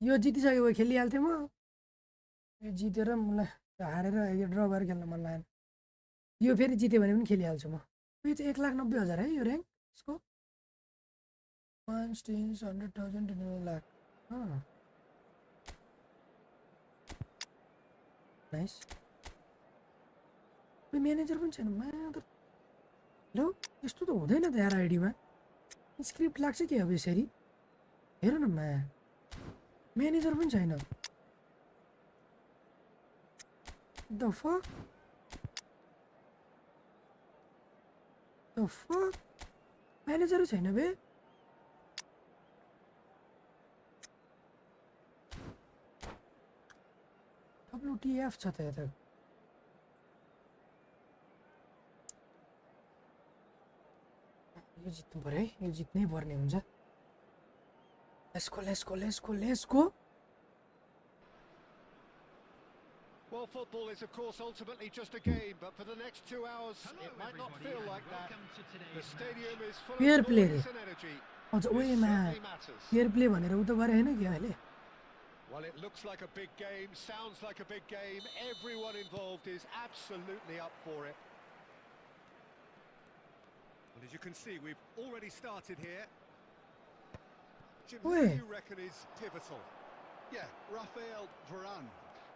यो जितिसकेको खेलिहाल्थेँ म यो जितेर मलाई हारेर यो ड्र गरेर खेल्न मन लागेन यो फेरि जित्यो भने पनि खेलिहाल्छु म यो चाहिँ 1,90,000 है यो र्याङ्क यसको 100,000 लाख नाइस म्यानेजर पनि छैन मात्र ल यस्तो त हुँदैन त यार आइडीमा स्क्रिप्ट लाग्छ के अब यसरी हेर न म्यानेजर पनि छैन The fuck? म्यानेजरै छैन बे WTF छ त यता यो जित्नु पर्यो है यो जित्नै पर्ने हुन्छ let's go Well, football is, of course, ultimately just a game, but for the next 2 hours, it might not feel like that. The stadium is full Fair of play noise and energy. अझ Which ओएमा certainly matters. Fair play भनेर उ त गरे हैन के अहिले Well, it looks like a big game, sounds like a big game. Everyone involved is absolutely up for it. Well, as you can see, we've already started here. Jim, who do you reckon is pivotal? Yeah, Rafael Varane.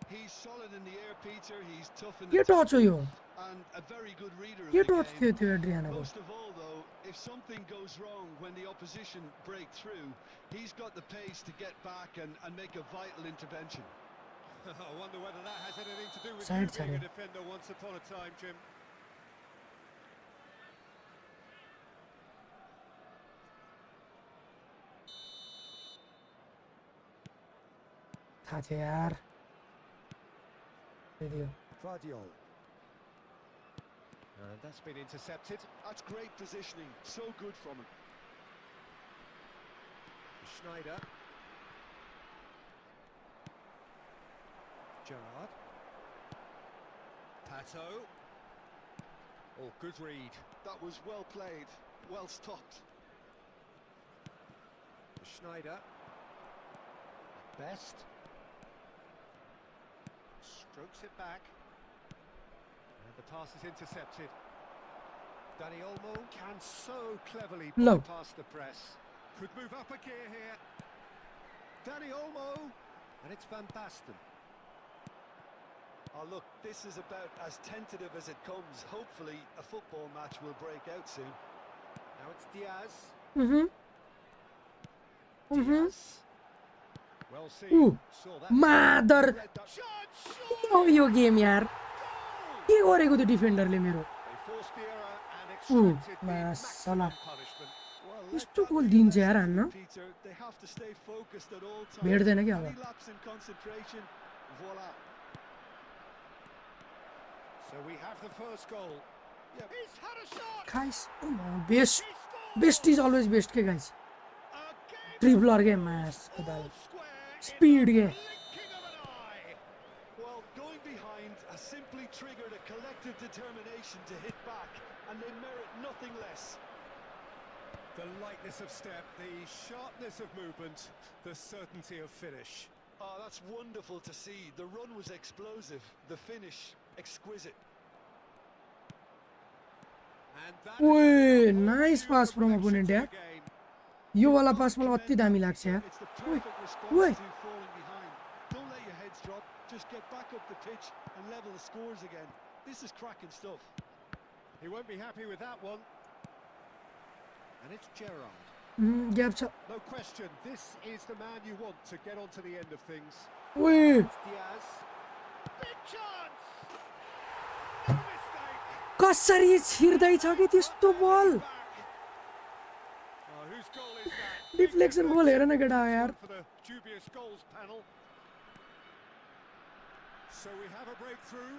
He's solid in the air, Peter. He's tough in के the touch हो यो and a very good reader of के the touch थियो game. त्यो एड्रियानाको Most of all, though, if something goes wrong when the opposition break through, he's got the pace to get back and make a vital intervention. I wonder whether that has anything to do with Side you being a channel. defender once upon a time, Jim. थाहा थियो यार Guardiola. That's been intercepted. That's great positioning. So good from him. Schneider. Gerrard. Pato. Oh, good read. That was well played. Well stopped. Schneider. Best. Strokes it back. And the pass is intercepted. Danny Olmo can so cleverly Low. bypass the press. Could move up a gear here. Danny Olmo. And it's Van Basten. Oh, look, this is about as tentative as it comes. Hopefully, a football match will break out soon. Now it's Diaz. Diaz. Well seen. Ooh. Saw that. मादर Read that. Shot! ओ यो game यार के गरेको त्यो डिफेन्डरले मेरो They forced the error and Ooh, extracted the masala. maximum punishment. Well, let यस्तो that goal be दिन्छ the यार lesson, हान्न Peter. They have to stay focused at all times. भेट्दैन क्या अब Any lapse in concentration, voila. So we have the first goal. Yeah. He's had a shot. Guys best He scored. Best is always best के guys A game tripler के match all खुदाले square in Speed the के blinking of an eye. Well, going behind has simply triggered a collective determination to hit back, and they merit nothing less. The lightness of step, the sharpness of movement, the certainty of finish. Oh, that's wonderful to see. The run was explosive, the finish exquisite. And that Oi, is a nice new pass from complexion opponent to यार. the game. यो वाला पास मलाई अति दामी लाग्छ यार. It's the Oi, perfect response oi. to falling behind. Don't let your heads drop. Just get back up the pitch and level the scores again. This is cracking stuff. He won't be happy with that one. And it's Gerrard. Gap छ. No question, this is the man you want to get onto the end of things. ओए, Diaz. Big chance! No mistake! कसरी छिर्दै छ कि त्यस्तो बल. Back. Oh, whose goal is that? Deflection goal हेर न केटा यार. For the dubious goals panel. So we have a breakthrough.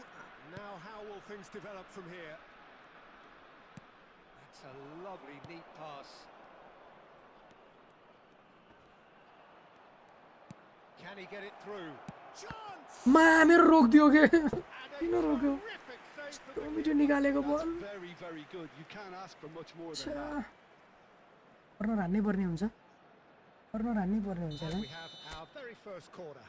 Now how will things develop from here? That's a lovely, neat pass. Can he get it through? Chance! मा मेरो रोकिदियो के. And a किन रोक्यो? terrific save for the टोमिटो निकालेको That's बल. very, very good. You can't ask for much more than छ्या. that. Corner हान्नै पर्ने हुन्छ. Corner हान्नै पर्ने हुन्छ And होला. we have our very first corner.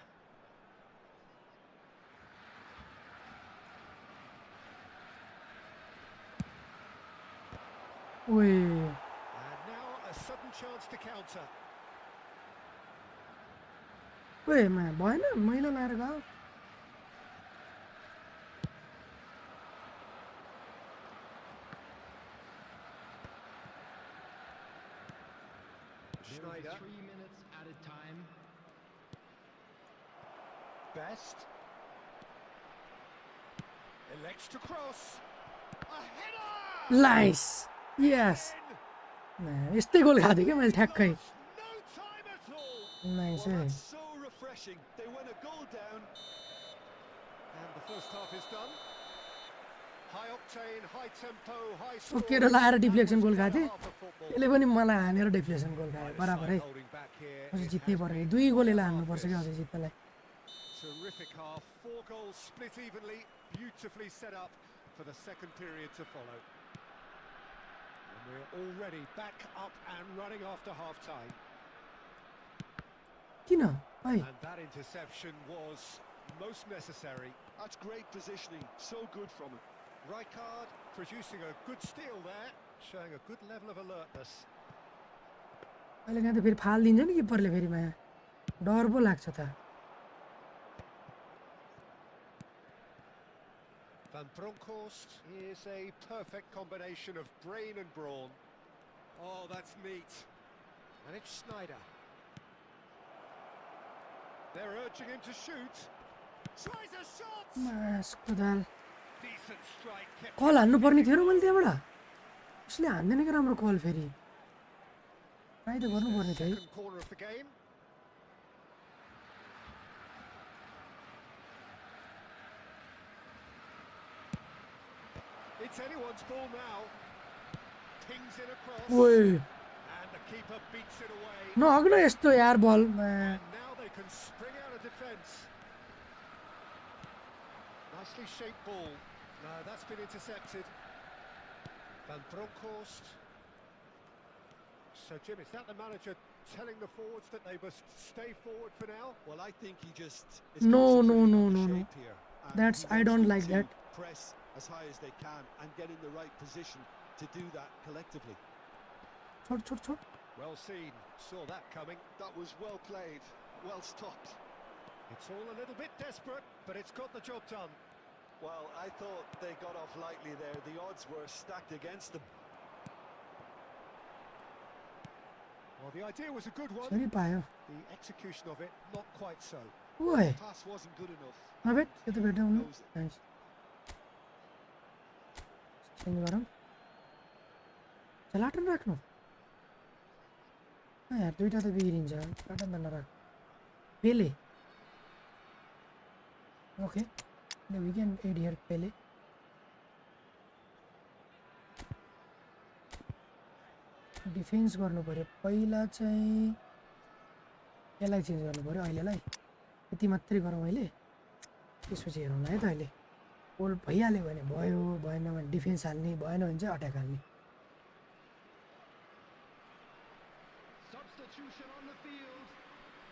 ओए, And now a sudden chance to counter. ओए मा भएन मैलो लाएर गयो. Schneider. 3 minutes added time. Best. Elects to cross. A header! Nice. Yes. यस्तै गोल खादियो के मैले ठ्याक्कै. No time at all. Nice Well, है. that's so refreshing. They went a goal down. And the first half is done. High octane, high tempo, high ओकेर scoring. लाएर That deflection was goal the खाथे. half of football. यसले पनि मलाई हानेर deflection गोल खायो. Either बराबर है. side holding back here. अझै It जित्नै has पर्यो. been 2 गोल यसलाई half हान्नुपर्छ this. क्या अझै जित्नलाई. Terrific half. 4 goals split evenly. Beautifully set up for the second period to follow. And we're already back up and running after half time. किन? है. And that interception was most necessary. That's great positioning. So good from him. Rijkaard producing a good steal there, showing a good level of alertness. अहिले यहाँ त फेरि फालिदिन्छ नि किपरले फेरि मा. डर पो लाग्छ त. Van Bronckhorst is a perfect combination of brain and brawn. Oh, that's neat. And it's Schneider. They're urging him to shoot. Tries a shot! मासको dal. Decent strike. Kept कल हान्नु पर्ने थियो र मैले त्यहाँबाट. उसले हान्दैन कि राम्रो कल फेरि. ट्राई त गर्नु पर्ने थियो है. second corner of the game. It's anyone's ball now. Pings in across. ओए, And the keeper beats it away. नहग्न यस्तो यार बल. And now they can spring out of defence. Nicely shaped ball. No, that's been intercepted. Van Bronckhorst. So, Jim, is that the manager telling the forwards that they must stay forward for now? Well, I think he just is No, concentrating no, on no, the no, no. shape here, and That's- he I wants don't them like to that. Press as high as they can and get in the right position to do that collectively. छोड छोड छोड. Well seen. Saw that coming. That was well played, well stopped. It's all a little bit desperate, but it's got the job done. Well, I thought they got off lightly there. The odds were stacked against them. Well, the idea was a good one. सरी पायो. The execution of it, not quite so. ओए, Pass wasn't good enough. नभेट यो त भेट्नु हुनु. Nice. Change गरौँ. चलाटन राख्नु. यार दुईटा त बिग्रिन्छ. चलाटन त नराख. Pele. Okay. Then we can add here Pele. Defence गर्नु पर्यो. पहिला चाहिँ यसलाई चेन्ज गर्नु पर्यो अहिलेलाई. यति मात्रै गरौँ अहिले. त्यसपछि हेरौँ है त अहिले. गोल भइहाल्यो भने भयो, भएन भने डिफेन्स हाल्ने, भएन भने चाहिँ अट्याक हाल्ने. on the field,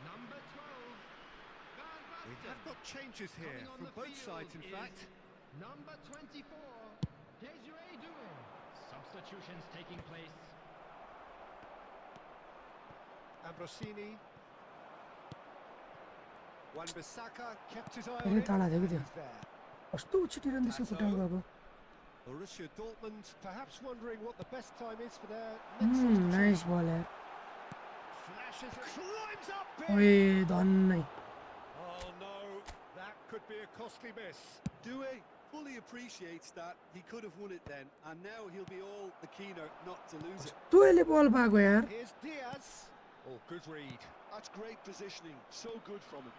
number 12. Van We Basten. have got changes here Coming on from the both field sides, in is fact. number 24, Desiree Doué. Substitutions taking place. Ambrosini. Wan-Bissaka kept his eye on फेरि it. टाढा थियो कि And त्यो he's there. कस्तो छिटिरहँदैछ खुट्टामा गएको Borussia Dortmund perhaps wondering what the best time is for their next substitution. Nice बल यार Flashes it, climbs up big. ओए धन्नै Oh no, that could be a costly miss. Doué fully appreciates that he could have won it then, and now he'll be all the keener not to lose it. तँले बल पाएको यार Here's Diaz. Oh, good read. That's great positioning, so good from him.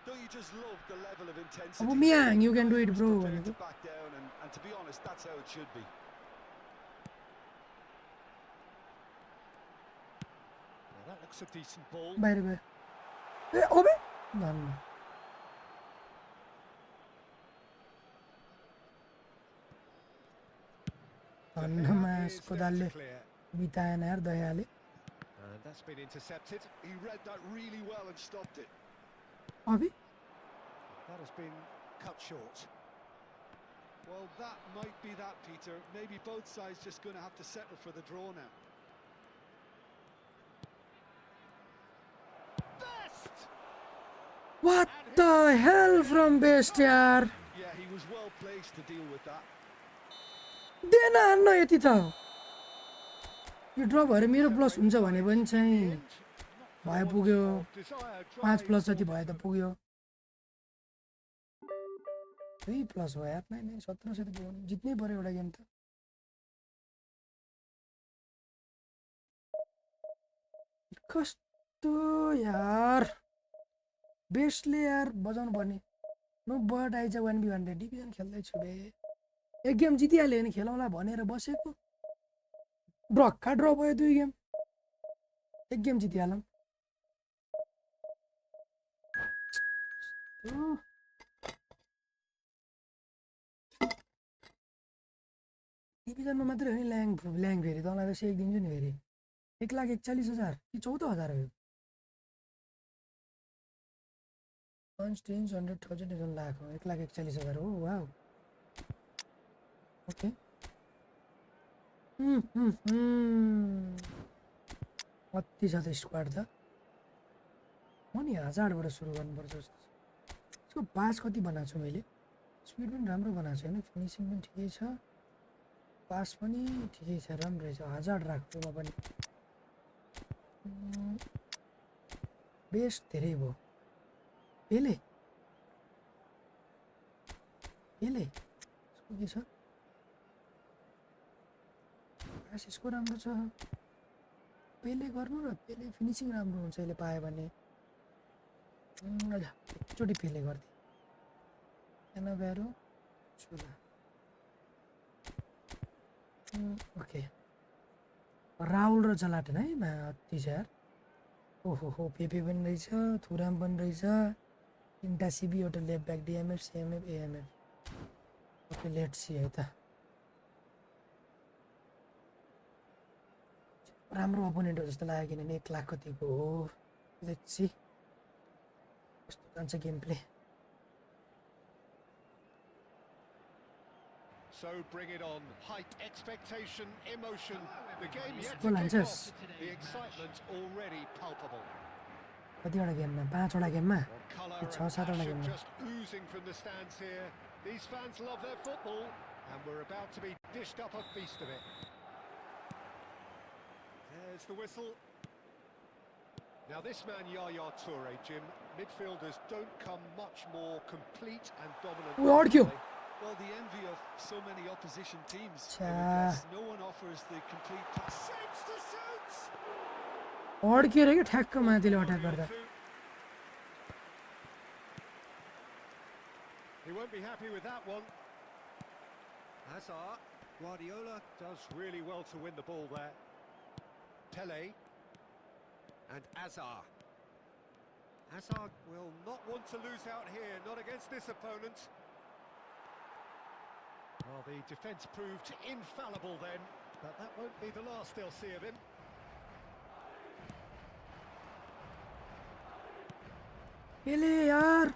Don't you just love the level of intensity? अब man you can do it bro Prepared भनेको to back down, and to be honest, that's how it should be. Well, that looks a decent ball. बाहिर गयो ए ओबे धन्न धन्नमा Here's यसको there दालले to clear. बिताएन यार दयाले And that's been intercepted. He read that really well and stopped it. अबे That has been cut short. Well, that might be that, Peter. Maybe both sides just going to have to settle for the draw now. Best! What the hell from best यार Yeah, he was well placed to deal with that. देन हान्न यति त यो ड्र भएर मेरो plus हुन्छ भने पनि चाहिँ भए पुग्यो Desired 5 drive. प्लस जति भए त पुग्यो 2 प्लस भयो यार नै 1700 त पुग्यो जित्नै पर्यो एउटा गेम त कस्तो यार बेस्टले यार बजाउनु पर्ने नो बट आइज 1v1 डिभिजन खेल्दैछु बे एक गेम जितिहाल्यो भने खेलौँला भनेर बसेको ड्रक्का ड्र भयो 2 गेम एक गेम जितिहालौँ डिभिजनमा मात्रै हो नि ल्याङ फेरि तँलाई त सेक दिन्छु नि फेरि 1,41,000 कि 14,000 हो 100,000 लाख हो 1,41,000 हो वाउ ओके कति छ त स्क्वाड त म नि 1000 बाट सुरु गर्नुपर्छ जस्तो छ यसको पास कति बनाएको छु मैले स्पिड पनि राम्रो बनाएको छु हैन फिनिसिङ पनि ठिकै छ पास पनि ठिकै छ राम्रो रहेछ 1000 राख्छु म पनि बेस्ट धेरै भयो पेले यसको के छ पास यसको राम्रो छ पेले गर्नु र पेले फिनिसिङ राम्रो हुन्छ यसले पायो भने एकचोटि पेले गरिदिए एनाभेरो चुला ओके राहुल र जलाटन है अति छ यार ओहो पेपे पनि रहेछ थुराम पनि रहेछ तिनवटा सिबी एउटा left back DMF CMF AMF okay let's see है त राम्रो अपोनेन्ट हो जस्तो लाग्यो किनभने 1 लाख कतिको हो लेट्स सी कस्तो जान्छ game play So bring it on. Hype, expectation, emotion. The game yet to Well, kick just- off. The excitement already palpable. कतिवटा गेममा 5 वटा गेममा Well, colour It's and all settled passion again. just oozing from the stands here. These fans love their football, and we're about to be dished up a feast of it. There's the whistle. Now this man Yaya Toure, Jim, midfielders don't come much more complete and dominant. Ui, अड्क्यो। than they. Well, the envy of so many opposition teams. I Cha. would guess. No one offers the complete pass. Shapes to shoot! अड्कियो रे के ठ्याक्क माथिले attack गर्दा He won't be happy with that one. Hazard. Guardiola does really well to win the ball there. Pele. And Hazard. Hazard will not want to lose out here, not against this opponent. Well, the defence proved infallible then, but that won't be the last they'll see of him. Ele yaar.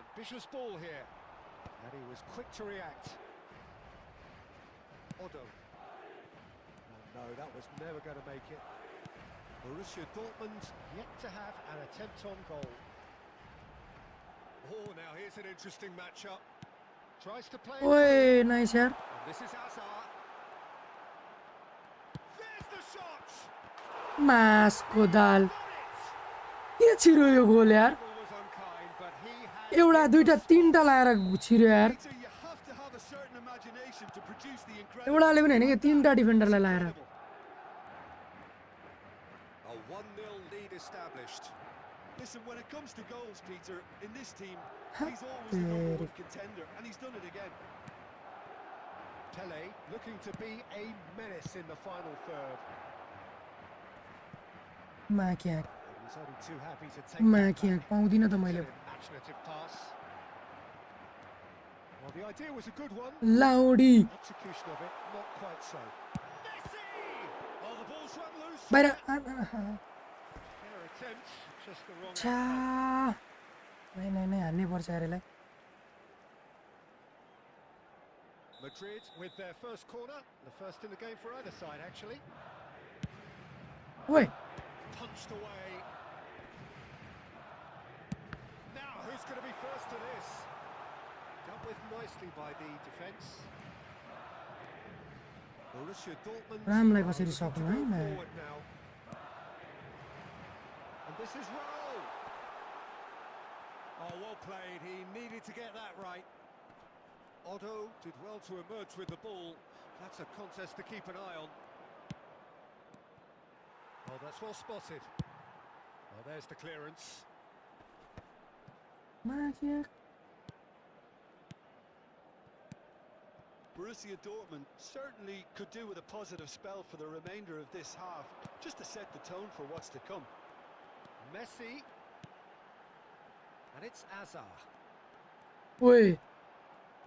Ambitious ball here. And he was quick to react. Otto. Oh, no, that was never going to make it. Borussia Dortmund yet to have an attempt on goal. Oh, now here's an interesting matchup. Tries to play. Oi, nice yaar. And this is Hazard. There's the shot. Masko dal. के छिरो यो गोल यार Ball was unkind, but he had एउटा दुईटा तीनटा लाएर छिरो यार Peter, you have to have a certain imagination to produce the incredible. एउटाले पनि हैन के तीनटा डिफेन्डरलाई लाएर a 1-0 lead established. Listen, when it comes to goals, Peter, in this team, Ha, he's always the number तेरी। one contender, and he's done it again. Pele looking to be a menace in the final third. माकिया And he's only too happy to take माकिया पाउँदिन त मैले imaginative pass. Well, the idea was a good one. लाउडी Execution of it, not quite so. Messi! Oh, the ball's run loose. बाहिर Fair attempt, just the wrong छा नै नै नै हान्नै पर्छ यार यसलाई Madrid with their first corner, the first in the game for either side, actually. ओइ Punched away. Now, who's going to be first to this? Dealt with nicely by the defence. Borussia Dortmund रामलाई कसरी looking to सक्नु go है म forward now. And this is Raul. Oh, well played. He needed to get that right. Otto did well to emerge with the ball. That's a contest to keep an eye on. Oh, that's well spotted. Oh, there's the clearance. माकिया Borussia Dortmund certainly could do with a positive spell for the remainder of this half, just to set the tone for what's to come. Messi. And it's Hazard. ओइ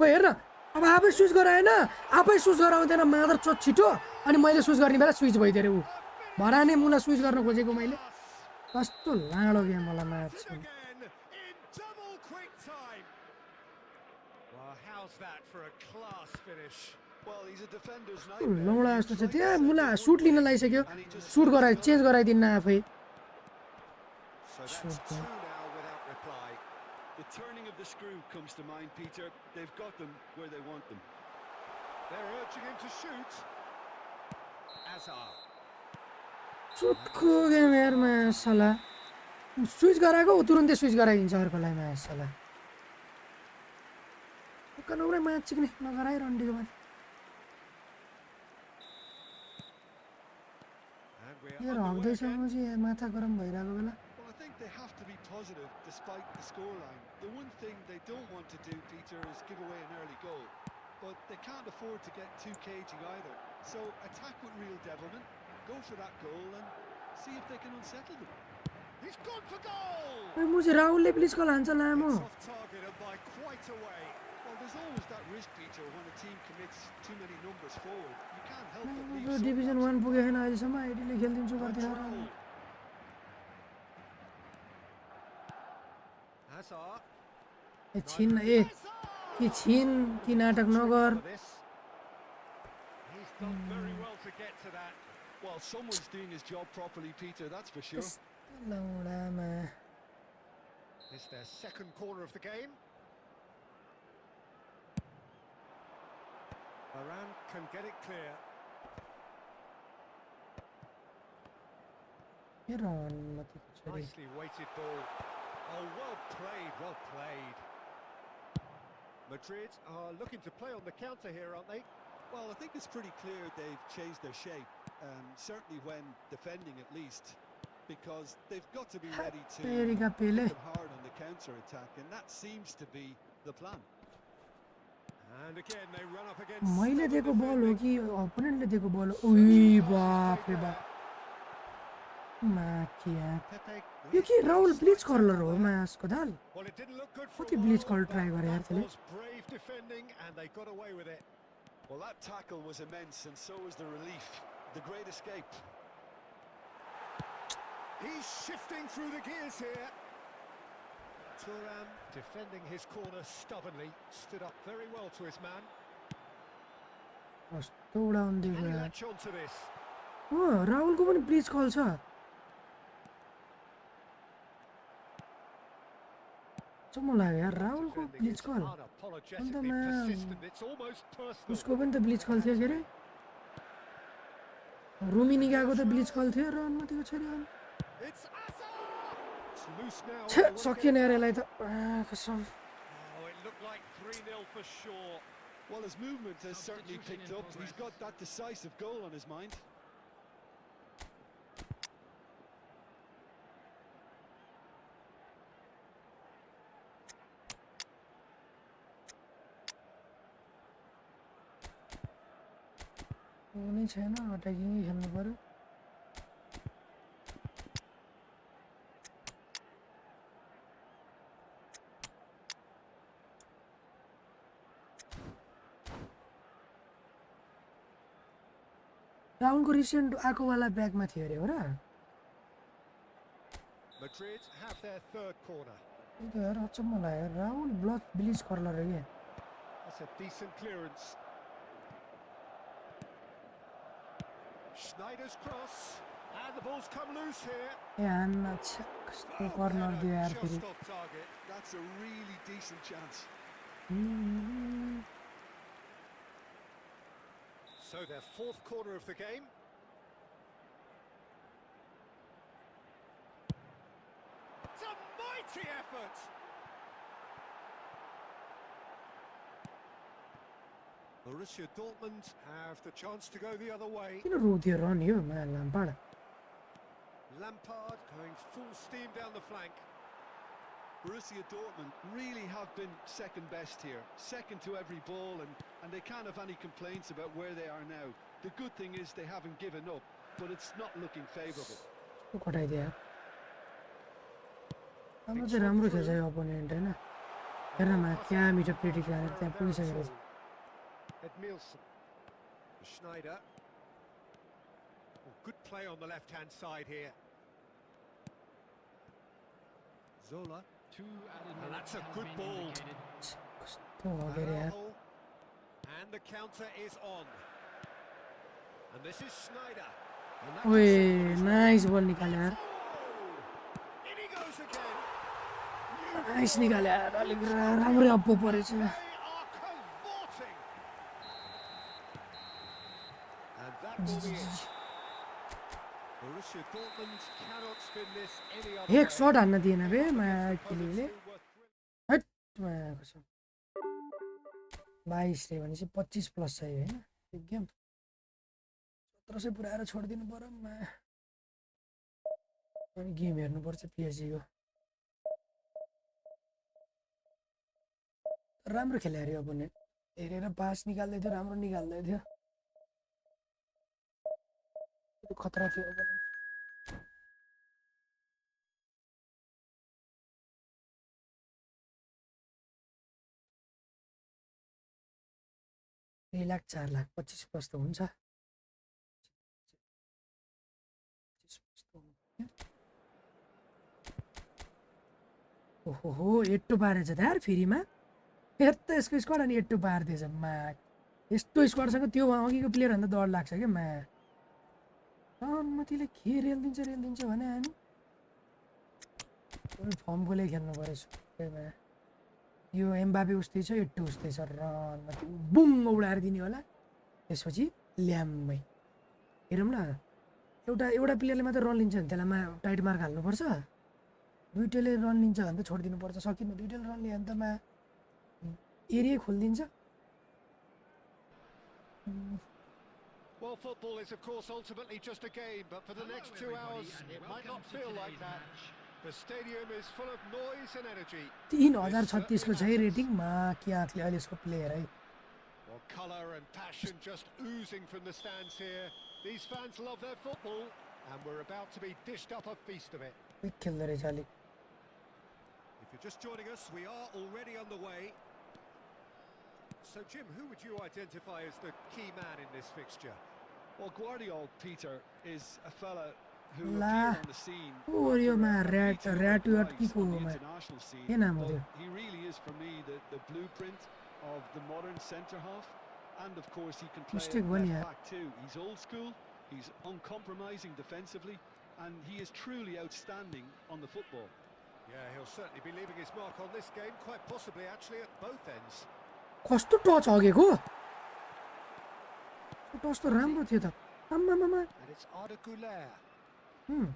ओइ हेर न अब आफै switch गराएन आफै switch गराउँदैन मादर चोट छिटो अनि मैले स्विच गर्ने बेला स्विच भइदिएर ऊ भराने मुला स्विच गर्न खोजेको मैले कस्तो लाडो गेम होला match Again in double quick time. Well, how's that for a class finish? Well, he's a defender's nightmare. लौडा You जस्तो छ try to त्यहाँ set मुला the सुट ball लिन and लागिसक्यो he just सुट गराइ switches चेन्ज on. गराइदिन्न आफै So that's Sure, two now without reply. The turning of the screw comes to mind, Peter. They've got them where they want them. They're urging him to shoot. Hazard. चुटको game यार match साला switch गराएको ऊ तुरुन्तै switch गराइदिन्छ अर्कोलाई match साला Naura match चिक्ने नगराइ रन्डीको माथि And we yo are underway हग्दैछ again. म चाहिँ माथा गरम भइरहेको बेला Well, I think they have to be positive despite the scoreline. The one thing they don't want to do, Peter, is give away an early goal. But they can't afford to get too cagey either. So attack with real devilment, go for that goal and see if they can unsettle them. He's gone for goal. ओइ म चाहिँ राहुलले please कल हान्छ लामो It's off target and by quite a way. Well, there's always that risk, Peter, when a team commits too many numbers forward. You can't help but leave some division gaps 1 in पुगे छैन अहिलेसम्म आइडीले खेलिदिन्छु Control. गरिदिएर Hazard. ए छिन ए कि छिन कि नाटक नगर For this. He's done very well to get to that. Well, someone's doing his job properly, Peter, that's for sure. लौडामा It's their second corner of the game. Varane can get it clear. के run मतिको छोरी Nicely weighted ball. Oh, well played, well played. Madrid are looking to play on the counter here, aren't they? Well, I think it's pretty clear they've changed their shape, certainly when defending at least, because they've got to be ready to तेरिका Pele hit them hard on the counter-attack, and that seems to be the plan. And again, they run up against मैले stubborn दिएको बल हो defending. कि अपोनेन्टले दिएको बल हो उही बाप रे बाप माकिया Pepe यो के राहुल ब्लिच कर्लर हो म्याचको दाल Well, it didn't look good for कति a bleach while, curl but try गरे यार that त्यसले was brave defending and they got away with it. Well, that tackle was immense, and so was the relief. The great escape. He's shifting through the gears here. Thuram defending his corner stubbornly, stood up very well to his man. कस्तो उडाउँदै Can he गयो latch onto this? राहुलको पनि bleach कल छ चम्म लाग्यो यार राहुलको Defending bleach is कल unapologetically man. persistent. It's almost personal. उसको पनि त ब्लिच कल थियो के अरे रुमिनी गएको त ब्लिच कल थियो र अनुमतिको छोरी हो It's Asa! It's loose now. छे सकिएन यार यसलाई त कसम Oh, it looked like 3-0 for sure. Well, his movement has certainly picked up. He's got that decisive goal on his mind. हुनै छैन अट्याकिङ खेल्नु पर्यो राहुलको रिसेन्ट आएकोवाला ब्यागमा थियो अरे हो र Madrid have their third corner. त्यही त यार अचम्म लाग्यो राहुल ब्लिच कर्लर रे के That's a decent clearance. Schneider's cross, and the ball's come loose here. ए हान्न कस्तो कर्नर दियो यार फेरि Just off target. That's a really decent chance. So their fourth corner of the game. It's a mighty effort. Borussia Dortmund have the chance to go the other way. किन रोक्दियो run yo लाम्पाड Lampard going full steam down the flank. Borussia Dortmund really have been second best here, second to every ball, and they can't have any complaints about where they are now. The good thing is they haven't given up, but it's not looking favourable. कटाइदियो यार हाम्रो चाहिँ राम्रो खेल्छ यो opponent हैन हेर्नमा क्या मिठो प्लेटिक हालेर त्यहाँ पुगिसकेको रहेछ Edmilson. Schneider. Oh, good play on the left-hand side here. Zola. And that's a good ball. कस्तो हो के अरे यार Araujo. And the counter is on. And this is Schneider. And that ओए can set नाइस बल निकाल्यो यार Oh! In he goes again. Nice निकाल्यो यार अलिक राम्रै अप्पो परेछ They are cavorting. And that will be it. Borussia Dortmund cannot spin this any other एक way. Shut हान्न दिएन बे किलीले Opponents who were हट कसम 22 रे भनेपछि 25 प्लस चाहियो हैन एक गेम 1700 पुऱ्याएर छोड्दिनु पर्यो अनि गेम हेर्नुपर्छ पिएसजी को राम्रो खेल्यो अरे अपोनेन्ट हेरेर पास निकाल्दै थियो राम्रो निकाल्दै थियो खतरा थियो अपोनेन्ट लाख 4 लाख 25 प्लस त हुन्छ ओहो 8 पारेछ त यार फेरिमा हेर त यसको स्क्वाड अनि 8 पार्दैछ मा यस्तो स्क्वाडसँग त्यो अघिको प्लेयर भन्दा डर लाग्छ के मा अनुमतिले के रेल्दिन्छ भने हामी फर्म खोले खेल्नु पर्यो यो एम्बापे उस्तै छ एट्टो उस्तै छ रनमा बुङ उडाएर दिने होला त्यसपछि ल्याम्मै हेरौँ न एउटा प्लेयरले मात्र रन लिन्छ भने त्यसलाई टाइट मार्क हाल्नुपर्छ दुईटैले रन लिन्छ भने त छोडिदिनुपर्छ सकिन दुईटैले रन लियो भने त area खोलिदिन्छ Well, football is of course ultimately just a game, but for the next 2 hours it might not feel like that. The stadium is full of noise and energy. 3036 को चाहिँ रेटिङमा के आखले अहिले यसको प्लेयर है Well, colour and passion just oozing from the stands here. These fans love their football, and we're about to be dished up a feast of it. Quick खेल्दै रहेछ अलिक If you're just joining us, we are already underway. So, Jim, who would you identify as the key man in this fixture? Well, Guardiola, Peter, is a fella who La. appear on the scene Oh, after yo, ma, a rat beating rat of the rat likes ki ko on the ma. international scene. Ke naam ho But tyo? he really is for me the blueprint of the modern centre half, and of course he can play Mistake at bani left yaar. back too. He's old school, he's uncompromising defensively, and he is truly outstanding on the football. Yeah, he'll certainly be leaving his mark on this game, quite possibly actually at both ends. कस्तो touch अगेको touch त राम्रो थियो त आम्मामामा And it's Arda Güler. Hmm.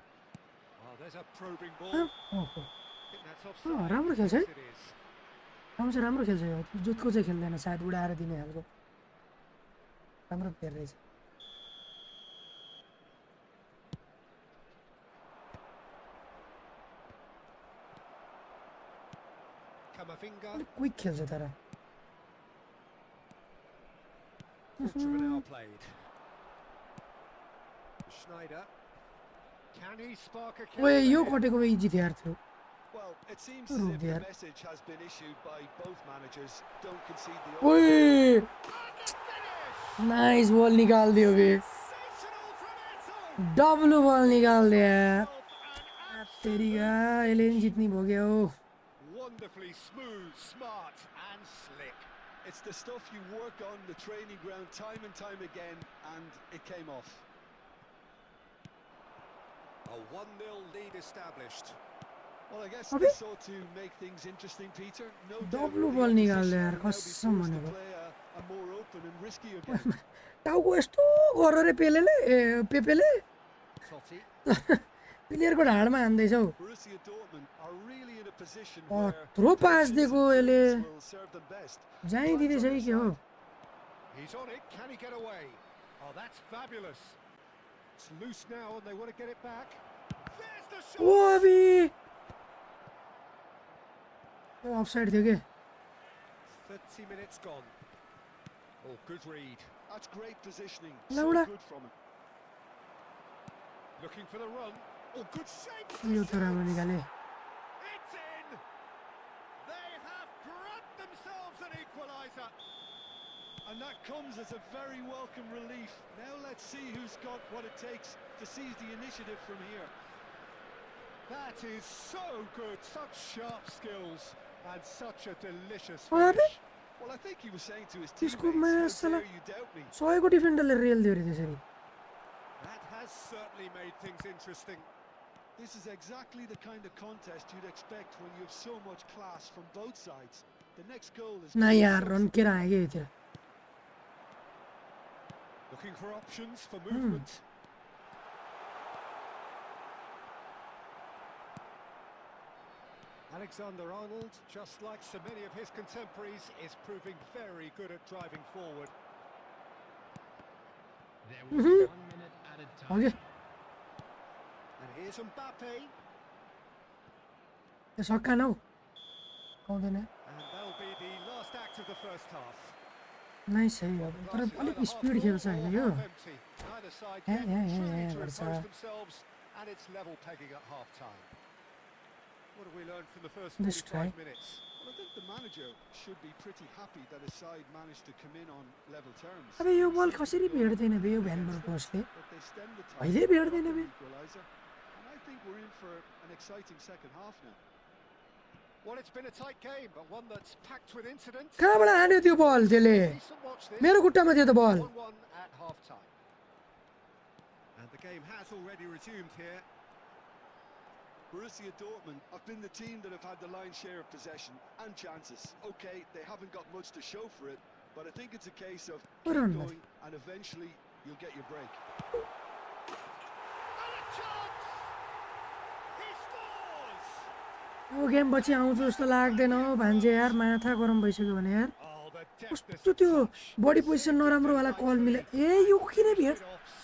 Oh, there's a probing ball. ओहो I think that's offside. राम्रो खेल्छ है Yes, it is. राम्रो खेल्छ यो जुतको चाहिँ खेल्दैन सायद उडाएर दिने खालको राम्रो प्लेयर रहेछ Kamavinga. क्विक खेल्छ तर Now played. Schneider. Can he spark a ओए counter यो here? कटेको इजी थियो यार थियो Well, it seems Oh, as if the dear. message has been issued by both managers. Don't concede the ओए And the finish! Nice ball निकाल दियो बे Sensational from Eto'o! W ball निकाल दिया An तेरी का एलेन जितनी हो गया हो wonderfully smooth, smart and slick. It's the stuff you work on the training ground time and time again, and it came off. A 1-0 lead established. Well, I guess Abi? they sought to make things interesting, Peter. No doubt W the ball निकाल opposition दिया यार will now be कसम forced to भनेको play a more open and riskier game. टाउको यस्तो गर रे पेलेले ए पेपेले Totti. प्लेयरको ढाडमा हान्दैछ how Borussia Dortmund are really in a position Oh, where throw pass patience दिएको and यसले prudence will serve them best. जाई दिँदैछ कि के हो He's on it. Can he get away? Oh, that's fabulous. It's loose now and they want to get it back. There's the shot! ओ अबी यो offside थियो के 30 minutes gone. Oh, good read. That's great positioning. Laura. So good from him. Looking for the run. Oh, good shape. यो त राम्रो निकाले It's in. They have grabbed themselves an equaliser. And that comes as a very welcome relief. Now let's see who's got what it takes to seize the initiative from here. That is so good. Such sharp skills and such a delicious What happened? finish. Well, I think he was saying to his त्यसको teammates, how मासला dare you doubt me? सयको डिफेन्डरले rail दियो रे त्यसरी That has certainly made things interesting. This is exactly the kind of contest you'd expect when you have so much class from both sides. The next goal is ना यार run केर आयो क्या यतिर Looking for options for movement. Alexander-Arnold, just like so many of his contemporaries, is proving very good at driving forward. There will be 1 minute added time. अघि And here's Mbappe, त्यो सक्का न हौ पाउँदैन and that'll be the last act of the first half. Nice है अब तर अलिक speed खेल्छ होइन यो Empty. Neither side Yeah, yet yeah, truly yeah, to but, impose themselves, and it's level pegging at half-time. What have we learned from the first Let's 45 try. minutes? Well, I think the manager should be pretty happy that his side managed to come in on level terms. अबे यो बल कसरी भेट्दैन बे यो भ्यानबुर कोचले But they stemmed the tide, अहिले भेट्दैन got bay the equaliser, and I think we're in for an exciting second half now. Well, it's been a tight game, but one that's packed with incident. कहाँबाट हान्यो त्यो बल त्यसले Decent watch this. मेरो खुट्टामा थियो त बल 1-1 at half-time. And the game has already resumed here. Borussia Dortmund have been the team that have had the lion's share of possession and chances. Okay, they haven't got much to show for it, but I think it's a case of keep Run. going and eventually you'll get your break. And a chance! He scores! Yo game पछि आउँछु जस्तो लाग्दैन हौ भान्जे यार माथा गरम भइसक्यो भने यार Oh, the कस्तो depth त्यो of बडी पोजिसन नराम्रोवाला कल मिले ए यो किन भेट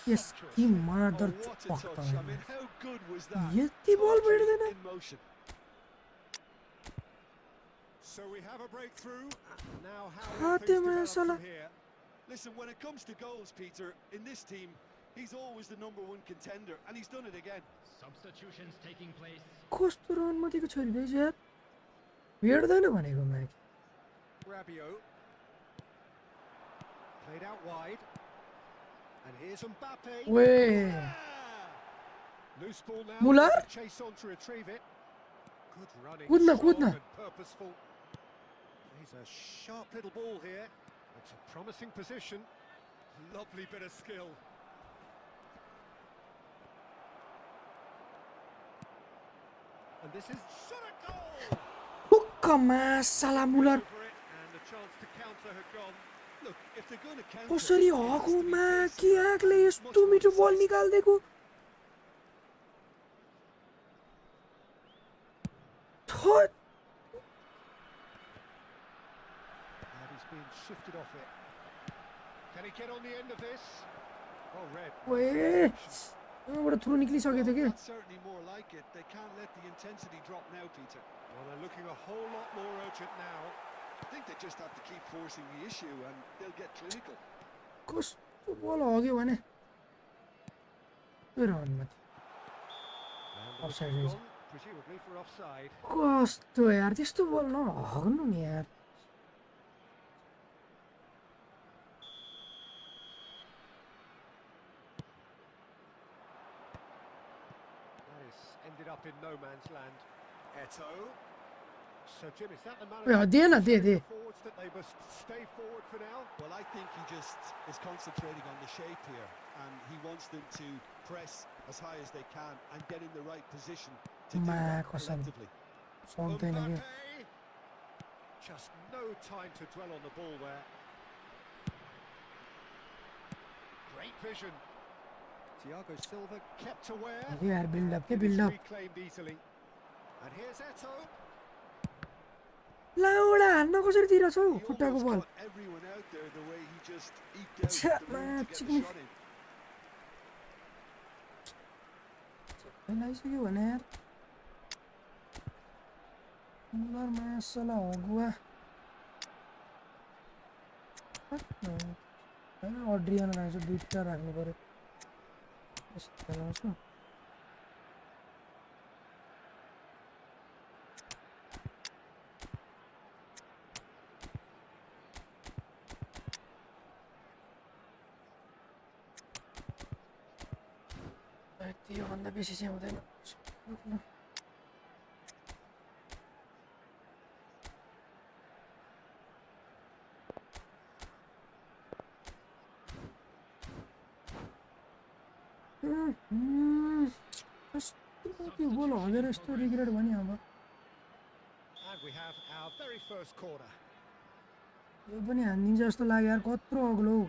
यस कि mother Oh, what a touch. I mean, how good was that? यति बल Forgery भेट्दैन in motion. So we have a breakthrough. Now how will Hadi things develop mesela. from here? Listen, when it comes to goals, Peter, in this team, he's always the #1 contender, and he's done it again. Substitutions taking place. कस्तो run मतिको छोरी रहेछ यार भेट्दैन भनेको match Rabiot. Played out wide. And here's Mbappe. Way Ah! Loose ball now. Muller? Chase on to retrieve it. Good running. Kudna, strong kudna. and purposeful. He's a sharp little ball here. It's a promising position. Lovely bit of skill. And this is shot a goal. हुक्कमा साला मुलर Over it, and the chance to counter had gone. Look, if they're going to counter, कसरी it has to be हकुमा pace कि and आँखले much यस्तो more मिठो ball decisive. निकाल्दिएको थोट And he's been shifted off it. Can he get on the end of this? Oh, red. ओए यहाँबाट throw निक्लिसकेको थियो के That's certainly more like it. They can't let the intensity drop now, Peter. Well, they're looking a whole lot more urgent now. I think they just have to keep forcing the issue and they'll get clinical. कस्तो बल हग्यो भने रनमा And the Offside whistle is- gone, presumably for offside. कस्तो यार त्यस्तो बल नहग्नु नि यार That is ended up in no man's land. Eto. So, Jim, is that the ओए manager दे न दे दे forwards that they must stay forward for now? Well, I think he just is concentrating on the shape here and he wants them to press as high as they can and get in the right position to do मा that कसम collectively. सुन्दैन कि Mbappe. Just no time to dwell on the ball there. Great vision. Thiago Silva kept aware. यार buildup के It is buildup reclaimed easily. And here's Eto. लाउडा हान्न कसरी दिइरहेछौ He खुट्टाको almost बल got everyone out there the way he just eked out Tja, the room to get the chicken. shot in. लागिसक्यो भने यार मुलर मासला हगुवा अड्रियान राख्छु दुईटा राख्नु पर्यो यस्तो लाउँछु त्योभन्दा बेसी चाहिँ हुँदैन त्यो बोल हगेर यस्तो रिग्रेट भयो नि अब And we have our very first corner. यो पनि हानिदिन्छ जस्तो लाग्यो यार कत्रो अग्लो हौ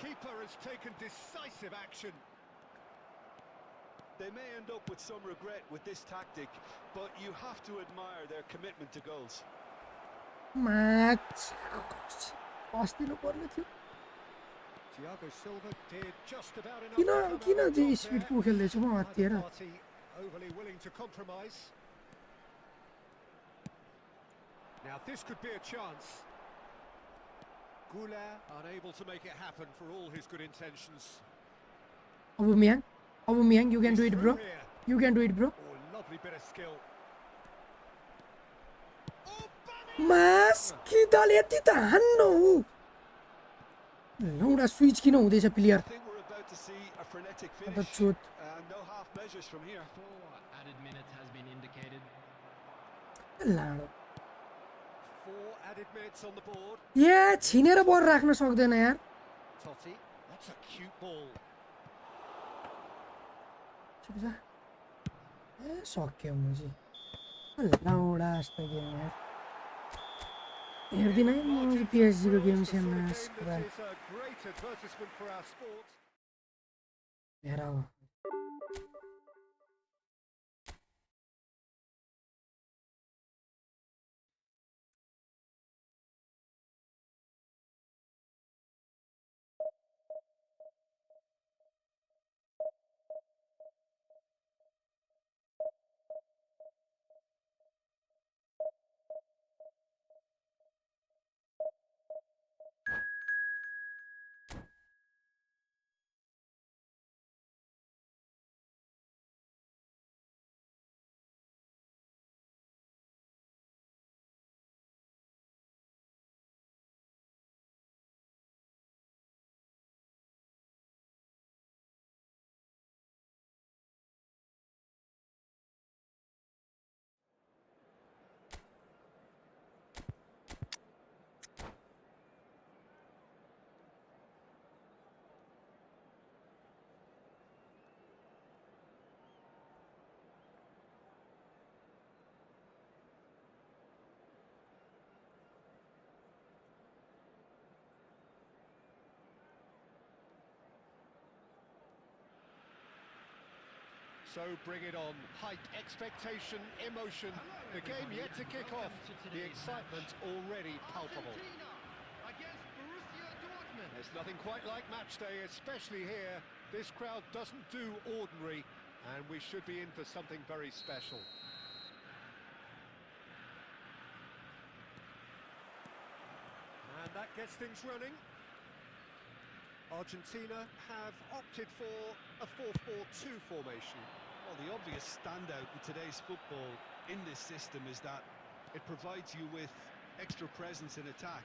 Keeper has taken decisive action. They may end up with some regret with this tactic, but you have to admire their commitment to goals. Match अस्तिनु पर्ने थियो Thiago Silva did just about enough. किन to come किन out on चाहिँ top स्पिडको there. खेल्दैछु म हतिएर Neither party overly willing to compromise. Now this could be a chance. Goulart unable to make it happen for all his good intentions. Aubameyang you can He's do it bro through here. you can do it bro Oh, lovely bit of skill. मास कि दल यति त हान्नु लौडा switch किन हुँदैछ player I think we're about to see a frenetic अन्त finish. चोट No half measures from here. 4 added minutes has been indicated. Lado 4 added minutes on the board. ए छिनेर बल राख्न सक्दैन यार Totti, that's a cute ball. चुप जा ए सक्यो मुजी लाउडा जस्तो गेम यार हेर्दिन है म PSG को गेम It's the छ sort of match game that is a great advertisement for our sport. हेर So bring it on. Hype, expectation, emotion. The game yet to kick off. The excitement already palpable. Argentina against Borussia Dortmund. There's nothing quite like match day, especially here. This crowd doesn't do ordinary, and we should be in for something very special. And that gets things running. Argentina have opted for a 4-4-2 formation. Well, the obvious standout in today's football in this system is that it provides you with extra presence in attack.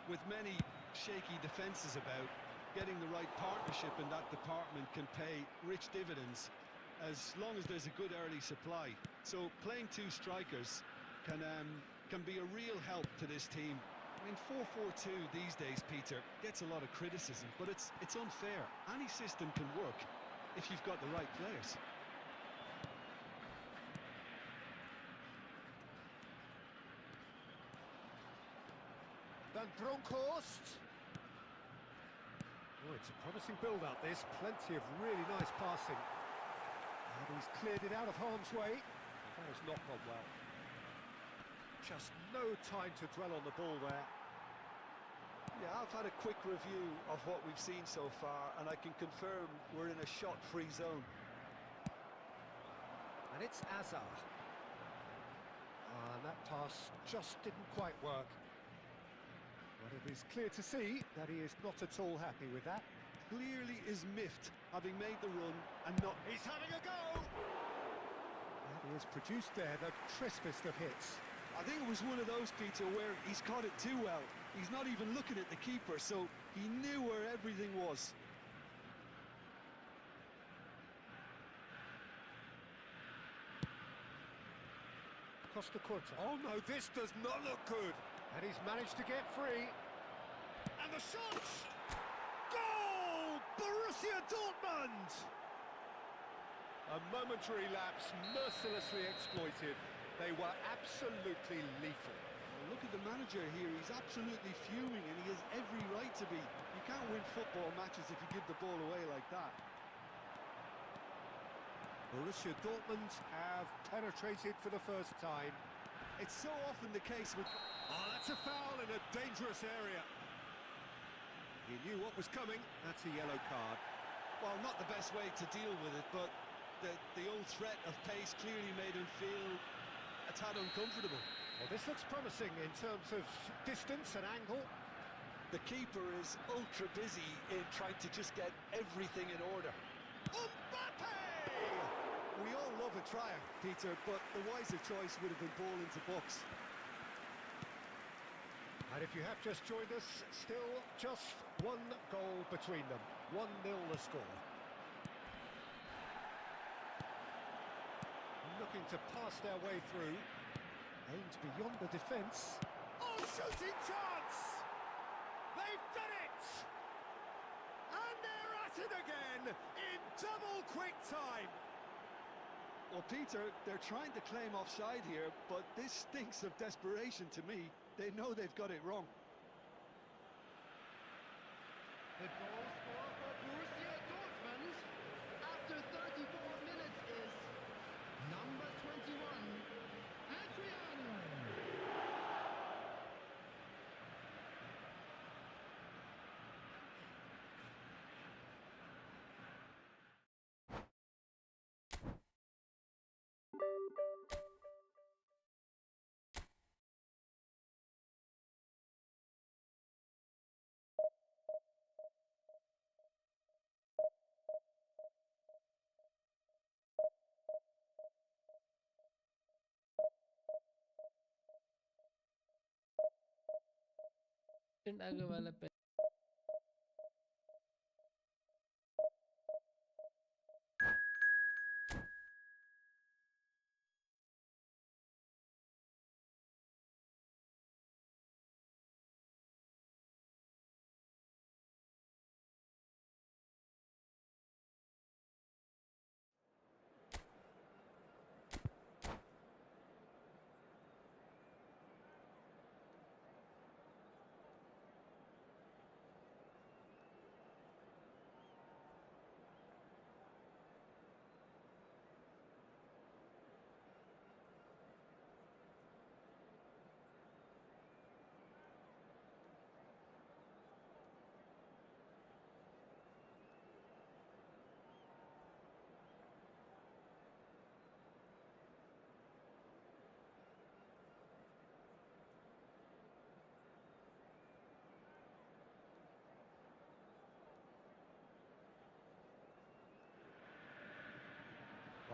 With many shaky defences about, getting the right partnership in that department can pay rich dividends as long as there's a good early supply. So playing two strikers can be a real help to this team. I mean, 4-4-2 these days, Peter, gets a lot of criticism, but it's unfair. Any system can work if you've got the right players. Van Bronckhorst. Oh, it's a promising build-up, this. Plenty of really nice passing. And he's cleared it out of harm's way. That has not gone well. Just no time to dwell on the ball there. Yeah, I've had a quick review of what we've seen so far, and I can confirm we're in a shot-free zone. And it's Azar. And that pass just didn't quite work. But it is clear to see that he is not at all happy with that. Clearly is miffed, having made the run and not... He's having a go! And he has produced there the crispest of hits. I think it was one of those, Peter, where he's caught it too well. He's not even looking at the keeper, so he knew where everything was. Costa Curta. Oh no, this does not look good. And he's managed to get free. And the shot! Goal! Borussia Dortmund! A momentary lapse, mercilessly exploited. They were absolutely lethal. Look at the manager here, he's absolutely fuming and he has every right to be. You can't win football matches if you give the ball away like that. Borussia Dortmund have penetrated for the first time. It's so often the case with... Oh, that's a foul in a dangerous area. He knew what was coming. That's a yellow card. Well, not the best way to deal with it, but the old threat of pace clearly made him feel a tad uncomfortable. Well, this looks promising in terms of distance and angle. The keeper is ultra busy in trying to just get everything in order. Mbappe! We all love a trier, Peter, but the wiser choice would have been ball into box. And if you have just joined us, still just one goal between them. 1-0 the score. Looking to pass their way through. Aimed beyond the defence. Oh, shooting chance! They've done it! And they're at it again in double quick time. Well, Peter, they're trying to claim offside here, but this stinks of desperation to me. They know they've got it wrong. The goal scorer for Borussia Dortmund after 34 minutes is number 21, Adriano. आगे वाला पे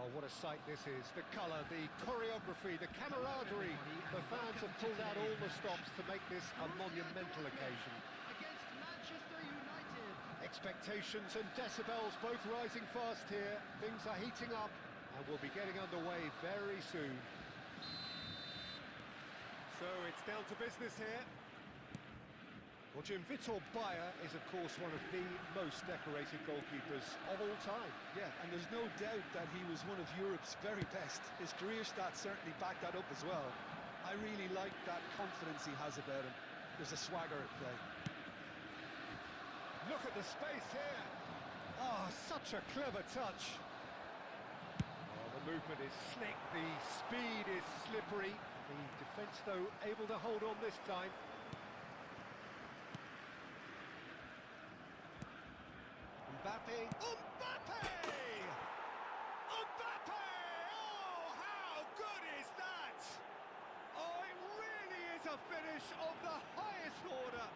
Oh, what a sight this is. The colour, the choreography, the camaraderie. The fans have pulled out all the stops to make this a monumental occasion. Against Manchester United. Expectations and decibels both rising fast here. Things are heating up and we'll be getting underway very soon. So it's down to business here. Well, Jim, Vitor Bayer is, of course, one of the most decorated goalkeepers of all time. Yeah, and there's no doubt that he was one of Europe's very best. His career stats certainly back that up as well. I really like that confidence he has about him. There's a swagger at play. Look at the space here. Oh, such a clever touch. Oh, the movement is slick, the speed is slippery. The defence, though, able to hold on this time. Mbappe! Mbappe! Mbappe! Oh, how good is that? Oh, it really is a finish of the highest order.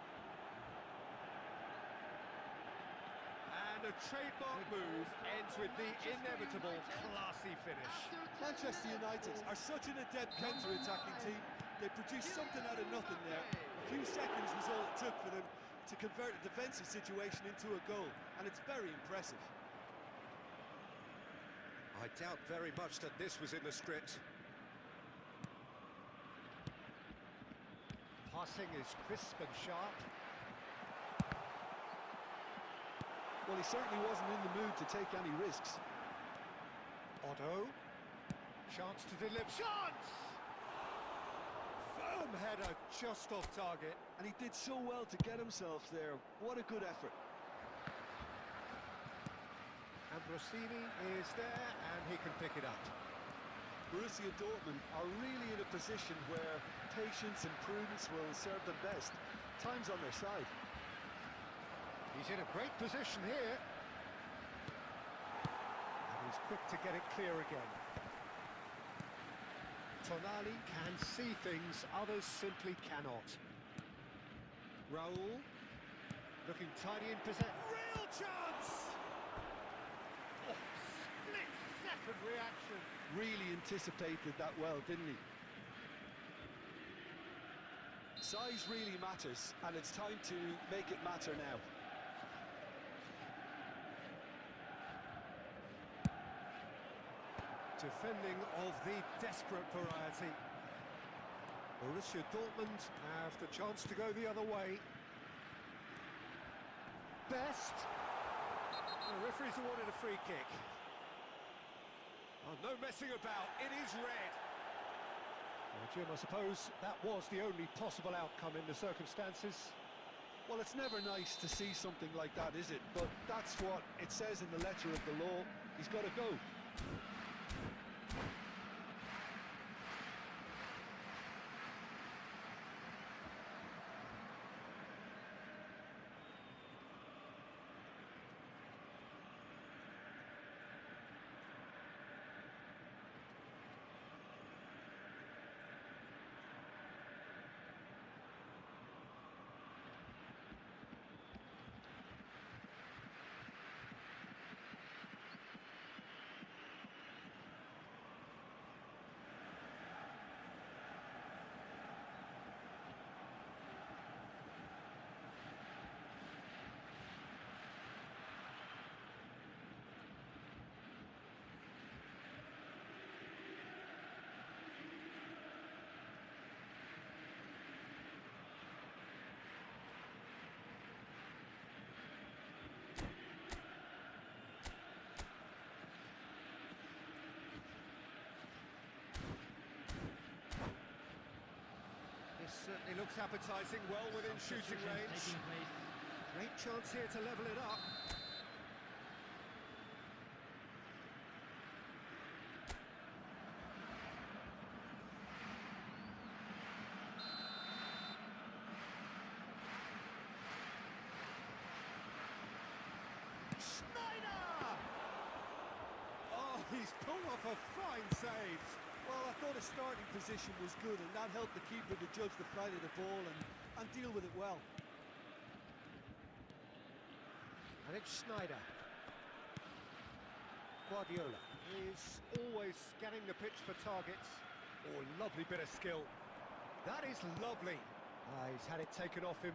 And a trademark move ends with the inevitable classy finish. Manchester United are such an adept counter-attacking team. They produced something out of nothing there. A few seconds was all it took for them to convert a defensive situation into a goal, and it's very impressive. I doubt very much that this was in the script. Passing is crisp and sharp. Well, he certainly wasn't in the mood to take any risks. Otto. Chance to deliver. Chance! Firm header just off target. And he did so well to get himself there. What a good effort. Ambrosini is there, and he can pick it up. Borussia Dortmund are really in a position where patience and prudence will serve them best. Time's on their side. He's in a great position here. And he's quick to get it clear again. Tonali can see things others simply cannot. Raul, looking tidy in possession. Real chance! Oh, split-second reaction. Really anticipated that well, didn't he? Size really matters, and it's time to make it matter now. Defending of the desperate variety. Borussia Dortmund have the chance to go the other way. Best. The referee's awarded a free kick. Oh, no messing about, it is red. Well, Jim, I suppose that was the only possible outcome in the circumstances. Well, it's never nice to see something like that, is it? But that's what it says in the letter of the law. He's got to go. Certainly looks appetising, well within shooting range. Great chance here to level it up. Schneider! Oh, he's pulled off a fine save. Well, I thought his starting position was good, and that helped the keeper to judge the flight of the ball and deal with it well. And it's Schneider. Guardiola. is always scanning the pitch for targets. Oh, lovely bit of skill. That is lovely. He's had it taken off him.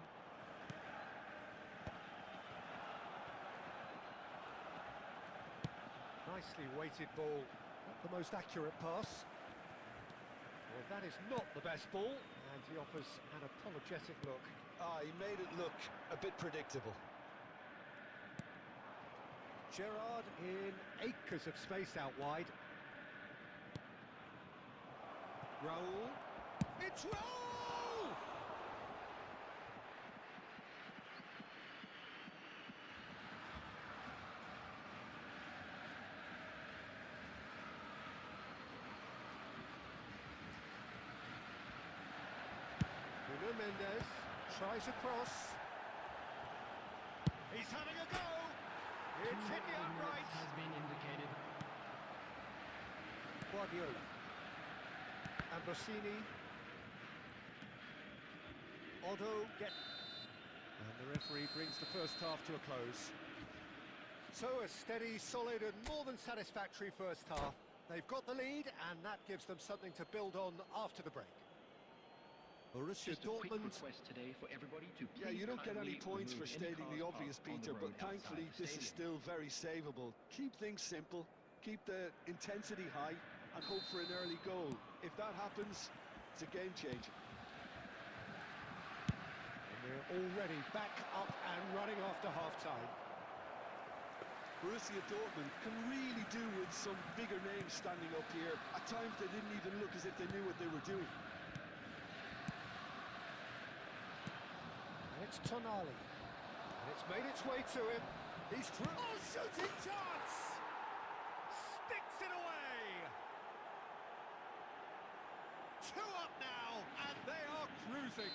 Nicely weighted ball. Not the most accurate pass. Well, that is not the best ball, and he offers an apologetic look. He made it look a bit predictable. Gerrard in acres of space out wide. Raul. It's Raul! Nuno Mendes tries a cross. He's having a go! It's hit the upright! Has been indicated. Guardiola. Ambrosini. Otto get... And the referee brings the first half to a close. So a steady, solid and more than satisfactory first half. They've got the lead and that gives them something to build on after the break. Borussia Just a quick Dortmund. request today for everybody to Yeah, please you don't get any kindly points for remove any stating the cars obvious, parked on Peter, the but road outside thankfully the this is stadium. still very savable. Keep things simple, keep the intensity high, and hope for an early goal. If that happens, it's a game changer. And we're already back up and running after half-time. Borussia Dortmund can really do with some bigger names standing up here. At times they didn't even look as if they knew what they were doing. And it's Tonali. And it's made its way to him. He's through. Oh, shooting chance! Sticks it away! 2 up now, and they are cruising.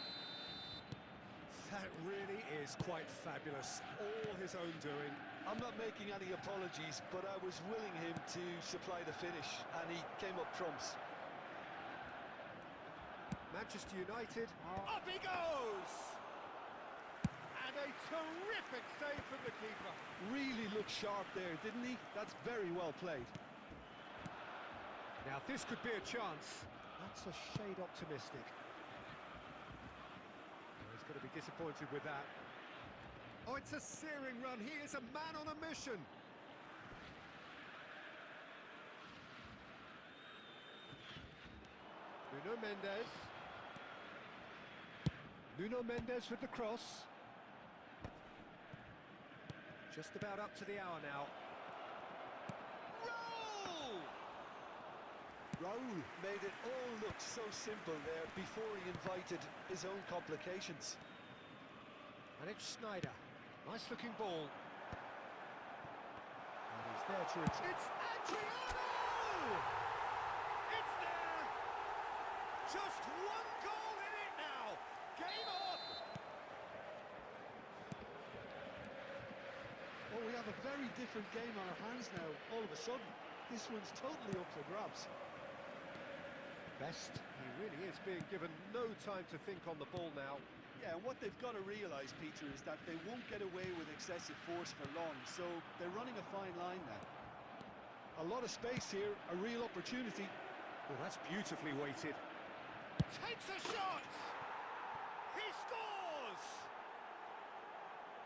That really is quite fabulous. All his own doing. I'm not making any apologies, but I was willing him to supply the finish, and he came up trumps. Manchester United. Up he goes! And a terrific save from the keeper. Really looked sharp there, didn't he? That's very well played. Now this could be a chance. That's a shade optimistic. He's going to be disappointed with that. Oh, it's a searing run. He is a man on a mission. Nuno Mendes. Nuno Mendes with the cross. Just about up to the hour now. Roll! Raul made it all look so simple there before he invited his own complications. And it's Snyder. Nice looking ball. And he's there to retrieve. It's Adriano! It's there! Just one goal in it now! Game on! Well, we have a very different game on our hands now, all of a sudden. This one's totally up for grabs. Best, he really is being given no time to think on the ball now. Yeah, and what they've got to realise, Peter, is that they won't get away with excessive force for long, so they're running a fine line now. A lot of space here, a real opportunity. Oh, that's beautifully weighted. Takes a shot! He scores!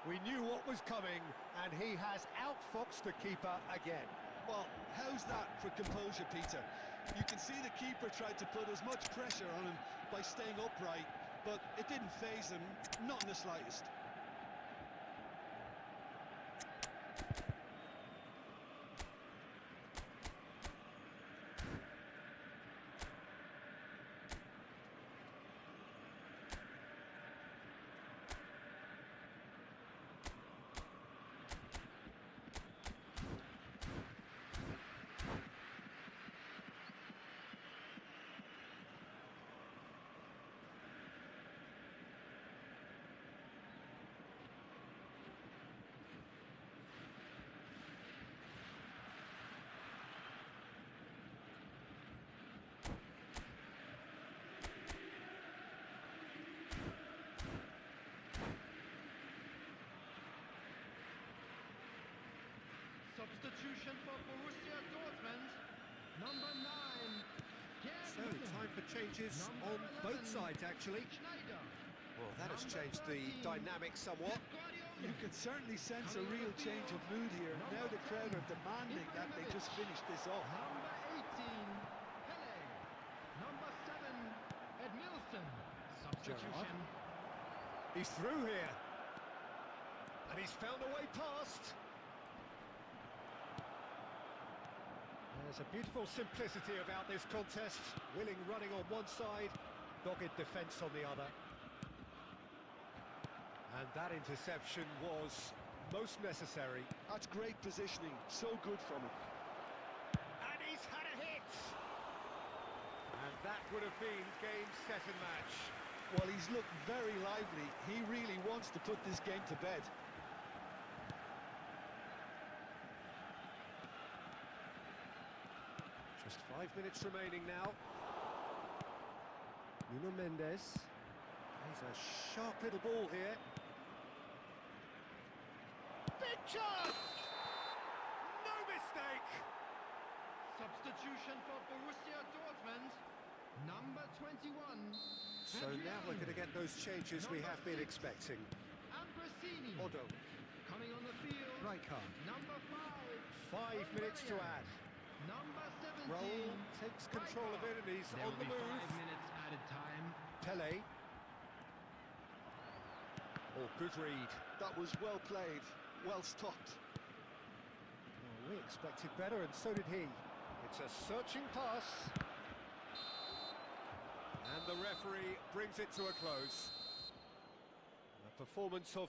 We knew what was coming, and he has outfoxed the keeper again. Well, how's that for composure, Peter? You can see the keeper tried to put as much pressure on him by staying upright, but it didn't faze him, not in the slightest. Substitution for Borussia Dortmund. Number 9. So, time for changes on both sides, actually. Schneider. Well, that has changed the dynamic somewhat. You can certainly sense a real change of mood here. Now the crowd are demanding that they just finish this off. Number 18, Pele. Number 7, Edmilson. Substitution. He's through here. And he's found a way past. There's a beautiful simplicity about this contest. Willing running on one side, dogged defence on the other. And that interception was most necessary. That's great positioning, so good from him. And he's had a hit! And that would have been game, set and match. Well, he's looked very lively. He really wants to put this game to bed. Just 5 minutes remaining now. Nuno Mendes. He's a sharp little ball here. Big chance! No mistake! Substitution for Borussia Dortmund. Number 21. So now we're going to get those changes we have been expecting. Ambrosini. Odo, Coming on the field. Rijkaard. Number 5. 5 minutes to add. Number 17. Raul takes control of it and he's There on will the be move. 5 minutes added time. Pele. Oh, good read. That was well played, well stopped. Well, we expected better and so did he. It's a searching pass. And the referee brings it to a close. A performance of